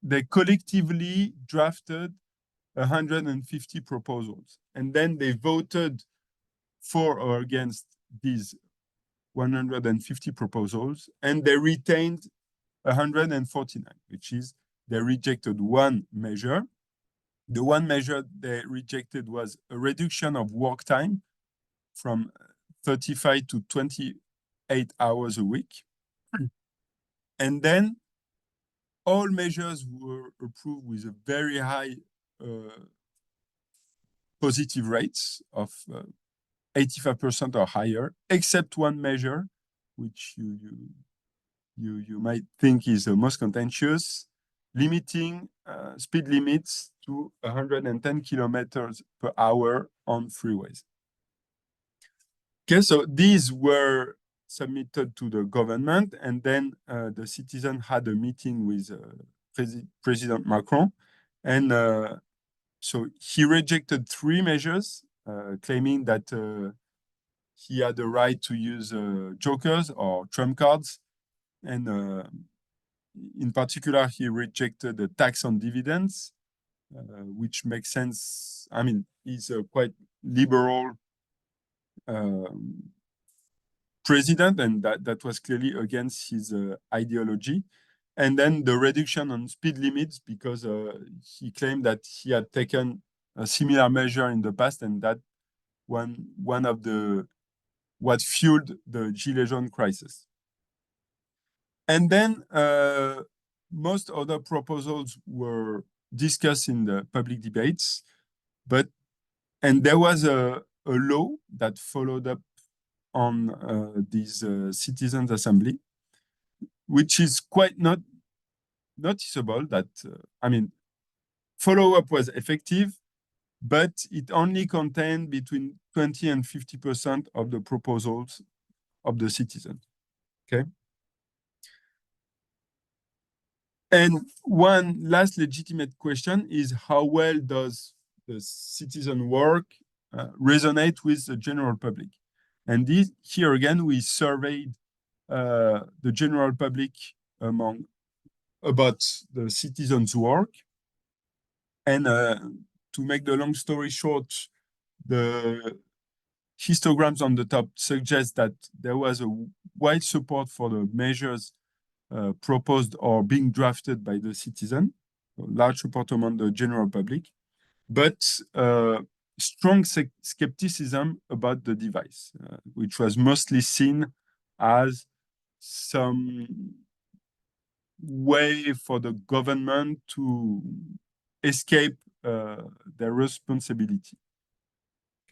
they collectively drafted 150 proposals. and then they voted for or against these 150 proposals, and they retained 149, which is they rejected one measure. The one measure they rejected was a reduction of work time from 35 to 28 hours a week. And then all measures were approved with a very high positive rates of 85% or higher, except one measure, which you might think is the most contentious, limiting speed limits to 110 kilometers per hour on freeways. Okay, so these were submitted to the government, and then the citizen had a meeting with President Macron, and so he rejected 3 measures, claiming that he had the right to use jokers or trump cards, and in particular, he rejected the tax on dividends, which makes sense. I mean, he's a quite liberal president, and that was clearly against his ideology. And then the reduction on speed limits, because he claimed that he had taken a similar measure in the past, and that one of the what fueled the Gilets jaunes crisis. And then most other proposals were discussed in the public debates, and there was a law that followed up on this citizens' assembly, which is quite not noticeable. That I mean, follow-up was effective, but it only contained between 20 and 50% of the proposals of the citizens. Okay. And one last legitimate question is, how well does the citizen work resonate with the general public? And here again, we surveyed the general public about the citizens' work. And to make the long story short, the histograms on the top suggest that there was a wide support for the measures proposed or being drafted by the citizen, large support among the general public, but strong skepticism about the device, which was mostly seen as some way for the government to escape their responsibility.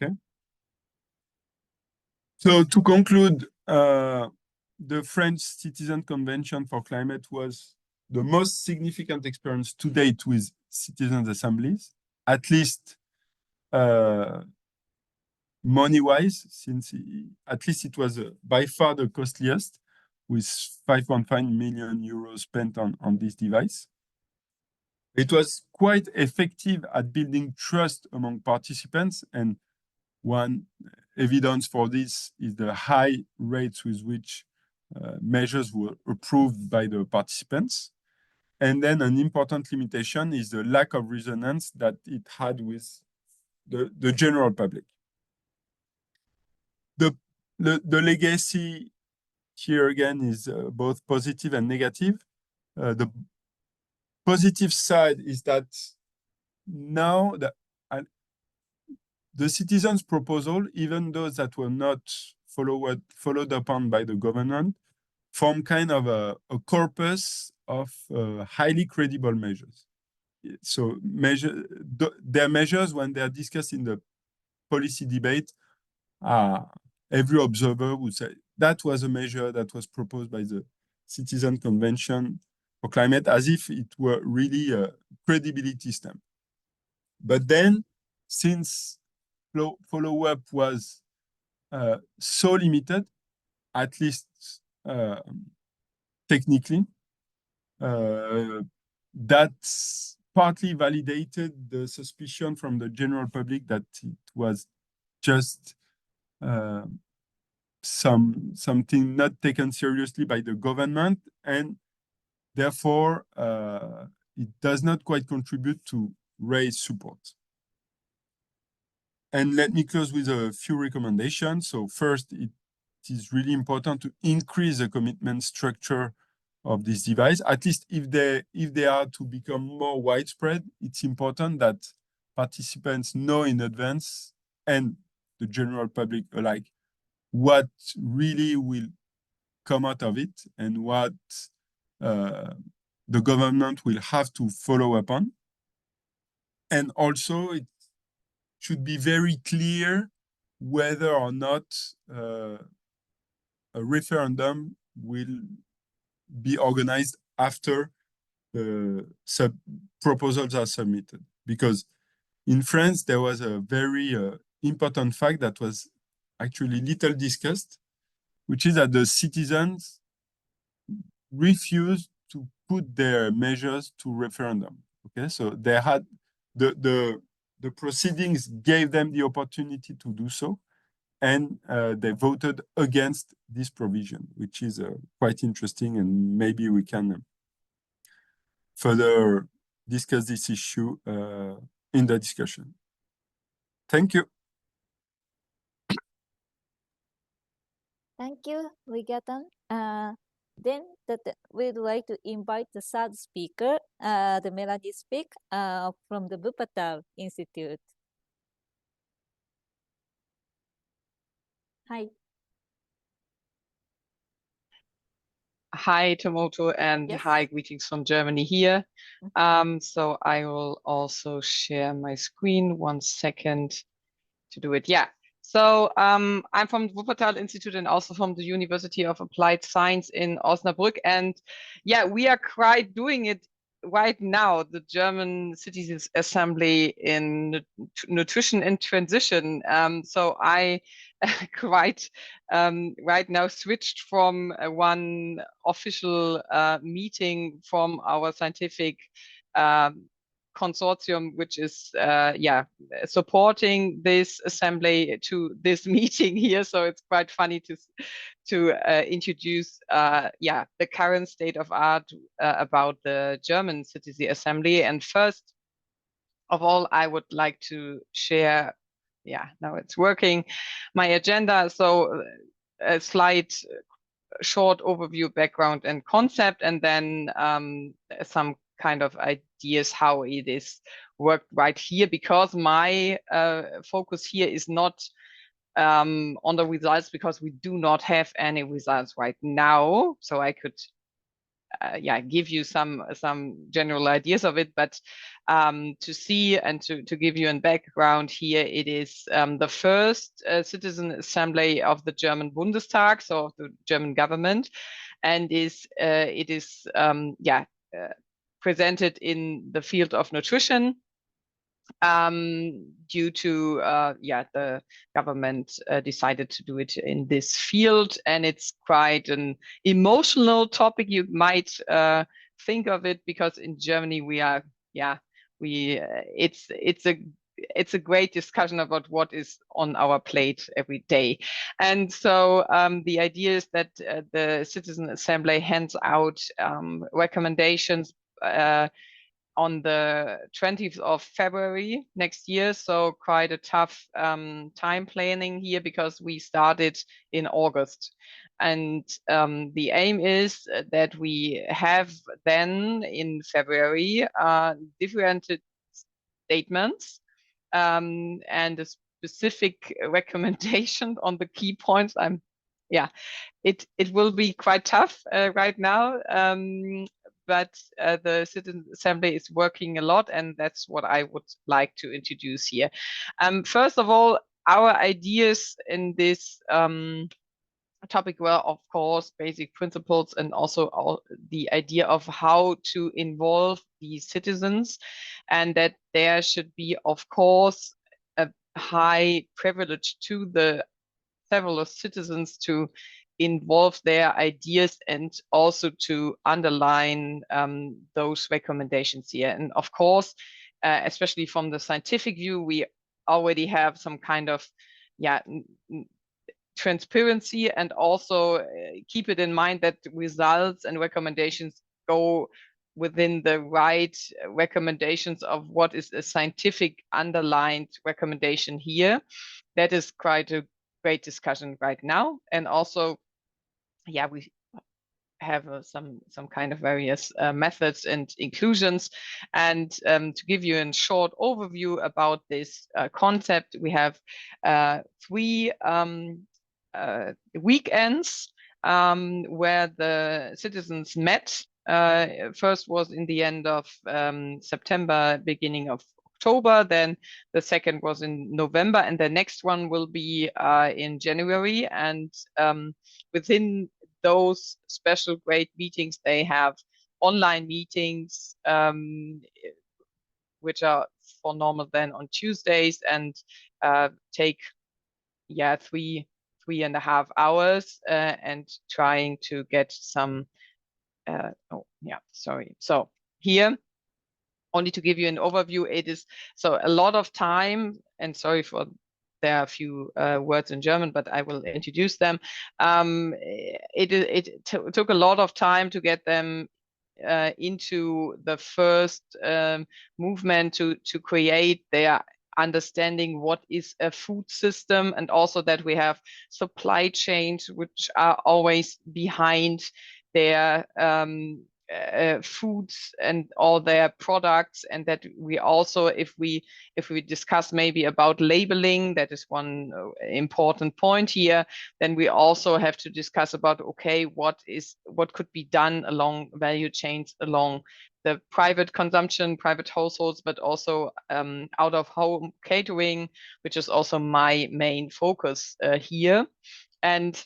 Okay. So to conclude, the French Citizen Convention for Climate was the most significant experience to date with citizens' assemblies, at least money-wise, since at least it was by far the costliest, with 5.5 million euros spent on this device. It was quite effective at building trust among participants, and one evidence for this is the high rates with which measures were approved by the participants. And then an important limitation is the lack of resonance that it had with the general public. The legacy here again is both positive and negative. The positive side is that now the citizens' proposal, even those that were not followed upon by the government, form kind of a corpus of highly credible measures. So their measures, when they are discussed in the policy debate, every observer would say that was a measure that was proposed by the Citizen Convention for Climate, as if it were really a credibility stamp. But then, since follow-up was so limited, at least technically, that partly validated the suspicion from the general public that it was just something not taken seriously by the government, and therefore it does not quite contribute to raise support. And let me close with a few recommendations. So first, it is really important to increase the commitment structure of this device. At least if they are to become more widespread, it's important that participants know in advance, and the general public alike, what really will come out of it and what the government will have to follow up on. And also it should be very clear whether or not a referendum will be organized after the proposals are submitted. Because in France, there was a very important fact that was actually little discussed, which is that the citizens refused to put their measures to referendum. Okay, so they had the proceedings gave them the opportunity to do so, and they voted against this provision, which is quite interesting, and maybe we can further discuss this issue in the discussion. Thank you. Thank you, Rigatan. Then we'd like to invite the third speaker, the Melody speak from the Wuppertal Institute. Hi. Hi, Tomoto, and Yes. hi, greetings from Germany here. So I will also share my screen. 1 second to do it. Yeah. So I'm from the Wuppertal Institute and also from the University of Applied Science in Osnabrück. And yeah, we are quite doing it right now, the German Citizens Assembly in Nutrition and Transition. So I quite right now switched from one official meeting from our scientific consortium, which is supporting this assembly, to this meeting here. So it's quite funny to introduce the current state of art about the German Citizen Assembly. And first of all, I would like to share, now it's working, my agenda. So a slight short overview, background and concept, and then some kind of ideas how it is worked right here, because my focus here is not on the results, because we do not have any results right now. So I could give you some general ideas of it, but to see and to give you a background here, it is the first citizen assembly of the German Bundestag, so of the German government, and it is presented in the field of nutrition due to the government decided to do it in this field, and it's quite an emotional topic. You might think of it because in Germany we are it's a great discussion about what is on our plate every day. And so the idea is that the Citizen Assembly hands out recommendations on the 20th of February next year. So quite a tough time planning here, because we started in August. And the aim is that we have then in February different statements and a specific recommendation on the key points. It will be quite tough right now. But the Citizen Assembly is working a lot, and that's what I would like to introduce here. First of all, our ideas in this topic were, of course, basic principles, and also the idea of how to involve the citizens, and that there should be, of course, a high privilege to the several citizens to involve their ideas and also to underline those recommendations here. And of course, especially from the scientific view, we already have some kind of transparency, and also keep it in mind that results and recommendations go within the right recommendations of what is a scientific underlined recommendation here. That is quite a great discussion right now. And also, yeah, we have some kind of various methods and inclusions. And to give you a short overview about this concept, we have 3 weekends where the citizens met. First was in the end of September, beginning of October, then the second was in November, and the next one will be in January. And within those special great meetings, they have online meetings, which are for normal then on Tuesdays, and take 3.5 hours, and trying to get some so here, only to give you an overview, it is so a lot of time, and sorry for there are a few words in German, but I will introduce them. It took a lot of time to get them into the first movement to create their understanding what is a food system, and also that we have supply chains which are always behind their foods and all their products, and that we also, if we discuss maybe about labeling, that is one important point here, then we also have to discuss about, okay, what could be done along value chains, along the private consumption, private households, but also out of home catering, which is also my main focus here, and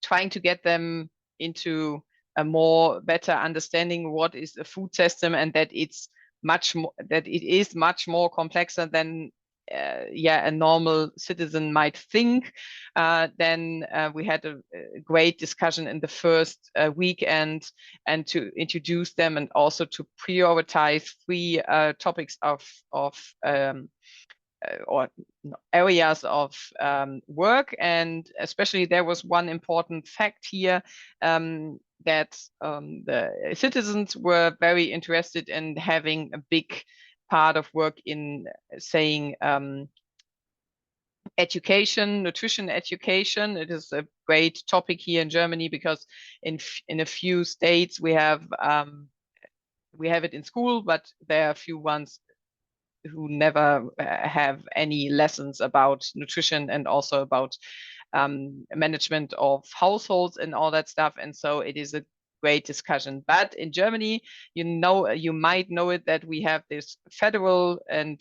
trying to get them into a more better understanding what is a food system, and that it's much more, that it is much more complexer than a normal citizen might think. Then we had a great discussion in the first weekend, and to introduce them, and also to prioritize 3 topics of or areas of work. And especially there was one important fact here, that the citizens were very interested in having a big part of work in saying education, nutrition education. It is a great topic here in Germany, because in a few states we have it in school, but there are a few ones who never have any lessons about nutrition, and also about management of households and all that stuff. And so it is a great discussion. But in Germany, you might know it, that we have this federal and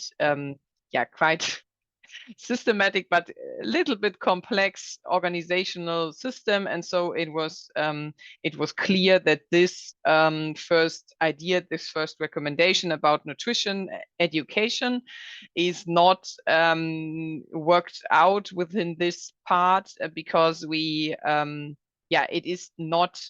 quite systematic but a little bit complex organizational system. And so it was clear that this first idea, this first recommendation about nutrition education is not worked out within this part, because we it is not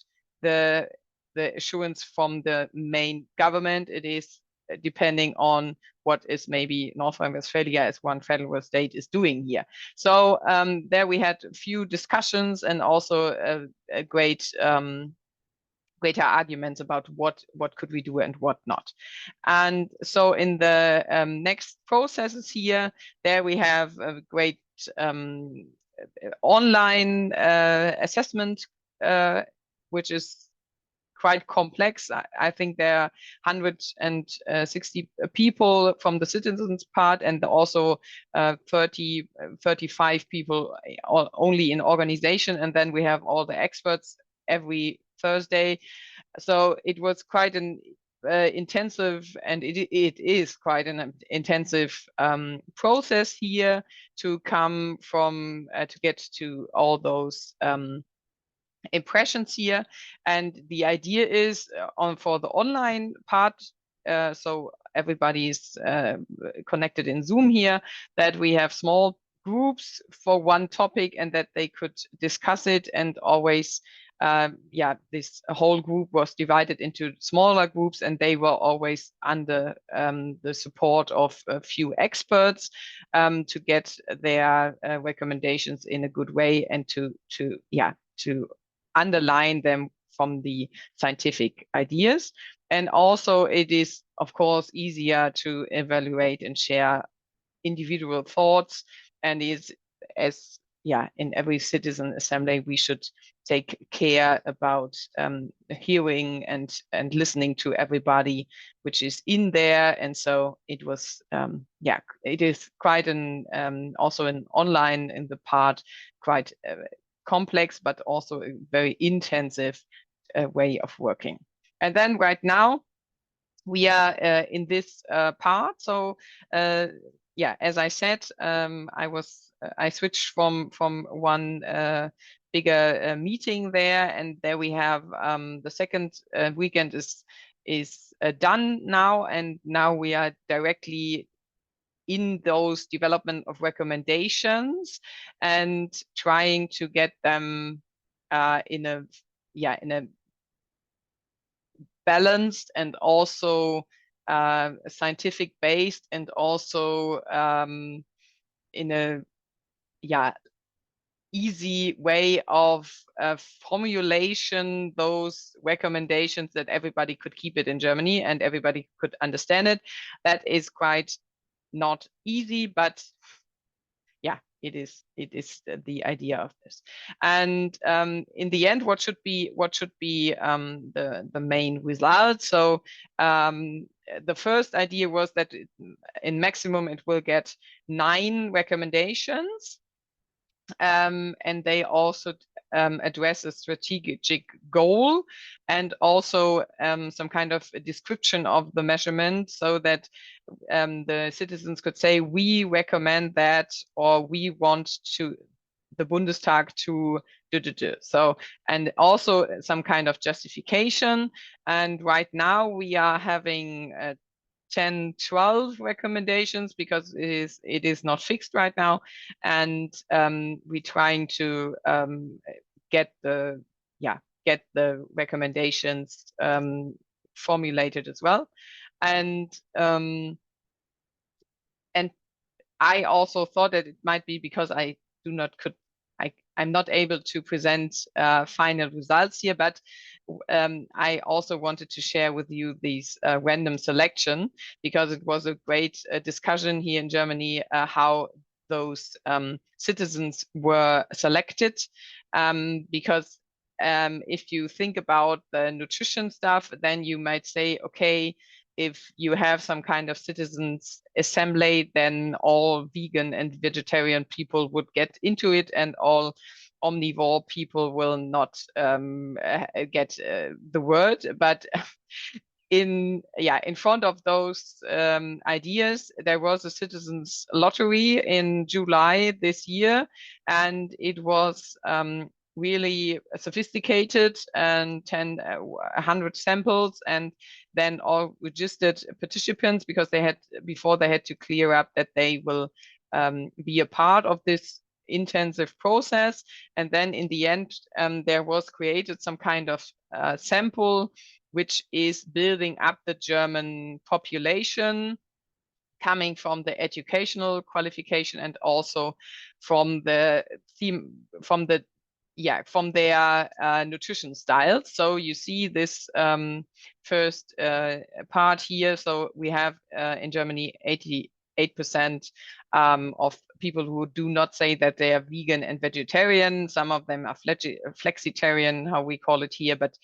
the assurance from the main government. It is depending on what is maybe North Rhine-Westphalia as one federal state is doing here. So there we had a few discussions, and also a greater arguments about what could we do and what not. And so in the next processes here, there we have a great online assessment, which is quite complex. I think there are 160 people from the citizens part, and also 35 people only in organization, and then we have all the experts every Thursday. So it was quite an intensive, and it is quite an intensive process here to come from to get to all those impressions here. And the idea is for the online part, so everybody is connected in Zoom here, that we have small groups for one topic, and that they could discuss it, and always this whole group was divided into smaller groups, and they were always under the support of a few experts to get their recommendations in a good way, and to underline them from the scientific ideas. And also it is, of course, easier to evaluate and share individual thoughts, and is as in every citizen assembly we should take care about hearing and listening to everybody which is in there. And so it was it is quite an also an online in the part quite complex, but also a very intensive way of working. And then right now we are in this part. So as I said, I switched from one bigger meeting there, and there we have the second weekend is done now, and now we are directly in those development of recommendations and trying to get them in a balanced and also scientific based, and also in a easy way of formulation those recommendations that everybody could keep it in Germany and everybody could understand it. That is quite not easy, but it is the idea of this. And in the end, what should be the main result? So the first idea was that in maximum it will get 9 recommendations, and they also address a strategic goal, and also some kind of a description of the measurement, so that the citizens could say, we recommend that, or we want to the Bundestag to do. So, and also some kind of justification. And right now we are having 10, 12 recommendations, because it is not fixed right now, and we're trying to get the recommendations formulated as well. And I also thought that it might be because I'm not able to present final results here, but I also wanted to share with you these random selection, because it was a great discussion here in Germany how those citizens were selected, because if you think about the nutrition stuff, then you might say, okay, if you have some kind of citizens assembly, then all vegan and vegetarian people would get into it, and all omnivore people will not get the word. But in front of those ideas, there was a citizens lottery in July this year, and it was really sophisticated, and 100 samples, and then all registered participants, because they had to clear up that they will be a part of this intensive process. And then in the end, there was created some kind of sample which is building up the German population, coming from the educational qualification, and also from the theme, from their nutrition styles. So you see this first part here. So we have in Germany 88% of people who do not say that they are vegan and vegetarian. Some of them are flexitarian, how we call it here, but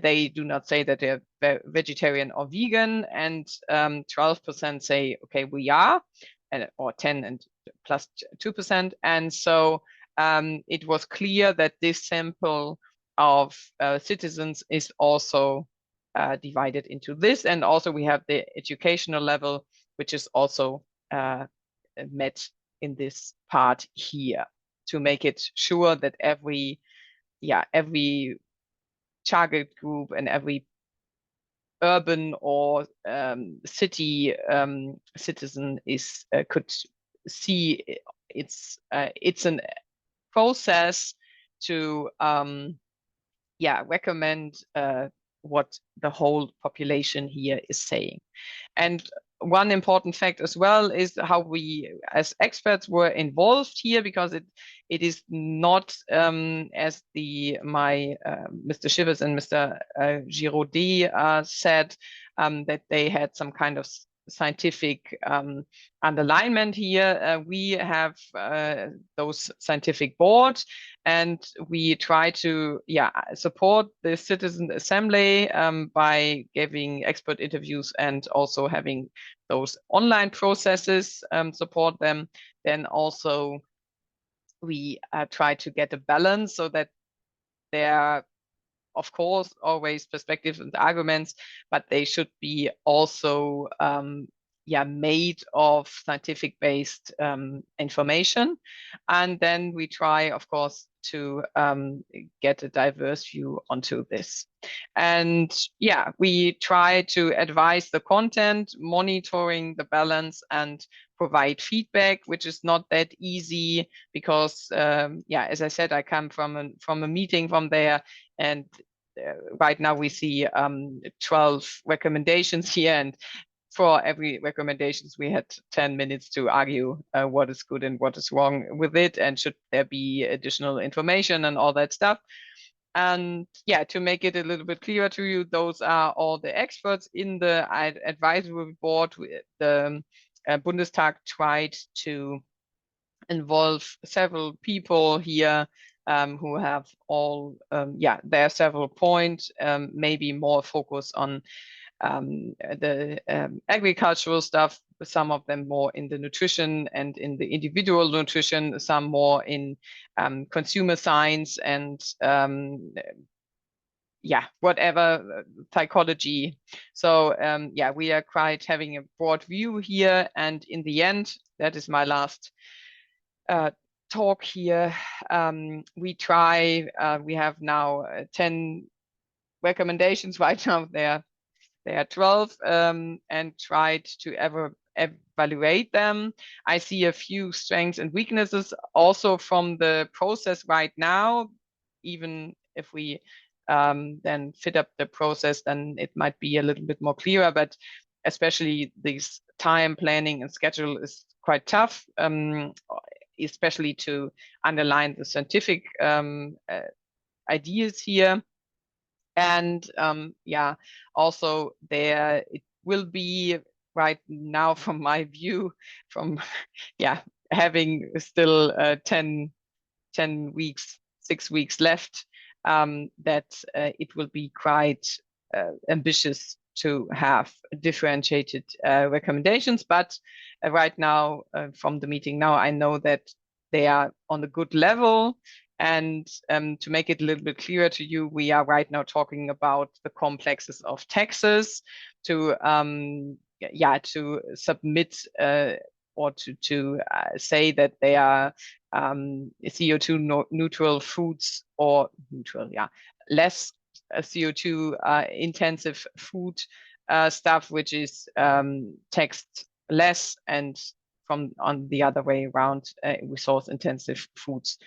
they do not say that they're vegetarian or vegan. And 12% say, okay, we are, or 10 and plus 2%. And so it was clear that this sample of citizens is also divided into this. And also we have the educational level, which is also met in this part here, to make it sure that every target group and every urban or city citizen could see it's an process to recommend what the whole population here is saying. And one important fact as well is how we as experts were involved here, because it is not as Mr. Shivers and Mr. Giraudet said, that they had some kind of scientific underlinement here. We have those scientific boards, and we try to support the citizen assembly by giving expert interviews and also having those online processes support them. Then also we try to get a balance so that there are, of course, always perspectives and arguments, but they should be also made of scientific based information. And then we try, of course, to get a diverse view onto this. And we try to advise the content, monitoring the balance, and provide feedback, which is not that easy because, as I said, I come from a meeting from there, and right now we see 12 recommendations here, and for every recommendations we had 10 minutes to argue what is good and what is wrong with it, and should there be additional information and all that stuff. And to make it a little bit clearer to you, those are all the experts in the advisory board. The Bundestag tried to involve several people here who have all, there are several points, maybe more focus on the agricultural stuff, some of them more in the nutrition and in the individual nutrition, some more in consumer science and whatever psychology. So we are quite having a broad view here, and in the end, that is my last talk here. We try, we have now 10 recommendations right now. There are 12, and tried to evaluate them. I see a few strengths and weaknesses also from the process right now. Even if we then fit up the process, then it might be a little bit more clearer, but especially this time planning and schedule is quite tough, especially to underline the scientific ideas here. And also there it will be right now, from my view, from having still 10 weeks, 6 weeks left, that it will be quite ambitious to have differentiated recommendations. But right now, from the meeting now, I know that they are on a good level. And to make it a little bit clearer to you, we are right now talking about the complexes of taxes to submit or to say that they are CO2 neutral foods, or less CO2 intensive food stuff, which is taxed less, and on the other way around, resource intensive foods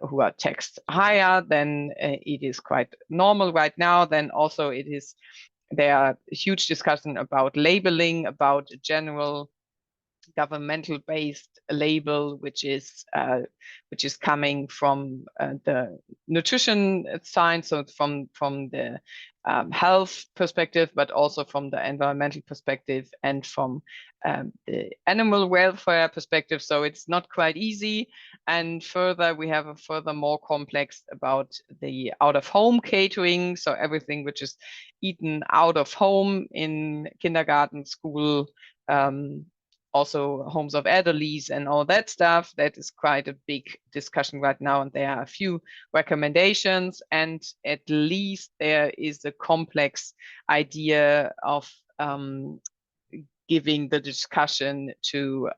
who are taxed higher. Then it is quite normal right now. Then also there are huge discussion about labeling, about general governmental based label, which is coming from the nutrition science, so from the health perspective, but also from the environmental perspective and from the animal welfare perspective. So it's not quite easy. And further, we have a further more complex about the out of home catering. So everything which is eaten out of home in kindergarten, school, also homes of elderlies and all that stuff. That is quite a big discussion right now, and there are a few recommendations, and at least there is a complex idea of giving the discussion to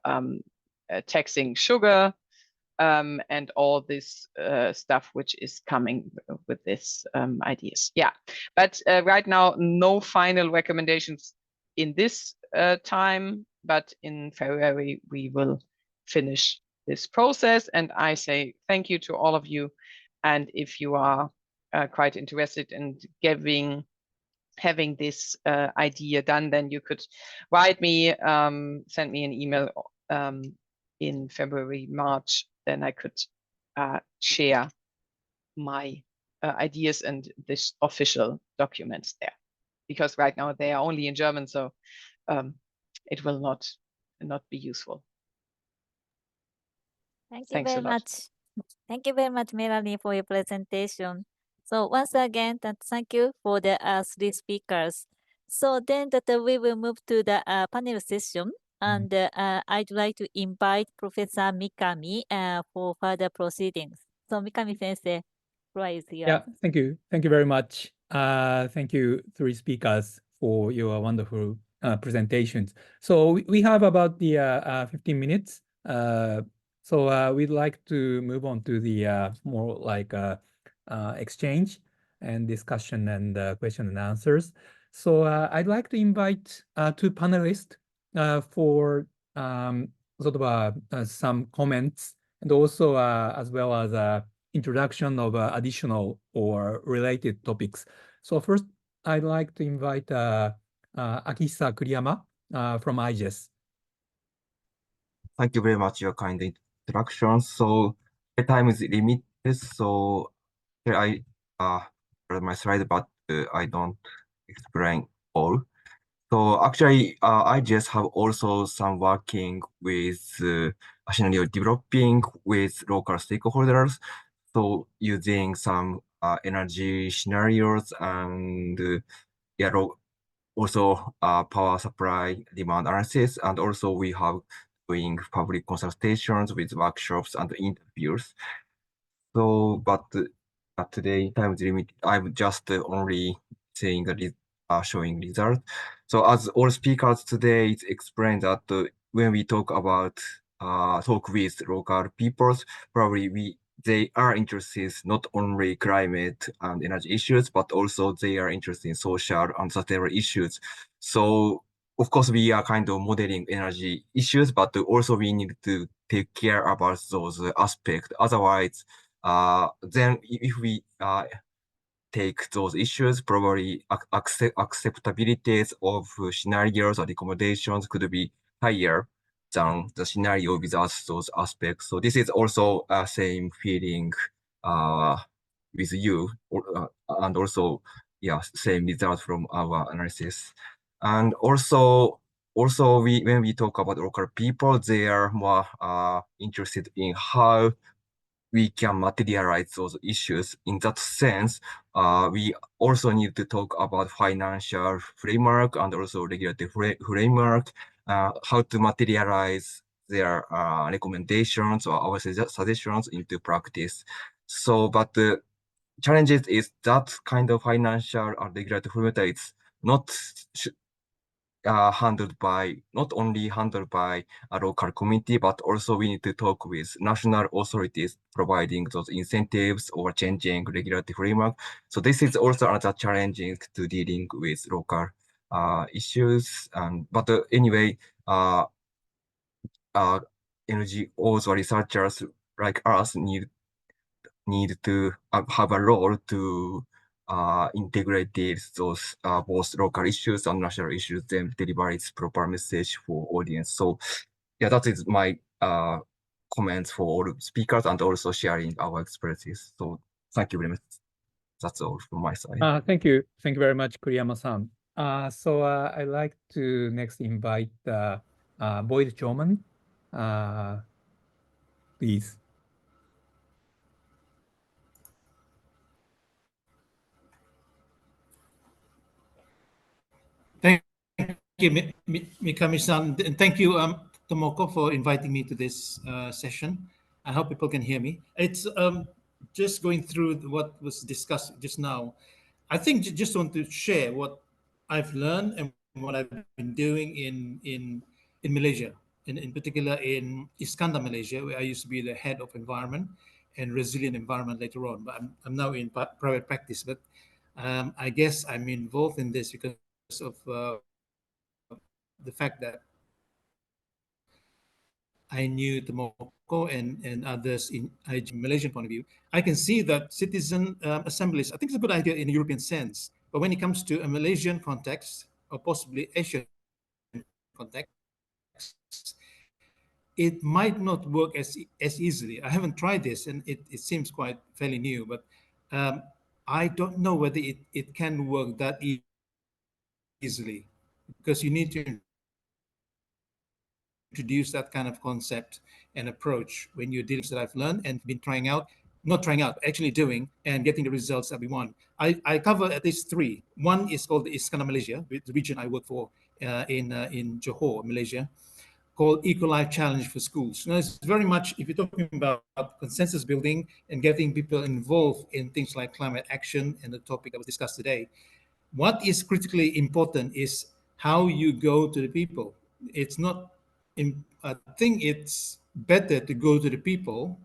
taxing sugar and all this stuff which is coming with this ideas. But right now, no final recommendations in this time, but in February we will finish this process. And I say thank you to all of you. And if you are quite interested in giving having this idea done, then you could write me, send me an email in February, March, then I could share my ideas and this official documents there. Because right now they are only in German, so it will not be useful. Thank you Thanks a very lot. much. Thank you very much, Melanie, for your presentation. So once again, thank you for the 3 speakers. So then that we will move to the panel session, and I'd like to invite Professor Mikami for further proceedings. So Mikami Sensei, floor is yours. Yeah, thank you. Thank you very much. Thank you, 3 speakers, for your wonderful presentations. So we have about the 15 minutes. So we'd like to move on to the more like exchange and discussion and question and answers. So I'd like to invite 2 panelists for sort of some comments, and also as well as introduction of additional or related topics. So first, I'd like to invite Akihisa Kuriyama from IGES. Thank you very much, your kind introduction. So the time is limited, so here I read my slide, but I don't explain all. So actually, I just have also some working with scenario developing with local stakeholders. So using some energy scenarios and also power supply demand analysis, and also we have doing public consultations with workshops and interviews. So, but today time is limited. I'm just only saying showing results. So as all speakers today explained that when we talk about talk with local peoples, probably they are interested not only climate and energy issues, but also they are interested in social and sustainable issues. So of course we are kind of modeling energy issues, but also we need to take care about those aspects. Otherwise, then if we take those issues, probably acceptabilities of scenarios or recommendations could be higher than the scenario without those aspects. So this is also same feeling with you, and also same result from our analysis. And also when we talk about local people, they are more interested in how we can materialize those issues. In that sense, we also need to talk about financial framework and also regulatory framework, how to materialize their recommendations or our suggestions into practice. So, but the challenges is that kind of financial or regulatory framework is not not only handled by a local community, but also we need to talk with national authorities providing those incentives or changing regulatory framework. So this is also another challenging to dealing with local issues. But anyway, NGOs or researchers like us need to have a role to integrate those both local issues and national issues, then deliver its proper message for audience. So yeah, that is my comments for all speakers and also sharing our experiences. So thank you very much. That's all from my side. Thank you. Thank you very much, Kuriyama-san. So I'd like to next invite Boyd Choman, please. Thank you, Mikami-san, and thank you, Tomoko, for inviting me to this session. I hope people can hear me. It's just going through what was discussed just now. I think just want to share what I've learned and what I've been doing in Malaysia, in particular in Iskandar, Malaysia, where I used to be the head of environment and resilient environment later on. But I'm now in private practice. But I guess I'm involved in this because of the fact that I knew Tomoko and others in Malaysian point of view. I can see that citizen assemblies, I think it's a good idea in a European sense, But when it comes to a Malaysian context or possibly Asian context, it might not work as easily. I haven't tried this, and it seems quite fairly new, but I don't know whether it can work that easily, because you need to introduce that kind of concept and approach when you're dealing with that I've learned and been trying out, not trying out, actually doing and getting the results that we want. I cover at least three. One is called the Iskandar Malaysia, the region I work for in Johor, Malaysia, called Eco Life Challenge for Schools. Now, it's very much, if you're talking about consensus building and getting people involved in things like climate action and the topic that was discussed today, what is critically important is how you go to the people. It's not, I think it's better to go to the people.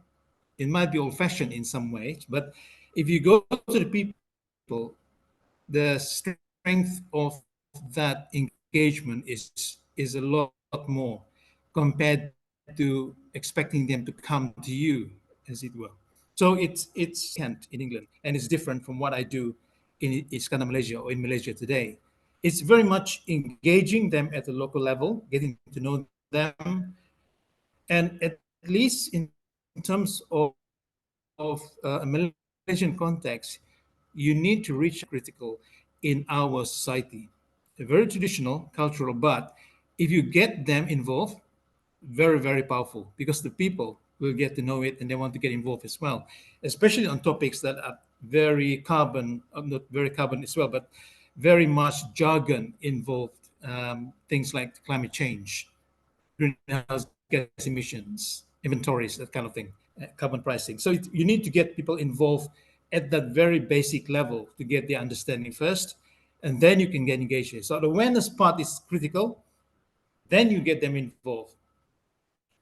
It might be old-fashioned in some ways, but if you go to the people, the strength of that engagement is a lot more compared to expecting them to come to you, as it were. So it's in England, and it's different from what I do in Iskandar Malaysia or in Malaysia today. It's very much engaging them at the local level, getting to know them, and at least in terms of a Malaysian context, you need to reach critical in our society. Very traditional, cultural, but if you get them involved, very, very powerful, because the people will get to know it and they want to get involved as well, especially on topics that are very carbon, not very carbon as well, but very much jargon involved, things like climate change, greenhouse gas emissions, inventories, that kind of thing, carbon pricing. So you need to get people involved at that very basic level to get their understanding first, and then you can get engaged. So the awareness part is critical, then you get them involved.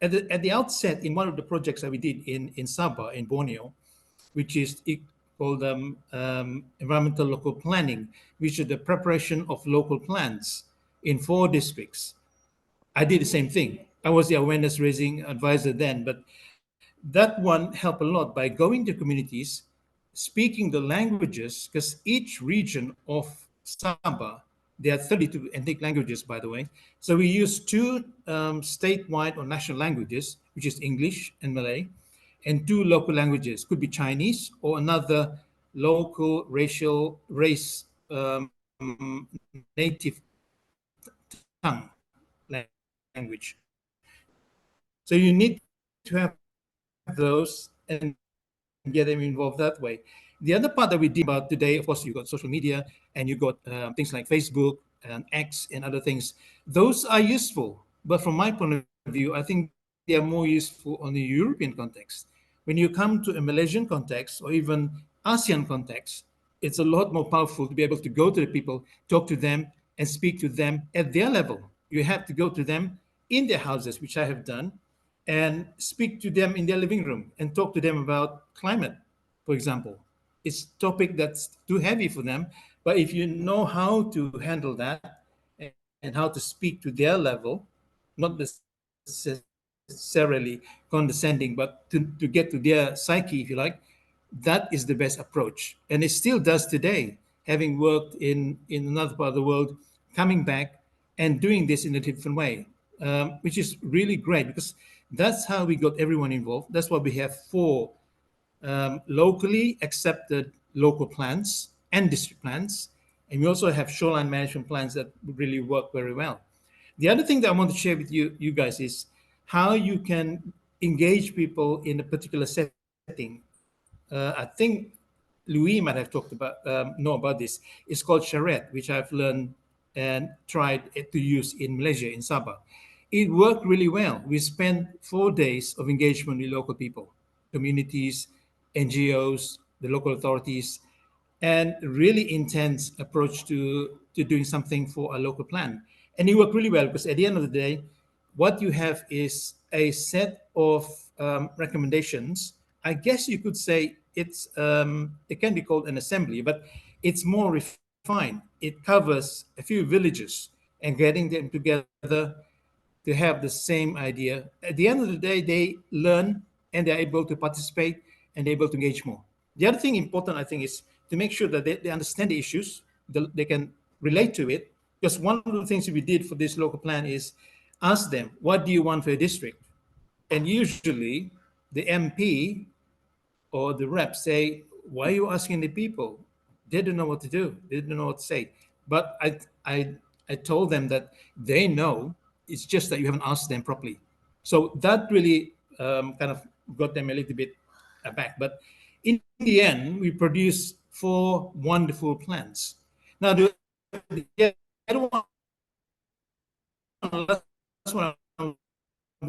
At the outset, in one of the projects that we did in Sabah, in Borneo, which is called environmental local planning, which is the preparation of local plans in 4 districts. I did the same thing. I was the awareness raising advisor then, but that one helped a lot by going to communities, speaking the languages, because each region of Sabah, there are 32 ethnic languages, by the way. So we use 2 statewide or national languages, which is English and Malay, and 2 local languages, could be Chinese or another local race native tongue language. So you need to have those and get them involved that way. The other part that we did about today, of course, you got social media and you got things like Facebook and X and other things. Those are useful, but from my point of view, I think they are more useful on the European context. When you come to a Malaysian context or even ASEAN context, it's a lot more powerful to be able to go to the people, talk to them, and speak to them at their level. You have to go to them in their houses, which I have done, and speak to them in their living room and talk to them about climate, for example. It's a topic that's too heavy for them, but if you know how to handle that and how to speak to their level, not necessarily condescending, but to get to their psyche, if you like, that is the best approach. And it still does today, having worked in another part of the world, coming back and doing this in a different way, which is really great, because that's how we got everyone involved. That's why we have 4 locally accepted local plans and district plans. And we also have shoreline management plans that really work very well. The other thing that I want to share with you guys is how you can engage people in a particular setting. I think Louis might have talked about, know about this. It's called charrette, which I've learned and tried to use in Malaysia, in Sabah. It worked really well. We spent 4 days of engagement with local people, communities, NGOs, the local authorities, and really intense approach to doing something for a local plan. And it worked really well, because at the end of the day, what you have is a set of recommendations. I guess you could say it can be called an assembly, but it's more refined. It covers a few villages and getting them together to have the same idea. At the end of the day, they learn and they're able to participate and they're able to engage more. The other thing important, I think, is to make sure that they understand the issues, they can relate to it. Because one of the things we did for this local plan is ask them, what do you want for your district? And usually the MP or the rep say, why are you asking the people? They don't know what to do. They don't know what to say. But I told them that they know, it's just that you haven't asked them properly. So that really kind of got them a little bit aback. But in the end, we produced 4 wonderful plans. Now, the other one, last one I want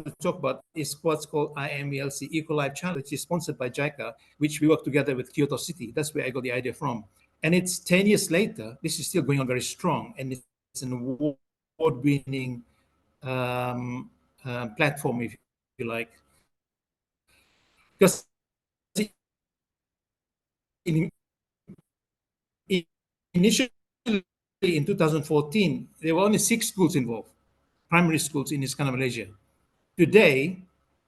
to talk about is what's called IMELC, Eco Life Challenge, which is sponsored by JICA, which we work together with Kyoto City. That's where I got the idea from. And it's 10 years later, this is still going on very strong, and it's an award-winning platform, if you like. Because initially in 2014, there were only 6 schools involved, primary schools in Iskandar, Malaysia. Today,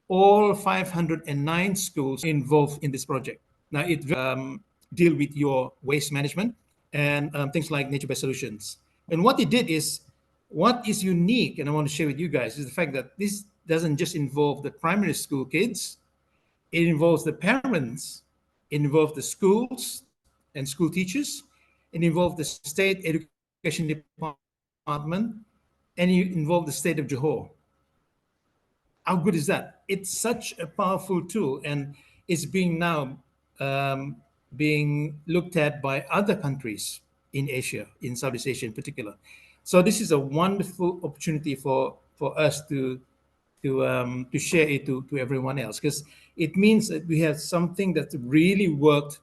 all 509 schools involved in this project. Now, it deal with your waste management and things like nature-based solutions. And what it did is, what is unique, and I want to share with you guys, is the fact that this doesn't just involve the primary school kids, it involves the parents, it involves the schools and school teachers, it involves the state education department, and it involves the state of Johor. How good is that? It's such a powerful tool, and it's being now being looked at by other countries in Asia, in Southeast Asia in particular. So this is a wonderful opportunity for us to share it to everyone else, because it means that we have something that really worked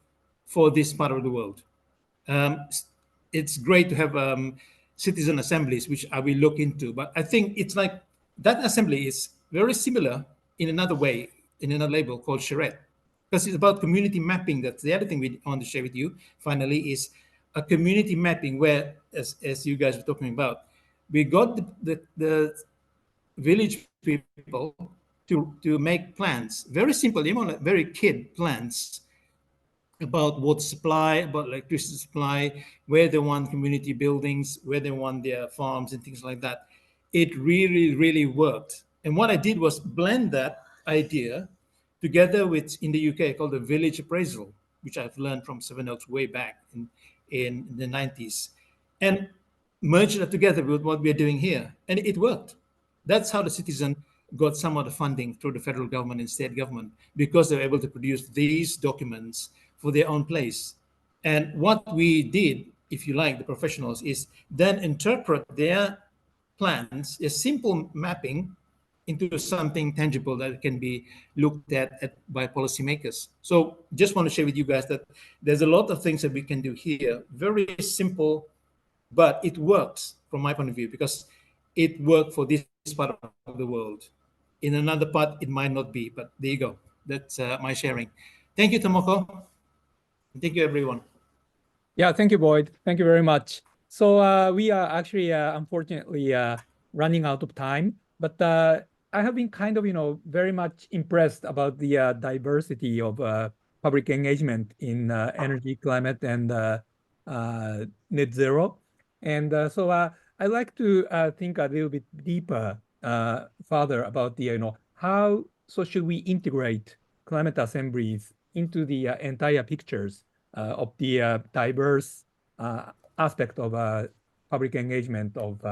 for this part of the world. It's great to have citizen assemblies, which I will look into, but I think it's like that assembly is very similar in another way, in another label called charrette, because it's about community mapping. That's the other thing we want to share with you, finally, is a community mapping where, as you guys were talking about, we got the village people to make plans, very simple, even like very kid plans, about water supply, about electricity supply, where they want community buildings, where they want their farms and things like that. It really, really worked. And what I did was blend that idea together with, in the UK, called the village appraisal, which I've learned from Seven Oaks way back in the 90s, and merge that together with what we're doing here. And it worked. That's how the citizen got some of the funding through the federal government and state government, because they were able to produce these documents for their own place. And what we did, if you like, the professionals, is then interpret their plans, a simple mapping, into something tangible that can be looked at by policymakers. So just want to share with you guys that there's a lot of things that we can do here, very simple, but it works from my point of view, because it worked for this part of the world. In another part, it might not be, but there you go. That's my sharing. Thank you, Tomoko. Thank you, everyone. Yeah, thank you, Boyd. Thank you very much. So we are actually, unfortunately, running out of time, but I have been kind of, very much impressed about the diversity of public engagement in energy, climate, and net zero. And so I'd like to think a little bit deeper further about the, how so should we integrate climate assemblies into the entire pictures of the diverse aspect of public engagement of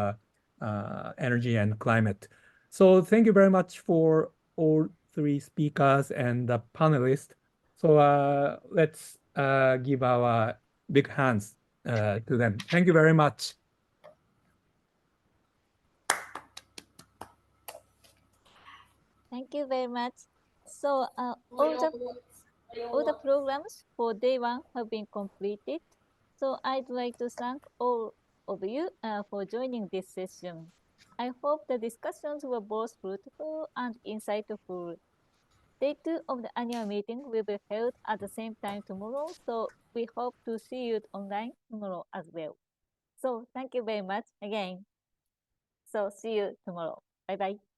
energy and climate. So thank you very much for all 3 speakers and the panelists. So let's give our big hands to them. Thank you very much. Thank you very much. So all the programs for day 1 have been completed. So I'd like to thank all of you for joining this session. I hope the discussions were both fruitful and insightful. Day 2 of the annual meeting will be held at the same time tomorrow, so we hope to see you online tomorrow as well. So thank you very much again. So see you tomorrow. Bye-bye.